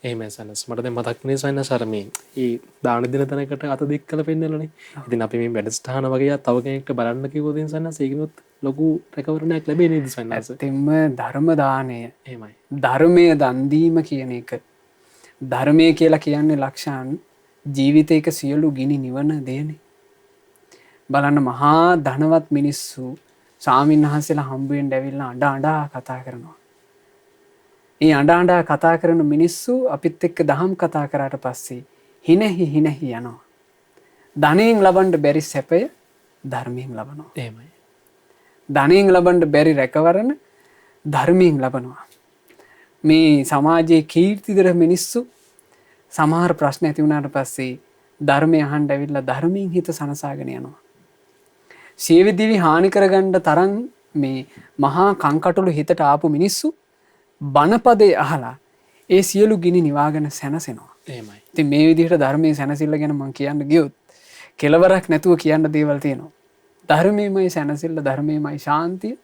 එහෙමයි සනස්. මට දැන් මතක් වුණේ සනස් අර මේ දාන දෙන තැනකට අත දික් කළ පෙන්නලානේ. ඉතින් අපි මේ වැඩසටහන වගේ තව කෙනෙක්ට බලන්න කිව්වොත් සනස් ඒකිනුත් ලොකු රැකවරණයක් ලැබෙන්නේ නේද සනස්? ඇත්තෙන්ම ධර්ම දාණය. එහෙමයි. ධර්මයේ දන් දීම කියන එක ධර්මයේ කියලා කියන්නේ ලක්ෂණ ජීවිතයක සියලු ගිනි නිවන දෙන්නේ. බලන්න මහා ධනවත් මිනිස්සු ස්වාමීන් වහන්සේලා හම්බ වෙන්න ඇවිල්ලා අඬ කතා කරනවා. ඒ අඬ කතා කරන මිනිස්සු අපිත් එක්ක දහම් කතා කරාට පස්සේ හිනෙහි යනවා. ධනෙන් ලබන්න බැරි සැපය ධර්මයෙන් ලබනවා. එහෙමයි. ධනෙන් ලබන්න බැරි රැකවරණ ධර්මයෙන් ලබනවා. මේ සමාජයේ කීර්තිදර මිනිස්සු සමහර ප්‍රශ්න ඇති වුණාට පස්සේ ධර්මය අහන්න ඇවිල්ලා ධර්මයෙන් හිත සනසාගෙන යනවා. සියවි දිවි හානි කරගන්න තරම් මේ මහා කංකටොළු හිතට ආපු මිනිස්සු බණපදේ අහලා ඒ සියලු ගිනි නිවාගෙන සැනසෙනවා. එහෙමයි. ඉතින් මේ විදිහට ධර්මයේ සැනසෙල්ල ගැන මම කියන්න ගියොත් කෙලවරක් නැතුව කියන්න දේවල් තියෙනවා. ධර්මයේමයි සැනසෙල්ල, ධර්මයේමයි ශාන්තිය.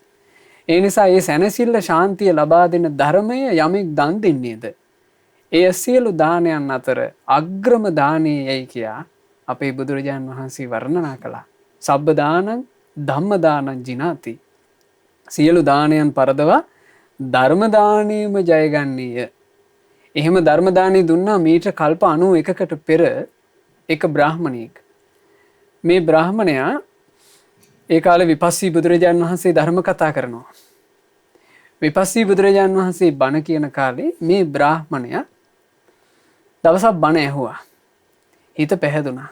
ඒ නිසා මේ සැනසෙල්ල ශාන්තිය ලබා දෙන ධර්මය යමෙක් දන් දෙන්නේද? ඒ සියලු දානයන් අතර අග්‍රම දානේ යයි කියා අපේ බුදුරජාන් වහන්සේ වර්ණනා කළා. සබ්බ දානං ධම්ම දානං ජිනාති. සියලු දානයන් පරදවා ධර්ම දානයම ජයගන්නේය. එහෙම ධර්ම දානය දුන්නා මීට කල්ප 91කට පෙර එක බ්‍රාහමණයෙක්. මේ බ්‍රාහමණයා ඒ කාලේ විපස්සී බුදුරජාන් වහන්සේ ධර්ම කතා කරනවා. විපස්සී බුදුරජාන් වහන්සේ බණ කියන කාලේ මේ බ්‍රාහමණයා දවසක් බණ ඇහුවා. හිත පැහැදුනා.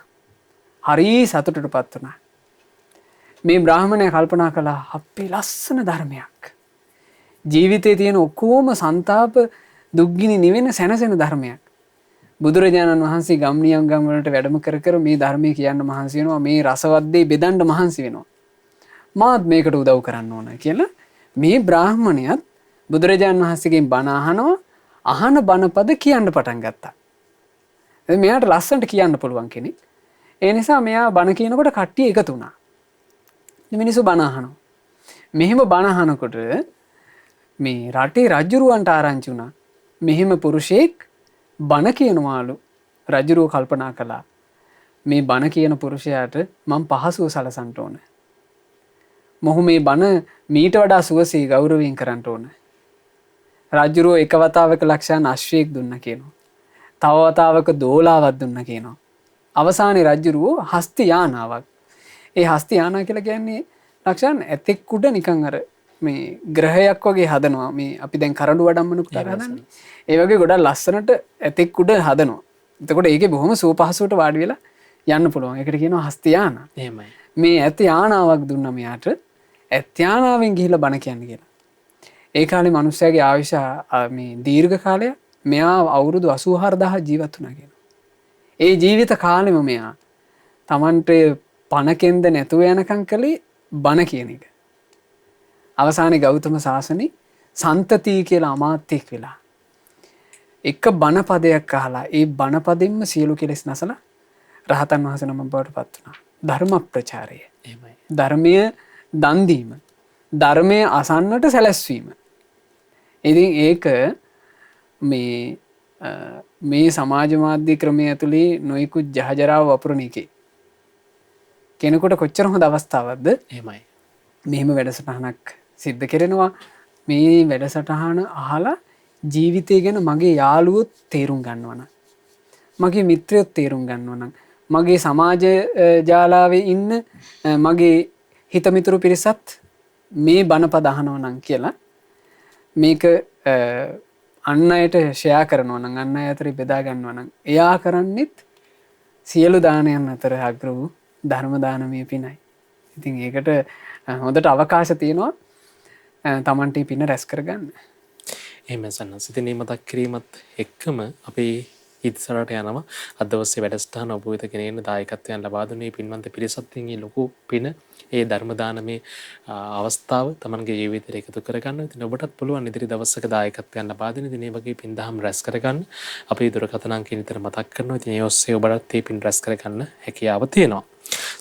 හරි සතුටටපත් වුණා. මේ බ්‍රාහමණයා කල්පනා කළා අපේ ලස්සන ධර්මයක්. ජීවිතේ තියෙන ඔක්කොම ਸੰతాප දුක්ගිනි නිවෙන සැනසෙන ධර්මයක්. බුදුරජාණන් වහන්සේ ගම් නියම් ගම් වලට වැඩම කර කර මේ ධර්මයේ කියන්න මහන්සි වෙනවා. මේ රසවත් දේ බෙදන්න මහන්සි වෙනවා. මාත් මේකට උදව් කරන්න ඕන කියලා මේ බ්‍රාහමණයත් බුදුරජාණන් වහන්සේගෙන් බණ අහනවා. අහන බණපද කියන්න පටන් ගත්තා. මෙයාට ලස්සනට කියන්න පුළුවන් කෙනෙක්. ඒ නිසා මෙයා බණ කියනකොට කට්ටිය එකතු වුණා. මිනිස්සු බණ අහනවා. මෙහෙම බණ අහනකොට මේ රටේ රජුරවන්ට ආරංචි වුණා. මෙහෙම පුරුෂයෙක් බණ කියනවාලු. රජුරව කල්පනා කළා මේ බණ කියන පුරුෂයාට මම පහසුව සලසන්න ඕන. මොහු මේ බණ මීට වඩා සුවසේ ගෞරවයෙන් කරන්න ඕන. රජුරව එක වතාවක ලක්ෂයන් අශ්වයෙක් දුන්න කියනවා. තව වතාවක දෝලාවක් දුන්න කියනවා. අවසානයේ රජුරව හස්ති යානාවක්. ඒ හස්ති යානා කියලා කියන්නේ ලක්ෂයන් ඇතෙක් උඩ නිකන් අර මේ ග්‍රහයක් වගේ හදනවා. මේ අපි දැන් කරඬු වඩම්මනකට හදන්නේ. ඒ වගේ ගොඩක් ලස්සනට ඇතෙක් උඩ හදනවා. එතකොට ඒකේ බොහොම සුවපහසුවට වාඩි වෙලා යන්න පුළුවන්. ඒකට කියනවා හස්ති යානා. එහෙමයි. මේ ඇත යානාවක් දුන්න මෙයාට ඇත් යානාවෙන් ගිහිල්ලා බණ කියන්න කියලා. ඒ කාලේ මිනිස්සයාගේ ආයුෂ මේ දීර්ඝ කාලයක් මෙයා අවුරුදු 84000 ජීවත් වුණා කියනවා. ඒ ජීවිත කාලෙම මෙයා Tamanට පණකෙන්ද නැතුව යනකම් කළේ බණ කියන එක. අවසානයේ ගෞතම සාසනේ සන්තති කියලා අමාත්‍යෙක් වෙලා එක බණ පදයක් අහලා ඒ බණ පදෙන්ම සියලු කෙලෙස් නැසලා රහතන් වහන්සේ නම බවට පත් වුණා. ධර්ම ප්‍රචාරය. එහෙමයි. ධර්මය දන් දීම. ධර්මය අසන්නට සැලැස්වීම. ඉතින් ඒක මේ සමාජ මාධ්‍ය ක්‍රමය ඇතුලේ නොයෙකුත් ජහජරාව වපුරන එකේ කෙනෙකුට කොච්චර හොඳ අවස්ථාවක්ද? එහෙමයි. මෙහෙම වැඩසටහනක් සිද්ධ කරනවා. මේ වැඩසටහන අහලා ජීවිතය ගැන මගේ යාළුවොත් තේරුම් ගන්නවා නම්, මගේ මිත්‍රයොත් තේරුම් ගන්නවා නම්, මගේ සමාජ ජාලාවේ ඉන්න මගේ හිතමිතුරු පිරිසත් මේ බණපද අහනවා නම් කියලා මේක අන්න අයට ෂෙයා කරනවා නම් අන්න අය අතරේ බෙදා ගන්නවා නම් එයා කරන්නෙත් සියලු දානයන් අතර අග්‍ර වූ ධර්ම දානමය පිනයි. ඉතින් ඒකට හොඳට අවකාශ තියෙනවා තමන්ට පින රැස් කරගන්න. එහෙම සන්නස්. ඉතින් මේ මතක් කිරීමත් එක්කම අපි ඉතිසරට යනවා අද දවසේ වැඩසටහන ඔබ වෙත ගෙනෙන දායකත්වයන් ලබා දුන්නේ පින්වන්ත පිරිසත්කින් ලොකු පින ඒ ධර්ම දානමේ අවස්ථාව තමන්ගේ ජීවිතයට එකතු කරගන්න. ඉතින් ඔබටත් පුළුවන් ඉදිරි දවසක දායකත්වයන් ලබා දෙන්න. ඉතින් මේ වගේ පින් දහම් රැස් කරගන්න අපේ දුරකථන අංකය නිතර මතක් කරනවා. ඉතින් ඒ ඔස්සේ ඔබටත් මේ පින් රැස් කරගන්න හැකියාව තියෙනවා.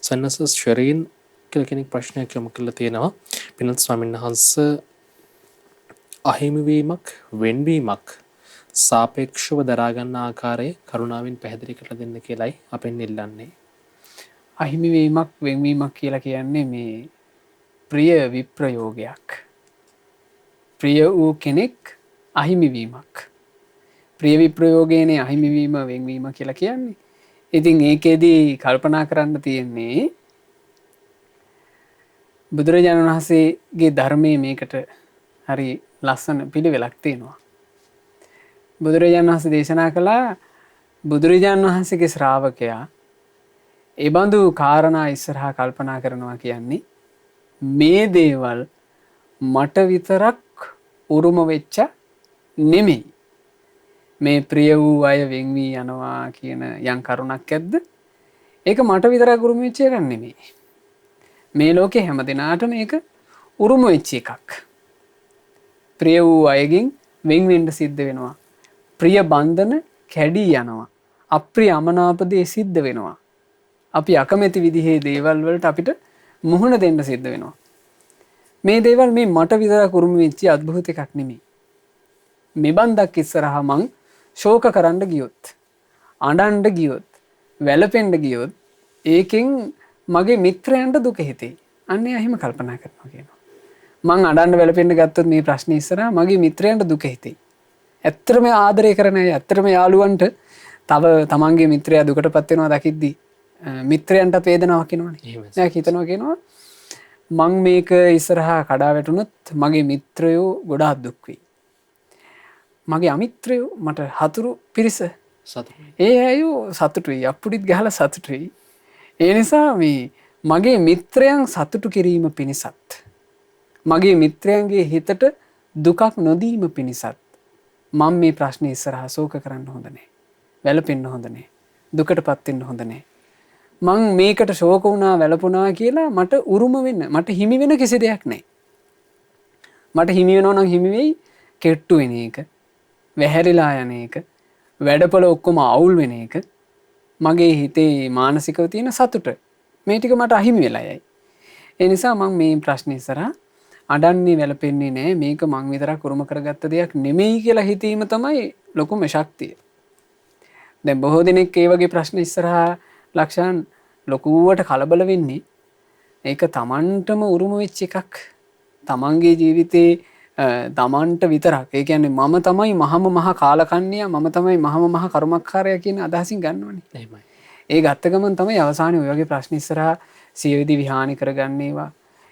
සන්නස් ශරීන් කියලා කෙනෙක් ප්‍රශ්නයක් යොමු කරලා තියෙනවා. පින්වත් ස්වාමීන් වහන්සේ අහිමිවීමක් වෙන්වීමක් සාපේක්ෂව දරාගන්න ආකාරය කරුණාවෙන් පැහැදිලි කරලා දෙන්න කියලයි අපෙන් ඉල්ලන්නේ. අහිමිවීමක් වෙන්වීමක් කියලා කියන්නේ මේ ප්‍රිය විප්‍රයෝගයක්. ප්‍රිය වූ කෙනෙක් අහිමිවීමක්. ප්‍රිය විප්‍රයෝගයනේ අහිමිවීම වෙන්වීම කියලා කියන්නේ. ඉතින් ඒකෙදී කල්පනා කරන්න තියෙන්නේ බුදුරජාණන් වහන්සේගේ ධර්මයේ මේකට හරි ලස්සන පිළිවෙලක් තියෙනවා. බුදුරජාණන් වහන්සේ දේශනා කළා බුදුරජාණන් වහන්සේගේ ශ්‍රාවකයා ඒ බඳු කාරණා ඉස්සරහා කල්පනා කරනවා කියන්නේ මේ දේවල් මට විතරක් උරුම වෙච්ච නෙමෙයි. මේ ප්‍රිය වූ අය වෙන් වී යනවා කියන යම් කරුණක් ඇද්ද? ඒක මට විතරක් උරුම වෙච්ච එකක් නෙමෙයි. මේ ලෝකේ හැම දිනාටම මේක උරුම වෙච්ච එකක්. ප්‍රිය වූ අයගෙන් වෙන් වෙන්න සිද්ධ වෙනවා. ප්‍රිය බන්ධන කැඩී යනවා. අප්‍රිය අමනාප දේ සිද්ධ වෙනවා. අපි අකමැති විදිහේ දේවල් වලට අපිට මුහුණ දෙන්න සිද්ධ වෙනවා. මේ දේවල් මේ මට විතරක් උරුම වෙච්ච අద్භූත එකක් නෙමෙයි. මෙබන්දක් ඉස්සරහා මං ශෝක කරන්න ගියොත්, අඬන්න ගියොත්, වැළපෙන්න ගියොත් ඒකෙන් මගේ මිත්‍රයන්ට දුක හිතෙයි. අන්න එහෙම කල්පනා කරනවා කියනවා. මං අඬන්න වැළපෙන්න ගත්තොත් මේ ප්‍රශ්නේ ඉස්සරහා මගේ මිත්‍රයන්ට දුක හිතෙයි. ඇත්තටම ආදරය කරන අය, ඇත්තටම යාළුවන්ට තව තමන්ගේ මිත්‍රයා දුකටපත් වෙනවා දකිද්දී මිත්‍රයන්ට වේදනාවක් එනවනේ. එයා හිතනවා කියනවා මං මේක ඉස්සරහා කඩා වැටුනොත් මගේ මිත්‍රයෝ ගොඩාක් දුක් වෙයි. මගේ අමිත්‍රයෝ මට හතුරු පිරිස ඒ අයෝ සතුටුයි. අප්පුඩිත් ගහලා සතුටුයි. ඒ නිසා මේ මගේ මිත්‍රයන් සතුටු කිරීම පිණිසත් මගේ මිත්‍රයන්ගේ හිතට දුකක් නොදීම පිණිසත් මම මේ ප්‍රශ්නේ ඉස්සරහා ශෝක කරන්න හොඳ නැහැ. වැළපෙන්න හොඳ නැහැ. දුකටපත් වෙන්න හොඳ නැහැ. මං මේකට ශෝක වුණා වැළපුණා කියලා මට උරුම වෙන්න, මට හිමි වෙන කිසි දෙයක් නැහැ. මට හිමි වෙනවා නම් හිමි වෙයි කෙට්ටු වෙන එක, වැහැරිලා යන එක, වැඩපොළ ඔක්කොම අවුල් වෙන එක, මගේ හිතේ මානසිකව තියෙන සතුට. මේ ටික මට අහිමි වෙලා යයි. ඒ නිසා මම මේ ප්‍රශ්නේ ඉස්සරහා අඩන්නේ වැළපෙන්නේ නැහැ. මේක මං විතරක් උරුම කරගත්ත දෙයක් නෙමෙයි කියලා හිතීම තමයි ලොකුම ශක්තිය. දැන් බොහෝ දෙනෙක් ඒ වගේ ප්‍රශ්න ඉස්සරහා ලක්ෂයන් ලොකුවට කලබල වෙන්නේ ඒක තමන්ටම උරුම වෙච්ච එකක්. තමන්ගේ ජීවිතේ තමන්ට විතරක්. ඒ කියන්නේ මම තමයි මහම මහ කාලකන්ණියා, මම තමයි මහම මහ කර්මකාරයා කියන අදහසින් ගන්නවනේ. එහෙමයි. ඒ ගත්ත ගමන් තමයි අවසානයේ ඔය වගේ ප්‍රශ්න ඉස්සරහා සියවිදි විහානි කරගන්නේවා.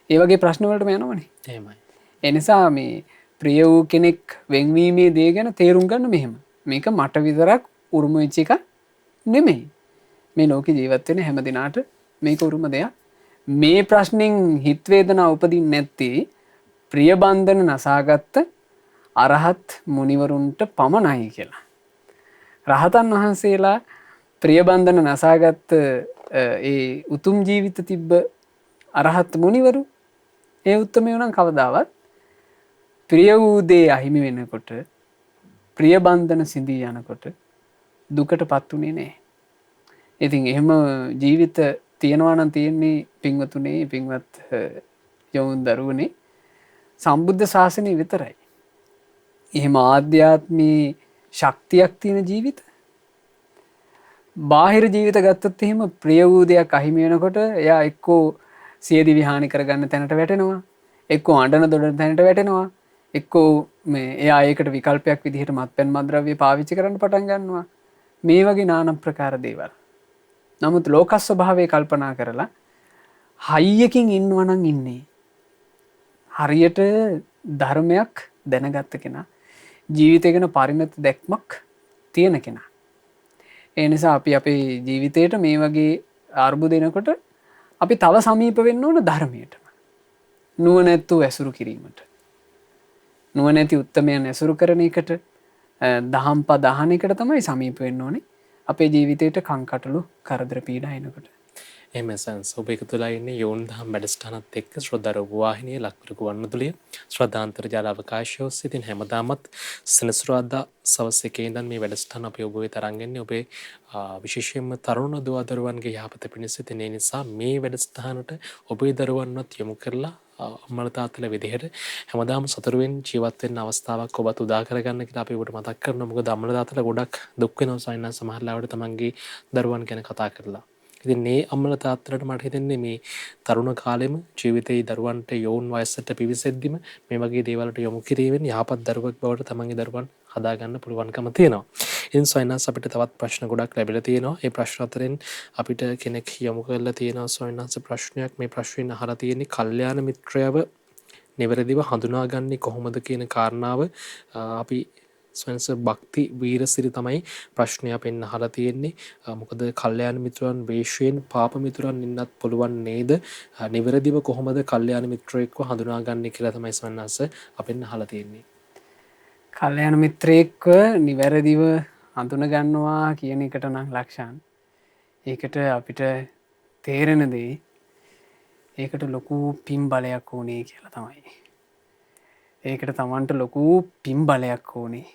ඒ වගේ ප්‍රශ්න වලටම යනවනේ. එහෙමයි. ඒ නිසා මේ ප්‍රිය වූ කෙනෙක් වෙන්වීමේ දේ ගැන තේරුම් ගන්න මෙහෙම. මේක මට විතරක් උරුම වෙච්ච එකක් නෙමෙයි. මේ ලෝකේ ජීවත් වෙන හැම දිනාට මේක උරුම දෙයක්. මේ ප්‍රශ්نين හිත වේදනා උපදින්නේ නැත්තේ ප්‍රිය බන්ධන නසාගත්ත අරහත් මුනිවරුන්ට පමණයි කියලා. රහතන් වහන්සේලා ප්‍රිය බන්ධන නසාගත්ත ඒ උතුම් ජීවිත තිබ්බ අරහත් මුනිවරු ඒ උත්තමයෝ නම් කවදාවත් ප්‍රිය වූ දේ අහිමි වෙනකොට, ප්‍රිය බන්ධන සිඳී යනකොට දුකටපත් උනේ නැහැ. ඉතින් එහෙම ජීවිත තියෙනවා නම් තියෙන්නේ පින්වතුනේ, පින්වත් යොමුන් දරුවනේ සම්බුද්ධ ශාසනය විතරයි. එහෙම ආධ්‍යාත්මී ශක්තියක් තියෙන ජීවිත. බාහිර ජීවිත ගත්තොත් එහෙම ප්‍රිය වූ දෙයක් අහිමි වෙනකොට එයා එක්කෝ සියදි විහානි කරගන්න තැනට වැටෙනවා, එක්කෝ අඬන දොඩන තැනට වැටෙනවා, එක්කෝ මේ එයා ඒකට විකල්පයක් විදිහට මත්පැන් මද්ද්‍රව්‍ය පාවිච්චි කරන්න පටන් ගන්නවා. මේ වගේ নানা ප්‍රකාර දේවල්. නමුත් ලෝක ස්වභාවය කල්පනා කරලා හයියකින් ඉන්නවා නම් ඉන්නේ හරියට ධර්මයක් දැනගත්ත කෙනා ජීවිතය ගැන පරිණත දැක්මක් තියෙන කෙනා. ඒ නිසා අපි අපේ ජීවිතයට මේ වගේ අර්බුද එනකොට අපි තව සමීප වෙන්න ඕන ධර්මයටම. නුවණැත්තෝ ඇසුරු කිරීමට. නුවණැති උත්තමයන් ඇසුරු කරන එකට දහම් පද අහන එකට තමයි සමීප වෙන්න ඕනේ. අපේ ජීවිතයට කංකටොළු කරදර පීඩා එනකොට. එහෙම සන්ස් ඔබ එකතු වෙලා ඉන්නේ යෝන් දහම් වැඩසටහනත් එක්ක ශ්‍රද්ධා රූප වාහිනිය ලක්වර ගුවන්විදුලිය ශ්‍රද්ධාන්තර්ජාල අවකාශය ඔස්සේ ඉතින් හැමදාමත් සෙනසුරාදා සවස් 1 ඉඳන් මේ වැඩසටහන අපි ඔබ වෙත අරන් එන්නේ ඔබේ විශේෂයෙන්ම තරුණ දුවදරුවන්ගේ යහපත පිණිස. ඉතින් ඒ නිසා මේ වැඩසටහනට ඔබේ දරුවන්වත් යොමු කරලා අම්මලා තාත්තලා විදිහට හැමදාම සතුටුවෙන් ජීවත් වෙන්න අවස්ථාවක් ඔබත් උදා කරගන්න කියලා අපි ඔබට මතක් කරනවා. මොකද අම්මලා තාත්තලා ගොඩක් දුක් වෙනවා සයින්නා සමහර ලාවට තමන්ගේ දරුවන් ගැන කතා කරලා. ඉතින් මේ අම්මලා තාත්තලාට මට හිතෙන්නේ මේ තරුණ කාලෙම ජීවිතේ දරුවන්ට යෝන් වයසට පිවිසෙද්දිම මේ වගේ දේවල්ට යොමු කිරීමෙන් යහපත් දරුවෙක් බවට තමන්ගේ දරුවන් හදාගන්න පුළුවන්කම තියෙනවා. ඉතින් සොයනස් අපිට තවත් ප්‍රශ්න ගොඩක් ලැබිලා තියෙනවා. ඒ ප්‍රශ්න අතරින් අපිට කෙනෙක් යොමු කරලා තියෙනවා සොයනස් ප්‍රශ්නයක්. මේ ප්‍රශ්නෙන් අහලා තියෙන්නේ කල්යාණ මිත්‍රයව නිවැරදිව හඳුනාගන්නේ කොහොමද කියන කාරණාව අපි ස්වයන්ස භක්ති වීරසිරි තමයි ප්‍රශ්නය අපෙන් අහලා තියෙන්නේ. මොකද කල්යාණ මිත්‍රයන් වේශයෙන් පාප මිතුරන් ඉන්නත් පුළුවන් නේද? නිවැරදිව කොහොමද කල්යාණ මිත්‍රයෙක්ව හඳුනාගන්නේ කියලා තමයි ස්වයන්ස අපෙන් අහලා තියෙන්නේ. කල්යාණ මිත්‍රයෙක්ව නිවැරදිව හඳුනගන්නවා කියන එකට නම් ලක්ෂණ. ඒකට අපිට තේරෙන දේ ඒකට ලොකු පින් බලයක් ඕනේ කියලා තමයි. ඒකට තමන්ට ලොකු පින් බලයක් ඕනේ.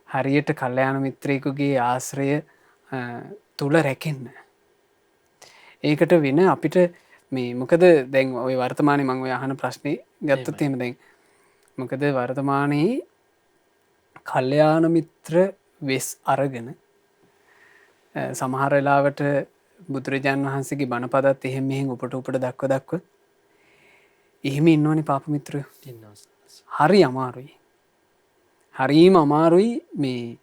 හරියට කල්යාණ මිත්‍රයෙකුගේ ආශ්‍රය තුල රැකෙන්න. ඒකට වෙන අපිට මේ මොකද දැන් ওই වර්තමානයේ මම ඔය අහන ප්‍රශ්නේ ගත්තොත් එහෙම දැන් මොකද වර්තමානයේ කල්යාණ මිත්‍ර වෙස් අරගෙන සමහර වෙලාවට බුදුරජාන් වහන්සේගේ බණපදත් එහෙම මෙහෙම උපට දක්ව එහෙම ඉන්නවනේ පාප මිත්‍රයෝ. හරි අමාරුයි. හරිම අමාරුයි මේ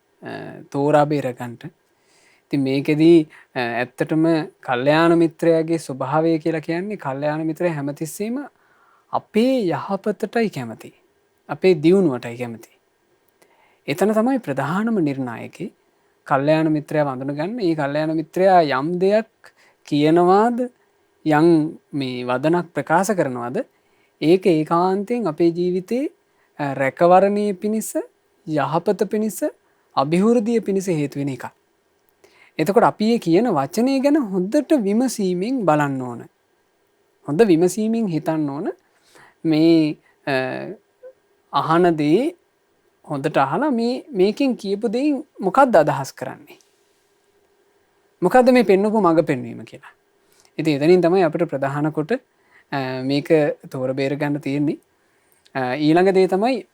තෝරා බේරගන්න. ඉතින් මේකෙදී ඇත්තටම කල්යාණ මිත්‍රයාගේ ස්වභාවය කියලා කියන්නේ කල්යාණ මිත්‍රයා හැමතිස්සෙම අපේ යහපතටයි කැමති. අපේ දියුණුවටයි කැමති. එතන තමයි ප්‍රධානම නිර්ණායකේ. කල්යාණ මිත්‍රයා වඳුන ගන්න. මේ කල්යාණ මිත්‍රයා යම් දෙයක් කියනවාද යම් මේ වදනක් ප්‍රකාශ කරනවාද ඒක ඒකාන්තයෙන් අපේ ජීවිතේ රැකවරණය පිණිස යහපත පිණිස අභිවෘද්ධිය පිණිස හේතු වෙන එකක්. එතකොට අපි මේ කියන වචනේ ගැන හොඳට විමසීමෙන් බලන්න ඕන. හොඳ විමසීමෙන් හිතන්න ඕන. මේ අහන දේ හොඳට අහලා මේකෙන් කියපු දෙයින් මොකක්ද අදහස් කරන්නේ? මොකද්ද මේ පෙන්වපු මඟ පෙන්වීම කියලා. ඉතින් එතනින් තමයි අපිට ප්‍රධාන කොට මේක තෝර බේර ගන්න තියෙන්නේ. ඊළඟ දේ තමයි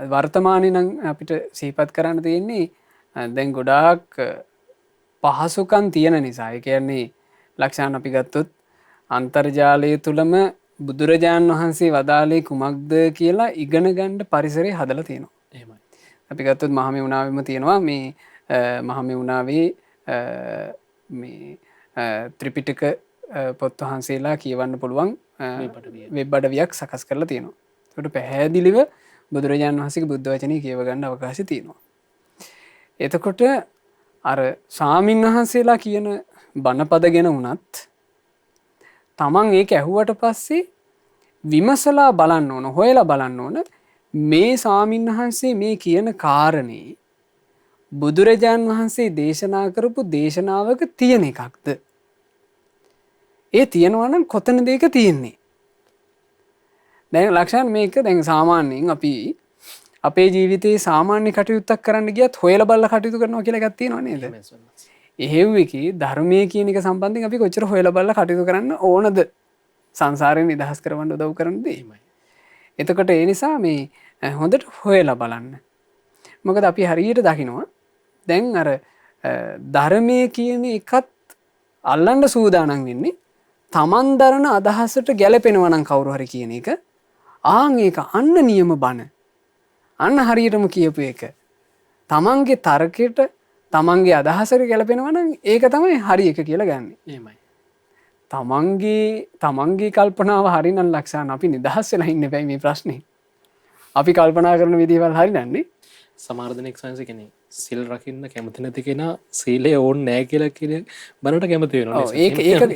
වර්තමානයේ නම් අපිට සිහිපත් කරන්න තියෙන්නේ දැන් ගොඩාක් පහසුකම් තියෙන නිසා. ඒ කියන්නේ ලක්ෂණ අපි ගත්තොත් අන්තර්ජාලය තුලම බුදුරජාණන් වහන්සේ වදාළේ කුමක්ද කියලා ඉගෙන ගන්න පරිසරය හදලා තියෙනවා. එහෙමයි. අපි ගත්තොත් මහමෙවුනාවෙම තියෙනවා මේ මහමෙවුනාවේ මේ ත්‍රිපිටක පොත් වහන්සේලා කියවන්න පුළුවන් වෙබ් අඩවියක් සකස් කරලා තියෙනවා. ඒකට පැහැදිලිව බුදුරජාණන් වහන්සේගේ බුද්ධ වචනේ කියව ගන්න අවකාශය තියෙනවා. එතකොට අර ස්වාමින් වහන්සේලා කියන බණපද ගැන වුණත් තමන් ඒක ඇහුවට පස්සේ විමසලා බලන්න ඕන, හොයලා බලන්න ඕන මේ ස්වාමින් වහන්සේ මේ කියන කාරණේ බුදුරජාණන් වහන්සේ දේශනා කරපු දේශනාවක තියෙන එකක්ද? ඒ තියෙනවා නම් කොතනද ඒක තියෙන්නේ? දැන් ලක්ෂණ මේක දැන් සාමාන්‍යයෙන් අපි අපේ ජීවිතේ සාමාන්‍ය කටයුත්තක් කරන්න ගියත් හොයලා බලලා කටයුතු කරනවා කියලා එකක් තියෙනව නේද? එහෙව් එකේ ධර්මයේ කියන එක සම්බන්ධයෙන් අපි කොච්චර හොයලා බලලා කටයුතු කරන්න ඕනද? සංසාරයෙන් නිදහස් කරවන්න උදව් කරන දේ. එතකොට ඒ නිසා මේ හොඳට හොයලා බලන්න. මොකද අපි හරියට දකිනවා දැන් අර ධර්මයේ කියන එකත් අල්ලන්න සූදානම් වෙන්නේ තමන් දරන අදහසට ගැලපෙනවා නම් කවුරු හරි කියන එක. ආන් ඒක අන්න නියම බණ. අන්න හරියටම කියපු එක. තමන්ගේ තර්කයට තමන්ගේ අදහසට ගැලපෙනවා නම් ඒක තමයි හරි එක කියලා ගන්නෙ. එහෙමයි. තමන්ගේ කල්පනාව හරිනම් ලක්ෂණ අපි නිදහස් වෙලා ඉන්න බෑ මේ ප්‍රශ්නේ. අපි කල්පනා කරන විදිවල් හරි නන්නේ. සමාර්ධනයක් සංස කෙනෙ සිල් රකින්න කැමති නැති කෙන සීලේ ඕන් නෑ කියලා කිය බනට කැමති වෙන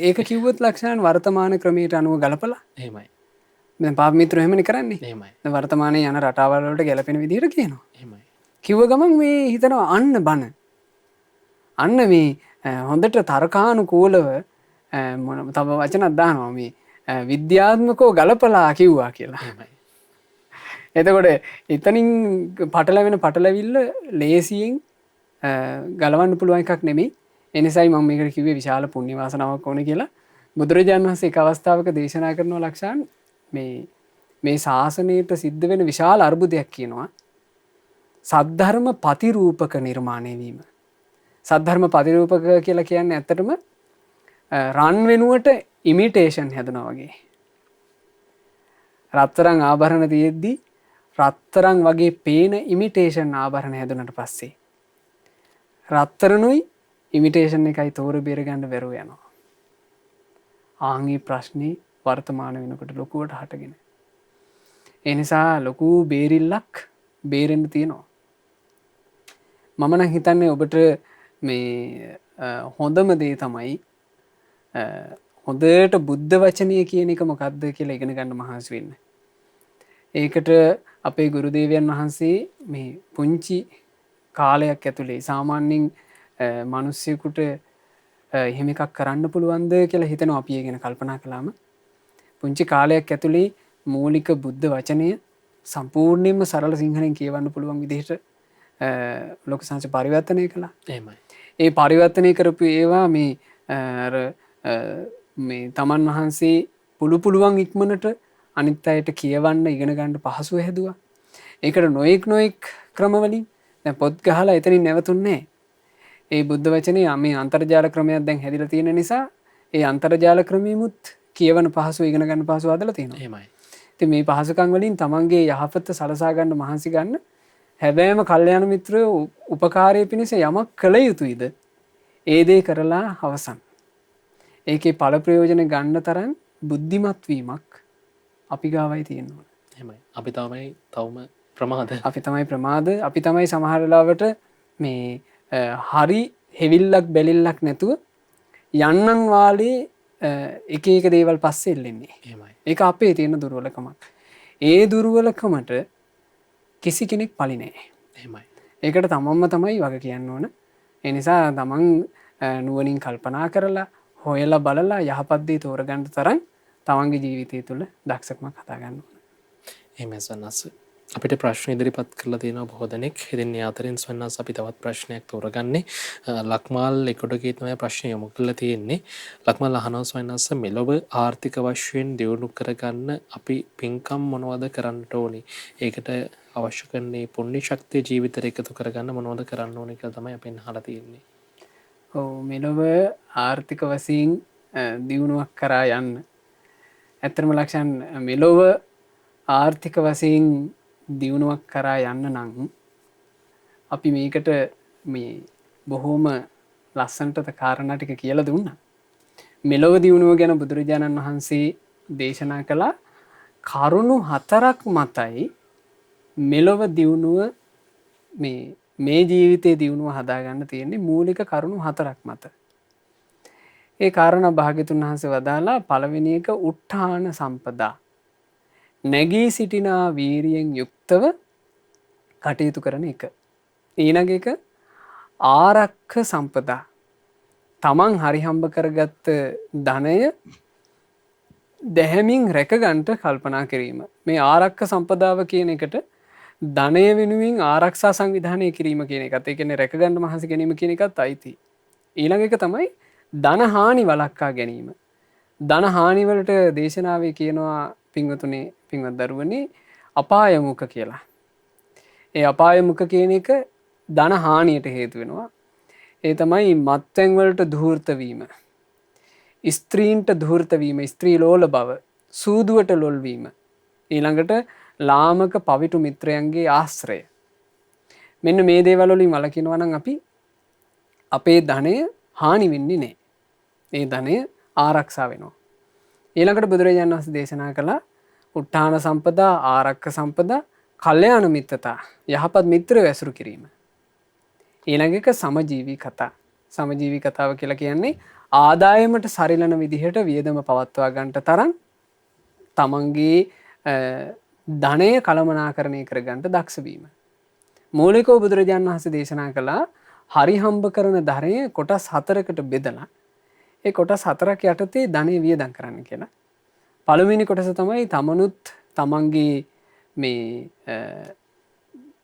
ඒක කිව්වත් ලක්ෂණන් වර්තමාන ක්‍රමයට අනුව ගලපලා හෙමයි පාමිත්‍ර හෙමනි කරන්නේ හෙමයි වර්තමානය යන රටාවලට ගැලපෙන විදිර කියනවා. හෙමයි කිව්ව ගමන් මේ හිතනවා අන්න බණ අන්න මේ හොඳට තර්කානු කූලව තම වචනත් දානවා මේ විද්‍යාත්මකෝ ගලපලා කිව්වා කියලා. එතකොට එතනින් පටලවෙන පටලවිල්ල ලේසියෙන් ගලවන්න පුළුවන් එකක් නෙමෙයි. එනිසයි මම මේකට කිව්වේ විශාල පුණ්‍ය වාසනාවක් ඕන කියලා. බුදුරජාණන් වහන්සේ එක අවස්ථාවක දේශනා කරනවා ලක්ෂාන් මේ ශාසනයට සිද්ධ වෙන විශාල අර්බුදයක් කියනවා. සද්ධර්ම ප්‍රතිරූපක නිර්මාණය වීම. සද්ධර්ම ප්‍රතිරූපක කියලා කියන්නේ ඇත්තටම රන් වෙනුවට ඉමිටේෂන් හැදෙනවා වගේ. රත්තරන් ආභරණ තියෙද්දි රත්තරන් වගේ පේන ඉමිටේෂන් ආභරණ හැදුනට පස්සේ රත්තරනුයි ඉමිටේෂන් එකයි තෝර බේර ගන්න බැරුව යනවා. ආන්ගේ ප්‍රශ්නේ වර්තමාන වෙනකොට ලොකුවට හටගෙන. ඒ නිසා ලොකු බේරිල්ලක් බේරෙන්න තියෙනවා. මම නම් හිතන්නේ ඔබට මේ හොඳම දේ තමයි හොඳට බුද්ධ වචනය කියන එක මොකක්ද කියලා ඉගෙන ගන්න මහන්සි වෙන්න. ඒකට අපේ ගුරුදේවයන් වහන්සේ මේ පුංචි කාලයක් ඇතුලේ සාමාන්‍යයෙන් මිනිස්සුෙකුට එහෙම එකක් කරන්න පුළුවන්ද කියලා හිතනවා අපි ඒ ගැන කල්පනා කළාම පුංචි කාලයක් ඇතුලේ මූලික බුද්ධ වචනය සම්පූර්ණයෙන්ම සරල සිංහලෙන් කියවන්න පුළුවන් විදිහට ලෝක සංස්කෘතිය පරිවර්තනය කළා. එහෙමයි. ඒ පරිවර්තනය කරපු ඒවා මේ තමන් වහන්සේ පුළුවන් ඉක්මනට අනිත් අයට කියවන්න ඉගෙන ගන්න පහසුව හැදුවා. ඒකට නොයෙක් ක්‍රමවලින් දැන් පොත් ගහලා එතනින් නැවතුන්නේ. ඒ බුද්ධ වචනේ මේ අන්තර්ජාල ක්‍රමයක් දැන් හැදිලා තියෙන නිසා ඒ අන්තර්ජාල ක්‍රමෙමුත් කියවන පහසුව ඉගෙන ගන්න පහසුව හදලා තියෙනවා. එහෙමයි. ඉතින් මේ පහසුකම් වලින් තමන්ගේ යහපත සලසා ගන්න මහන්සි ගන්න හැබැයිම කල්යාණ මිත්‍රයෝ උපකාරය පිණිස යමක් කළ යුතුයිද ඒ දේ කරලා අවසන්. ඒකේ ඵල ප්‍රයෝජන ගන්න තරම් බුද්ධිමත් වීමක් අපි ගාවයි තියෙනවා. එහෙමයි. අපි තමයි තවම ප්‍රමාද. අපි තමයි සමහර වෙලාවට මේ හරි හෙවිල්ලක් බැලිල්ලක් නැතුව යන්නන් වාලේ එක දේවල් පස්සේ එල්ලෙන්නේ. එහෙමයි. ඒක අපේ තියෙන දුර්වලකමක්. ඒ දුර්වලකමට කිසි කෙනෙක් පලි නෑ. එහෙමයි. ඒකට තමන්ම තමයි වග කියන්න ඕන. ඒ නිසා තමන් නුවණින් කල්පනා කරලා හොයලා බලලා යහපත් දේ තෝරගන්න තරම් තමන්ගේ ජීවිතය තුළ දක්ෂකමක් හදා ගන්න ඕන. එහෙමයි සන්නස්. අපිට ප්‍රශ්න ඉදිරිපත් කරලා තියෙනවා බොහෝ දෙනෙක්. ඉතින් ඒ අතරින් සන්නස් අපි තවත් ප්‍රශ්නයක් තෝරගන්නේ. ලක්මාල් එකොඩගේ තමයි ප්‍රශ්නය යොමු කරලා තියෙන්නේ. ලක්මාල් අහනවා සන්නස් මෙලොව ආර්ථික වශයෙන් දියුණු කරගන්න අපි පින්කම් මොනවද කරන්න ඕනේ? ඒකට අවශ්‍ය කරන්නේ පුණ්‍ය ශක්තිය ජීවිතයට එකතු කරගන්න මොනවද කරන්න ඕනේ කියලා තමයි අපෙන් අහලා තියෙන්නේ. ඔව් මෙලොව ආර්ථික වශයෙන් දියුණුවක් කරා යන්න. ඇත්තටම ලක්ෂණ මෙලොව ආර්ථික වශයෙන් දියුණුවක් කරා යන්න නම් අපි මේකට මේ බොහෝම ලස්සනට කාරණා ටික කියලා දුන්නා. මෙලොව දියුණුව ගැන බුදුරජාණන් වහන්සේ දේශනා කළා කරුණු 4ක් මතයි මෙලොව දියුණුව මේ ජීවිතයේ දියුණුව හදාගන්න තියෙන්නේ මූලික කරුණු 4ක් මත. ඒ කාරණා භාග්‍යතුන් වහන්සේ වදාලා පළවෙනි එක උත්ථාන සම්පදා. නැගී සිටිනා වීරියෙන් යුක්තව කටයුතු කරන එක. ඊළඟ එක ආරක්ෂ සම්පදා. තමන් හරි හම්බ කරගත්ත ධනය දැහැමින් රැකගන්ට කල්පනා කිරීම. මේ ආරක්ෂ සම්පදාව කියන එකට ධනය වෙනුවෙන් ආරක්ෂා සංවිධානය කිරීම කියන එකත් ඒ කියන්නේ රැකගන්න මහන්සි ගැනීම කියන එකත් අයිති. ඊළඟ එක තමයි ධන හානි වළක්වා ගැනීම. ධන හානි වලට දේශනාවේ කියනවා පින්වතුනි පින්වත් දරුවනේ අපාය මුඛ කියලා. ඒ අපාය මුඛ කියන එක ධන හානියට හේතු වෙනවා. ඒ තමයි මත්පැන් වලට ධූර්ත වීම. ස්ත්‍රීන්ට ධූර්ත වීම, ස්ත්‍රී ලෝල බව, සූදුවට ලොල් වීම. ඊළඟට ලාමක පවිටු මිත්‍රයන්ගේ ආශ්‍රය. මෙන්න මේ දේවල් වලින් වළකිනවා නම් අපි අපේ ධනය හානි වෙන්නේ නැහැ. ඒ ධනය ආරක්ෂා වෙනවා. ඊළඟට බුදුරජාණන් වහන්සේ දේශනා කළා උත්ථාන සම්පදා, ආරක්ෂ සම්පදා, කල්යාණ මිත්‍රතා යහපත් මිත්‍රයෝ ඇසුරු කිරීම. ඊළඟ එක සමජීවී කතා. සමජීවී කතාව කියලා කියන්නේ ආදායමට සරිලන විදිහට වියදම පවත්වා ගන්නට තරම් තමන්ගේ ධනය කළමනාකරණය කරගන්නට දක්ෂ වීම. මූලිකව බුදුරජාණන් වහන්සේ දේශනා කළා හරි හම්බ කරන ධනය කොටස් 4කට බෙදලා ඒ කොටස් 4ක් යටතේ ධනය වියදම් කරන්න කියලා. පළවෙනි කොටස තමයි තමනුත් තමන්ගේ මේ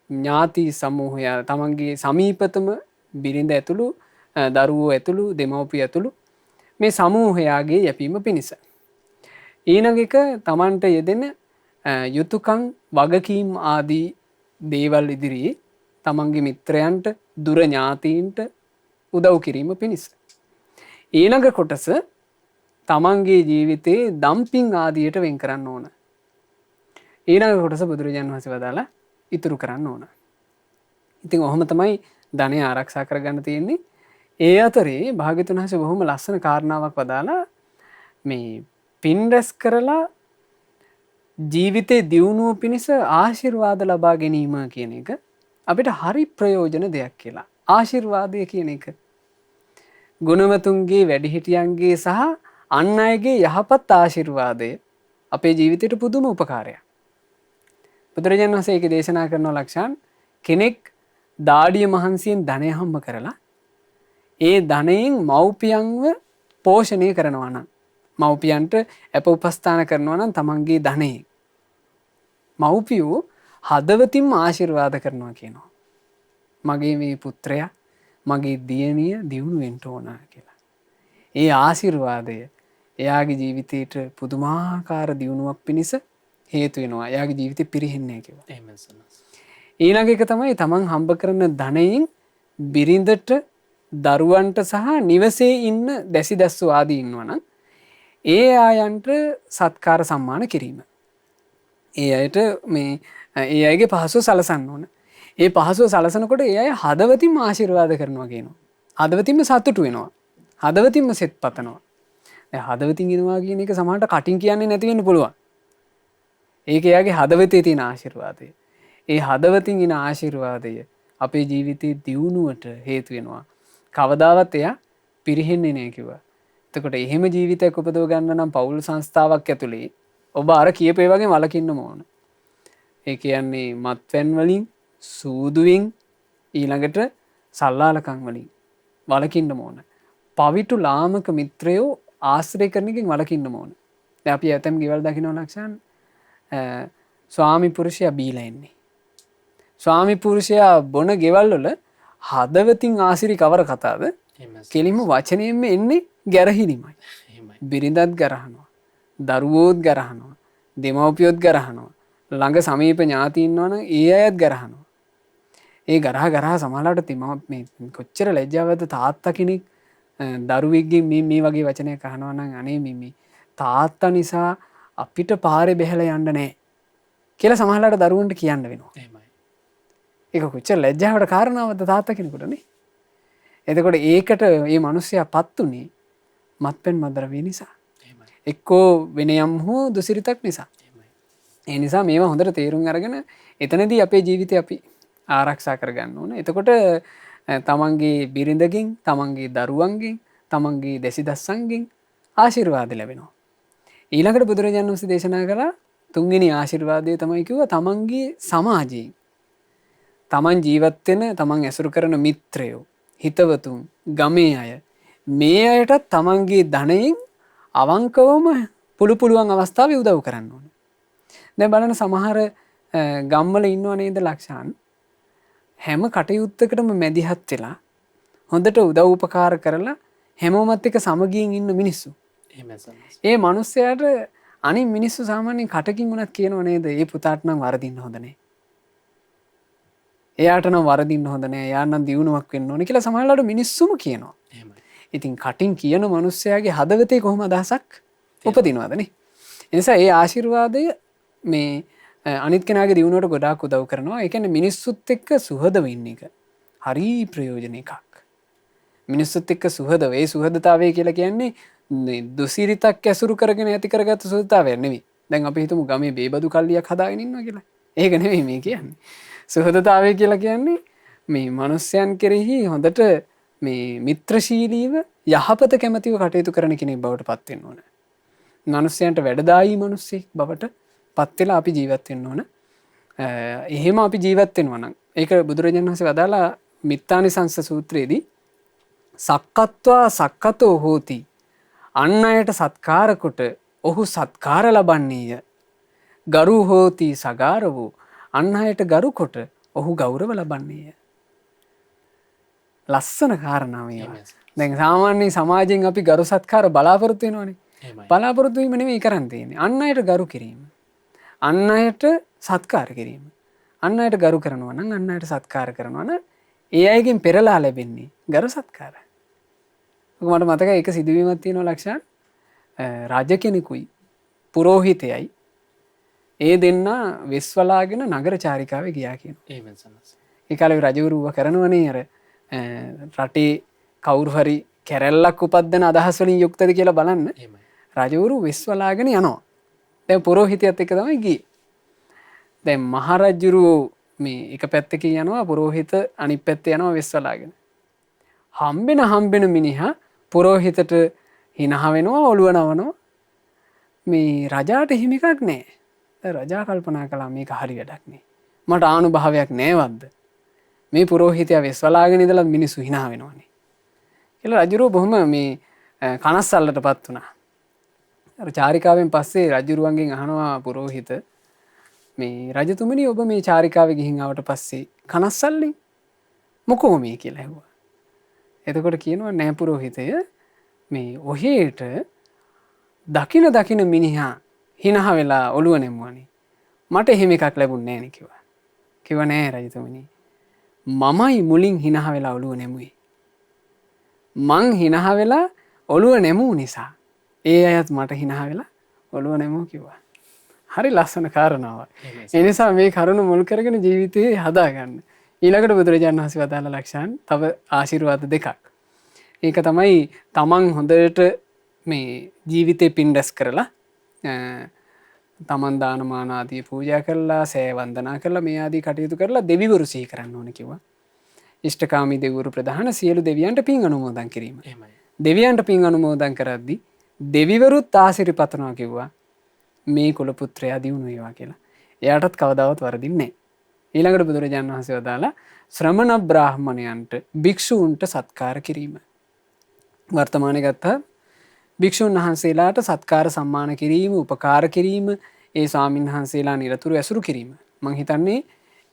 ඥාති සමූහය තමන්ගේ සමීපතම බිරිඳ ඇතුළු දරුවෝ ඇතුළු දෙමව්පිය ඇතුළු මේ සමූහයාගේ යැපීම පිණිස. ඊළඟ එක තමන්ට යෙදෙන යුතුයකම් වගකීම් ආදී දේවල් ඉදිරියේ තමන්ගේ මිත්‍රයන්ට දුර ඥාතීන්ට උදව් කිරීම පිණිස. ඊළඟ කොටස තමන්ගේ ජීවිතයේ දම්පින් ආදියට වෙන් කරන්න ඕන. ඊළඟ කොටස බුදුරජාණන් වහන්සේ වදාලා ඉතුරු කරන්න ඕන. ඉතින් ඔහොම තමයි ධනය ආරක්ෂා කරගන්න තියෙන්නේ. ඒ අතරේ භාග්‍යවතුන් වහන්සේ බොහොම ලස්සන කාරණාවක් වදාලා මේ පින් රැස් කරලා ජීවිතේ දියුණුව පිණිස ආශිර්වාද ලබා ගැනීම කියන එක අපිට හරි ප්‍රයෝජන දෙයක් කියලා. ආශිර්වාදය කියන එක ගුණවතුන්ගේ වැඩිහිටියන්ගේ සහ අන් අයගේ යහපත් ආශිර්වාදය අපේ ජීවිතයට පුදුම උපකාරයක්. බුදුරජාණන් වහන්සේ ඒක දේශනා කරන ලක්ෂණ කෙනෙක් දාඩිය මහන්සියෙන් ධනය හම්බ කරලා ඒ ධනයෙන් මව්පියන්ව පෝෂණය කරනවා නම් මව්පියන්ට අප උපස්ථාන කරනවා නම් තමන්ගේ ධනයෙන් මව්පියෝ හදවතින්ම ආශිර්වාද කරනවා කියනවා. මගේ මේ පුත්‍රයා මගේ දියණිය දියුණු වෙන්න ඕන කියලා. ඒ ආශිර්වාදය එයාගේ ජීවිතයට පුදුමාකාර දියුණුවක් පිණිස හේතු වෙනවා. එයාගේ ජීවිතේ පිරිහෙන්නේ කියලා. එහෙමයි සන්නස්. ඊළඟ එක තමයි තමන් හම්බ කරන ධනයෙන් බිරිඳට දරුවන්ට සහ නිවසේ ඉන්න දැසි දැස්සෝ ආදී ඉන්නවනම් ඒ අයන්ට සත්කාර සම්මාන කිරීම. ඒ අයට මේ ඒ අයගේ පහසුව සලසන්න ඕන. ඒ පහසුව සලසනකොට ඒ අය හදවතින්ම ආශිර්වාද කරනවා කියනවා. හදවතින්ම සතුටු වෙනවා. හදවතින්ම සෙත් පතනවා. දැන් හදවතින් ඉනවා කියන එක සමහරට කටින් කියන්නේ නැති වෙන්න පුළුවන්. ඒක එයාගේ හදවතේ තියෙන ආශිර්වාදය. ඒ හදවතින් එන ආශිර්වාදය අපේ ජීවිතේ දියුණුවට හේතු වෙනවා. කවදාවත් එයා පිරෙන්නේ නැහැ කිව්වා. එතකොට එහෙම ජීවිතයක් උපදව ගන්න නම් පෞල් සංස්ථාවක් ඇතුලේ ඔබ අර කියපේ වගේ වලකින්න ඕන. ඒ කියන්නේ මත්පැන් වලින්, සූදුවෙන් ඊළඟට සල්ලාලකම් වලින් වලකින්න ඕන. පවිතු ලාමක මිත්‍රයෝ ආශ්‍රය කරන එකෙන් වලකින්න ඕන. දැන් අපි ඇතම් ගෙවල් දකින්න ලක්ෂණ ස්වාමි පුරුෂයා බීලා ඉන්නේ. ස්වාමි පුරුෂයා බොන ගෙවල් වල හදවතින් ආසිරි කවර කතාවද? කෙලින්ම වචනයෙන්ම එන්නේ ගැරහිලිමයි. බිරිඳත් ගරහනවා. දරුවෝත් ගරහනවා. දෙමව්පියොත් ගරහනවා. ළඟ සමීප ඥාති ඉන්නවනම් ඒ අයත් ගරහනවා. ඒ ගරහා සමහරවිට මේ කොච්චර ලැජ්ජාවක්ද තාත්තා කෙනෙක් දරුවෙක්ගෙන් මේ වගේ වචනයක් අහනවා නම් අනේ මිමි තාත්තා නිසා අපිට පාරේ බැහැලා යන්න නැහැ කියලා සමහරවිට දරුවන්ට කියන්න වෙනවා. ඒක කොච්චර ලැජ්ජාවට කාරණාවක්ද තාත්තා කෙනෙකුටනේ. එතකොට ඒකට මේ මිනිස්සයා පත් උනේ මත්පැන් මද්ද්‍රව්‍ය නිසා. එක්කෝ වෙනයම් හෝ දුසිරිතක් නිසා. ඒ නිසා මේවා හොඳට තේරුම් අරගෙන එතනදී අපේ ජීවිතය අපි ආරක්ෂා කරගන්න ඕන. එතකොට තමන්ගේ බිරිඳගෙන්, තමන්ගේ දරුවන්ගෙන්, තමන්ගේ දැසිදස්සන්ගෙන් ආශිර්වාද ලැබෙනවා. ඊළඟට බුදුරජාණන් වහන්සේ දේශනා කළා තුන්වෙනි ආශිර්වාදය තමයි කිව්වා තමන්ගේ සමාජයෙන්. තමන් ජීවත් වෙන, තමන් ඇසුරු කරන මිත්‍රයෝ, හිතවතුන්, ගමේ අය මේ අයටත් තමන්ගේ ධනයෙන් අවංකවම පුළුවන් අවස්ථාවේ උදව් කරන්න ඕන. දැන් බලන්න සමහර ගම්වල ඉන්නව නේද ලක්ෂාන් හැම කටයුත්තකටම මැදිහත් වෙලා හොඳට උදව් උපකාර කරලා හැමෝමත් එක්ක සමගියෙන් ඉන්න මිනිස්සු. ඒ මිනිස්සයාට අනිත් මිනිස්සු සාමාන්‍යයෙන් කටකින් උනත් කියනව නේද? "ඒ පුතාට නම් වරදින්න හොඳ නැහැ. එයාට නම් වරදින්න හොඳ නැහැ. එයා නම් දියුණුවක් වෙන්න ඕනේ" කියලා සමහරවිට මිනිස්සුම කියනවා. ඉතින් කටින් කියන මිනිස්සයාගේ හදවතේ කොහොම අදහසක් උපදිනවදනේ? ඒ නිසා ඒ ආශිර්වාදය මේ අනිත් කෙනාගේ දියුණුවට ගොඩාක් උදව් කරනවා. ඒ කියන්නේ මිනිස්සුත් එක්ක සුහද වෙන්න එක හරි ප්‍රයෝජන එකක්. මිනිස්සුත් එක්ක සුහද වේ සුහදතාවය කියලා කියන්නේ දුසිරිතක් ඇසුරු කරගෙන ඇති කරගත්ත සුහදතාවයක් නෙවෙයි. දැන් අපි හිතමු ගමේ බේබදු කල්ලියක් හදාගෙන ඉන්නවා කියලා. ඒක නෙවෙයි මේ කියන්නේ. සුහදතාවය කියලා කියන්නේ මේ මනුස්සයන් කෙරෙහි හොඳට මේ මිත්‍රශීලීව යහපත කැමැතිව කටයුතු කරන කෙනෙක් බවට පත් වෙන්න ඕන. මනුස්සයන්ට වැඩදායී මිනිස්සෙක් බවට පත් වෙලා අපි ජීවත් වෙන්න ඕන. එහෙම අපි ජීවත් වෙනවා නම් ඒක බුදුරජාණන් වහන්සේ වදාලා මිත්තානිසංස සූත්‍රයේදී සක්කත්වා සක්කතෝ හෝති, අන් අයට සත්කාර කොට ඔහු සත්කාර ලබන්නේය. ගරු හෝති සගාර වූ, අන් අයට ගරු කොට ඔහු ගෞරව ලබන්නේය. ලස්සන කාරණා මේවා. දැන් සාමාන්‍ය සමාජයෙන් අපි ගරු සත්කාර බලාපොරොත්තු වෙනවනේ. බලාපොරොත්තු වීම නෙමෙයි කරන් තියෙන්නේ. අන් අයට ගරු කිරීම. අන් අයට සත්කාර කිරීම. අන් අයට ගරු කරනවා නම්, අන් අයට සත්කාර කරනවා නම් ඒ අයගෙන් පෙරලා ලැබෙන්නේ ගරු සත්කාර. මට මතකයි එක සිදුවීමක් තියෙනවා ලක්ෂණ. රජ කෙනෙකුයි පුරෝහිතයයි ඒ දෙන්න වෙස්වලාගෙන නගර චාරිකාවේ ගියා කියනවා. ඒ කාලේ රජවරුව කරනවනේ අර රටේ කවුරු හරි කැරැල්ලක් උපද්දන අදහස් වලින් යුක්තද කියලා බලන්න. රජවරු වෙස්වලාගෙන යනවා. දැන් පුරෝහිතයත් එක්ක තමයි ගියේ. දැන් මහරජුරු මේ එක පැත්තකින් යනවා, පුරෝහිත අනිත් පැත්තේ යනවා වෙස්වලාගෙන. හම්බෙන මිනිහා පුරෝහිතට හිනහ වෙනවා, ඔළුව නවනවා. මේ රජාට එහෙම එකක් නැහැ. රජා කල්පනා කළා මේක හරි වැඩක් නේ. මට ආනුභාවයක් නැවද්ද? මේ පුරෝහිතයා වෙස්වලාගෙන ඉඳලා මිනිස්සු හිනහ වෙනවනේ. කියලා රජුරෝ බොහොම මේ කනස්සල්ලටපත් වුණා. අර චාරිකාවෙන් පස්සේ රජුරුවන්ගෙන් අහනවා පුරෝහිත, මේ රජතුමනි ඔබ මේ චාරිකාවේ ගිහින් ආවට පස්සේ කනස්සල්ලෙන් මොකෝ මේ කියලා ඇහුවා. එතකොට කියනවා නෑ පුරෝහිතය, මේ ඔහේට දකින මිනිහා හිනහ වෙලා ඔළුව නැමුවනේ. මට එහෙම එකක් ලැබුණේ නෑනේ කිව්වා. කිව්වා නෑ රජතුමනි, මමයි මුලින් හිනහ වෙලා ඔළුව නැමුවේ. මං හිනහ වෙලා ඔළුව නැමූ නිසා ඒ අයත් මට හිනහ වෙලා ඔළුව නැමූ කිව්වා. හරි ලස්සන කාරණාවක්. ඒ නිසා මේ කරුණ මුල් කරගෙන ජීවිතේ හදාගන්න. ඊළඟට බුදුරජාණන් වහන්සේ වදාළ ලක්ෂණ තව ආශිර්වාද දෙකක්. ඒක තමයි තමන් හොඳට මේ ජීවිතේ පින් රැස් කරලා තමන් දානමාන ආදී පූජා කරලා, සෑ වන්දනා කරලා, මේ ආදී කටයුතු කරලා දෙවිවරු සිහි කරන්න ඕන කිව්වා. ඉෂ්ඨකාමී දෙවිවරු ප්‍රධාන සියලු දෙවියන්ට පින් අනුමෝදන් කිරීම. දෙවියන්ට පින් අනුමෝදන් කරද්දී දෙවිවරුත් ආශිර්වාදනවා කිව්වා. මේ කුල පුත්‍රයා දියුණු වේවා කියලා. එයාටත් කවදාවත් වරදින්නේ නැහැ. ඊළඟට බුදුරජාණන් වහන්සේ වදාලා ශ්‍රමණ බ්‍රාහ්මණයන්ට, භික්ෂූන්ට සත්කාර කිරීම. වර්තමානයේ ගත්තා භික්ෂුන් වහන්සේලාට සත්කාර සම්මාන කිරීම, උපකාර කිරීම, ඒ ස්වාමීන් වහන්සේලා නිරතුරු ඇසුරු කිරීම. මං හිතන්නේ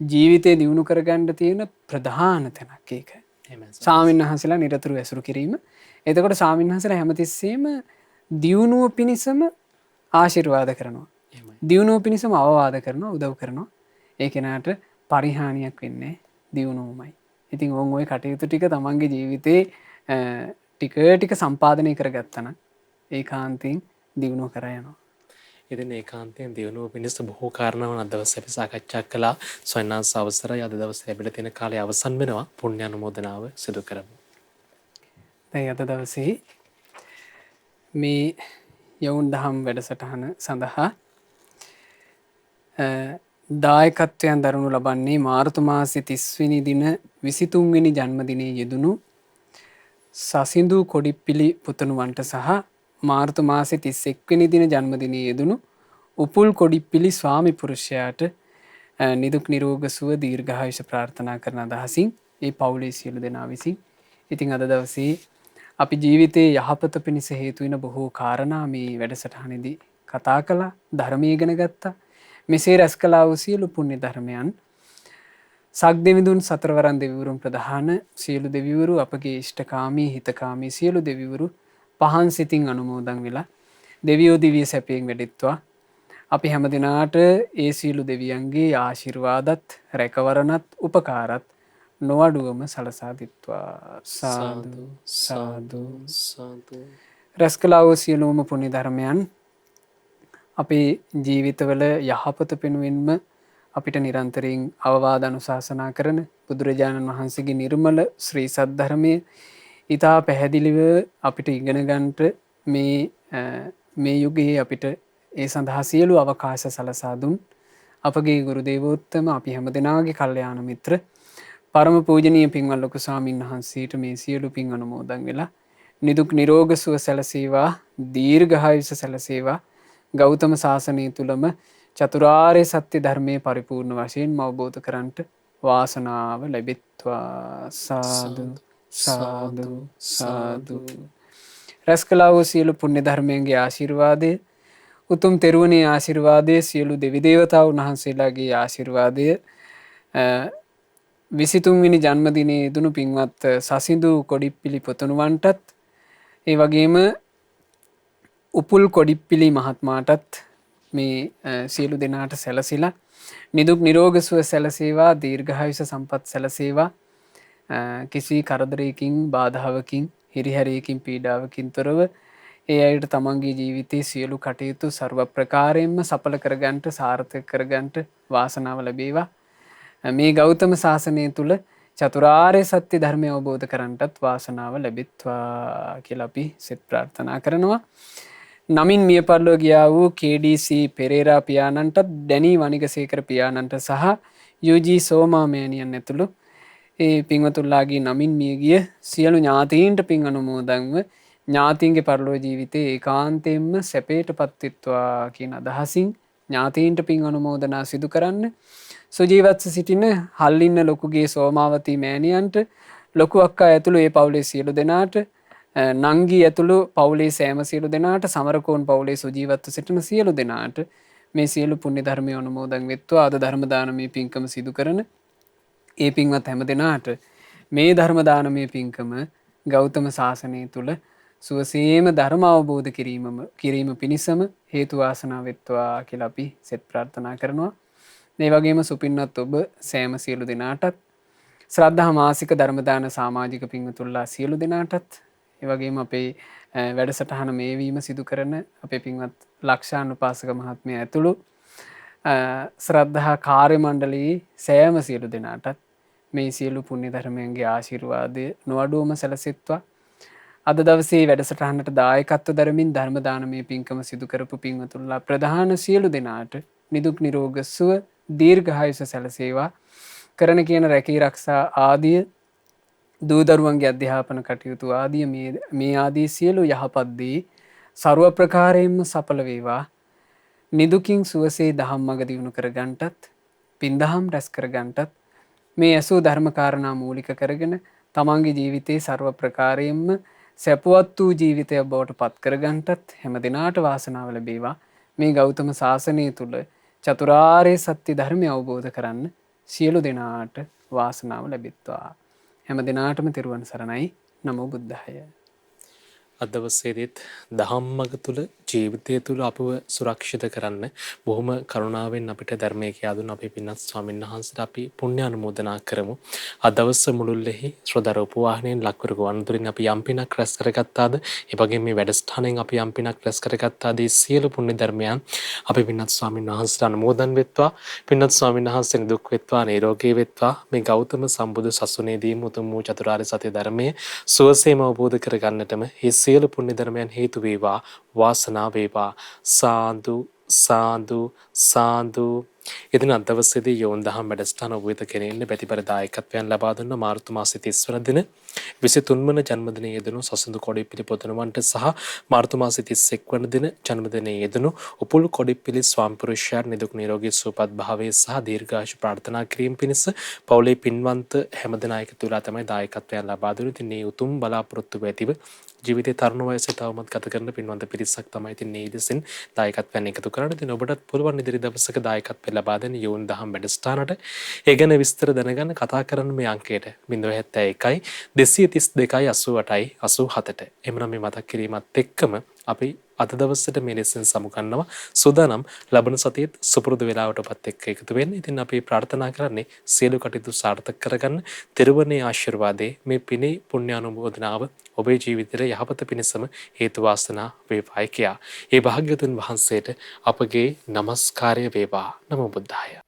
ජීවිතේ දියුණු කරගන්න තියෙන ප්‍රධාන තැනක් ඒක. ස්වාමීන් වහන්සේලා නිරතුරු ඇසුරු කිරීම. එතකොට ස්වාමීන් වහන්සේලා හැමතිස්සෙම දියුණුව පිණිසම ආශිර්වාද කරනවා. දියුණුව පිණිසම අවවාද කරනවා, උදව් කරනවා. ඒ කෙනාට පරිහානියක් වෙන්නේ දියුණුවමයි. ඉතින් ඕන් ওই කටයුතු ටික තමන්ගේ ජීවිතේ ටික සම්පාදනය කරගත්තා නම් ඒකාන්තයෙන් දියුණුව කරා යනවා. ඉතින් ඒකාන්තයෙන් දියුණුව පිණිස බොහෝ කාරණාවන් අද දවසේ අපි සාකච්ඡා කළා. සොයනාස් අවසරයි අද දවසේ ලැබිලා තියෙන කාලය අවසන් වෙනවා. පුණ්‍ය අනුමෝදනාව සිදු කරමු. දැන් අද දවසේ මේ යවුන් දහම් වැඩසටහන සඳහා දායකත්වයන් දරනු ලබන්නේ මාර්තු මාසේ 30 වෙනි දින 23 වෙනි ජන්මදිනයේ යෙදුණු සසිඳු කොඩිප්පිලි පුතණුවන්ට සහ මාර්තු මාසේ 31 වෙනි දින ජන්මදිනයේ යෙදුණු උපුල් කොඩිප්පිලි ස්වාමි පුරුෂයාට නිදුක් නිරෝග සුව දීර්ඝායුෂ ප්‍රාර්ථනා කරන අදහසින් ඒ පවුලේ සියලු දෙනා විසින් ඉතින් අද දවසේ අපි ජීවිතයේ යහපත පිණිස හේතු වෙන බොහෝ කාරණා මේ වැඩසටහනේදී කතා කළා, ධර්මයේ ඉගෙන ගත්තා. මෙසේ රැස් කළා වූ සියලු පුණ්‍ය ධර්මයන් සක්දෙවිඳුන් සතරවරන් දෙවිවරුන් ප්‍රධාන සියලු දෙවිවරු, අපගේ ඉෂ්ඨකාමී හිතකාමී සියලු දෙවිවරු පහන් සිතින් අනුමෝදන් වෙලා දෙවියෝ දිව්‍ය සැපයෙන් වැඩෙත්වා. අපි හැම දිනාට ඒ සියලු දෙවියන්ගේ ආශිර්වාදත්, රැකවරණත්, උපකාරත් නොඅඩුවම සලසා දිත්වා. සාදු සාදු සාදු. රැස් කළා වූ සියලුම පුණ්‍ය ධර්මයන් අපේ ජීවිතවල යහපත වෙනුවෙන්ම අපිට නිරන්තරයෙන් අවවාද අනුශාසනා කරන බුදුරජාණන් වහන්සේගේ නිර්මල ශ්‍රී සද්ධර්මයේ ඊටා පැහැදිලිව අපිට ඉගෙන ගන්නට මේ යුගයේ අපිට ඒ සඳහා සියලු අවකාශ සලසා දුන් අපගේ ගුරු දේවෝත්තම අපි හැම දෙනාගේ කල්යාණ මිත්‍ර පරම පූජනීය පින්වත් ලොකු ස්වාමීන් වහන්සේට මේ සියලු පින් අනුමෝදන් වෙලා නිදුක් නිරෝග සුව සැලසේවා, දීර්ඝායුෂ සැලසේවා. ගෞතම සාසනය තුලම චතුරාර්ය සත්‍ය ධර්මයේ පරිපූර්ණ වශයෙන් අවබෝධ කරන්ට වාසනාව ලැබෙත්වා. සාදු සාදු සාදු. රැස් කළා වූ සියලු පුණ්‍ය ධර්මයන්ගේ ආශිර්වාදය, උතුම් තෙරුවනේ ආශිර්වාදය, සියලු දෙවි දේවතාවුන් වහන්සේලාගේ ආශිර්වාදය, 23 වෙනි ජන්මදිනයේ යෙදුණු පින්වත් සසිඳු කොඩිප්පිලි පුතුණුවන්ටත්, ඒ වගේම උපුල් කොඩිප්පිලි මහත්මයාටත් මේ සියලු දෙනාට සැලසිලා නිදුක් නිරෝග සුව සැලසේවා, දීර්ඝායුෂ සම්පත් සැලසේවා. කිසි කරදරයකින්, බාධාවකින්, හිරිහැරයකින්, පීඩාවකින් තොරව ඒ අයට තමන්ගේ ජීවිතයේ සියලු කටයුතු ਸਰව ප්‍රකාරයෙන්ම සඵල කරගන්නට, සාර්ථක කරගන්නට වාසනාව ලැබේවා. මේ ගෞතම සාසනය තුල චතුරාර්ය සත්‍ය ධර්මය අවබෝධ කරගන්නටත් වාසනාව ලැබෙත්වා කියලා අපි සෙත් ප්‍රාර්ථනා කරනවා. නමින් මිය පරලොව ගියා වූ KDC පෙරේරා පියාණන්ටත්, ඩැනී වනිගසේකර පියාණන්ට සහ UG සෝමා මෑණියන් ඇතුළු ඒ පින්වතුන්ලාගේ නමින් මිය ගිය සියලු ඥාතීන්ට පින් අනුමෝදන්ව ඥාතීන්ගේ පරලොව ජීවිතේ ඒකාන්තයෙන්ම සැපයට පත්වෙත්වා කියන අදහසින් ඥාතීන්ට පින් අනුමෝදනා සිදු කරන්න. සුජීවත්ව සිටින හල්ලින්න ලොකුගේ සෝමාවතී මෑණියන්ට, ලොකු අක්කා ඇතුළු ඒ පවුලේ සියලු දෙනාට, නංගී ඇතුළු පවුලේ සෑම සියලු දෙනාට, සමරකෝන් පවුලේ සුජීවත්ව සිටින සියලු දෙනාට මේ සියලු පුණ්‍ය ධර්මය අනුමෝදන් වෙත්වා. අද ධර්ම දානමය පින්කම සිදු කරන ඒ පින්වත් හැම දෙනාට මේ ධර්ම දානමය පින්කම ගෞතම සාසනය තුල සුවසේම ධර්ම අවබෝධ කිරීම පිණිසම හේතු වාසනා වෙත්වා කියලා අපි සෙත් ප්‍රාර්ථනා කරනවා. මේ වගේම සුපින්වත් ඔබ සෑම සියලු දෙනාටත්, ශ්‍රද්ධා මාසික ධර්ම දාන සමාජික පින්වතුන්ලා සියලු දෙනාටත්, ඒ වගේම අපේ වැඩසටහන මේවීම සිදු කරන අපේ පින්වත් ලක්ෂානුපාසක මහත්මයා ඇතුළු ශ්‍රද්ධා කාර්ය මණ්ඩලයේ සෑම සියලු දෙනාටත් මේ සියලු පුණ්‍ය ධර්මයන්ගේ ආශිර්වාදය නොඅඩුවම සැලසෙත්වා. අද දවසේ වැඩසටහනට දායකත්ව දරමින් ධර්ම දානමය පින්කම සිදු කරපු පින්වතුන්ලා ප්‍රධාන සියලු දෙනාට නිදුක් නිරෝග සුව, දීර්ඝායුෂ සැලසේවා. කරන කියන රැකී ආරක්ෂා ආදිය, දූ දරුවන්ගේ අධ්‍යාපන කටයුතු ආදිය, මේ ආදී සියලු යහපත් දේ ਸਰව ප්‍රකාරයෙන්ම සඵල වේවා. නිදුකින් සුවසේ දහම් මඟ දියුණු කරගන්නටත්, පින්දහම් රැස් කරගන්නටත් මේ ඇසූ ධර්ම කාරණා මූලික කරගෙන තමන්ගේ ජීවිතේ ਸਰව ප්‍රකාරයෙන්ම සැපවත් වූ ජීවිතයක් බවට පත් කරගන්නටත් හැම දිනාට වාසනාව ලැබේවා. මේ ගෞතම සාසනය තුල චතුරාර්ය සත්‍ය ධර්මය අවබෝධ කරන්න සියලු දෙනාට වාසනාව ලැබෙත්වා. හැම දිනාටම තෙරුවන් සරණයි. නමෝ බුද්ධාය. අද දවසේදීත් දහම්මග තුල, ජීවිතය තුල අපව සුරක්ෂිත කරන්න බොහොම කරුණාවෙන් අපිට ධර්මයේ කියා දුන්න අපේ පින්වත් ස්වාමීන් වහන්සේට අපි පුණ්‍ය අනුමෝදනා කරමු. අද දවස මුළුල්ලෙහි ශ්‍රොදර උපවාහණයෙන් ලක්වර ගුවන්විදුලින් අපි යම් පිනක් රැස් කරගත්තාද, ඒ වගේම මේ වැඩසටහනෙන් අපි යම් පිනක් රැස් කරගත්තාද, ඒ සියලු පුණ්‍ය ධර්මයන් අපේ පින්වත් ස්වාමීන් වහන්සේට අනුමෝදන් වෙත්වා. පින්වත් ස්වාමීන් වහන්සේ දුක් වෙත්වා, නිරෝගී වෙත්වා. මේ ගෞතම සම්බුදු සසුනේදීම උතුම් වූ චතුරාර්ය සත්‍ය ධර්මයේ සුවසේම අවබෝධ කරගන්නටම සියලු පුණ්‍ය ධර්මයන් හේතු වේවා, වාසනාව වේවා. සාදු සාදු සාදු. ඉදින් අද දවසේදී යෝන් දහම් වැඩසටහන ඔබ වෙත ගෙනෙන්න පැතිබර දායකත්වයන් ලබා දුන්න මාර්තු මාසයේ 30 වන දින 23 වන ජන්මදිනයේ යෙදුණු සසඳු කොඩිප්පිලි පුතුණුවන්ට සහ මාර්තු මාසයේ 31 වන දින ජන්මදිනයේ යෙදුණු උපුල් කොඩිප්පිලි ස්වාමිපුරුෂයාට නිදුක් නිරෝගී සුවපත් භාවයේ සහ දීර්ඝායුෂ ප්‍රාර්ථනා කිරීම පිණිස පවුලේ පින්වන්ත හැම දෙනා එකතු වෙලා තමයි දායකත්වයන් ලබා දුන්නේ. ඉතින් මේ උතුම් බලාපොරොත්තු ඇතිව ජීවිතේ තරුණ වයසේ තවමත් ගත කරන පින්වන්ත පිරිසක් තමයි ඉතින් මේ ඉදිරියෙන් දායකත්වයන් එකතු කරන්නේ. ඉතින් ඔබටත් පුළුවන් ඉදිරි දවසක දායකත්වය ලබා දෙන්න යෝන් දහම් වැඩසටහනට. ඒ ගැන විස්තර දැනගන්න කතා කරන්න මේ අංකයට 071 232 88 87ට. එhmenan මේ මතක් කිරීමත් එක්කම අපි අද දවසට මේ ලෙසන් සමුගන්නවා. සූදානම් ලබන සතියේත් සුපුරුදු වේලාවටපත් එක්ක එකතු වෙන්න. ඉතින් අපි ප්‍රාර්ථනා කරන්නේ සියලු කටයුතු සාර්ථක කරගන්න තෙරුවනේ ආශිර්වාදයේ මේ පිනේ පුණ්‍ය අනුමෝදනාව ඔබේ ජීවිතයට යහපත පිණිසම හේතු වාසනා වේවායි කියා. ඒ භාග්‍යවතුන් වහන්සේට අපගේ নমස්කාරය වේවා. නමෝ බුද්ධාය.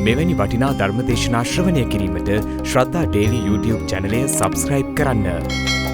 මෙවැනි වටිනා ධර්ම දේශනා ශ්‍රවණය කිරීමට ශ්‍රද්ධා ඩේලි YouTube චැනලය සබස්ක්‍රයිබ් කරන්න.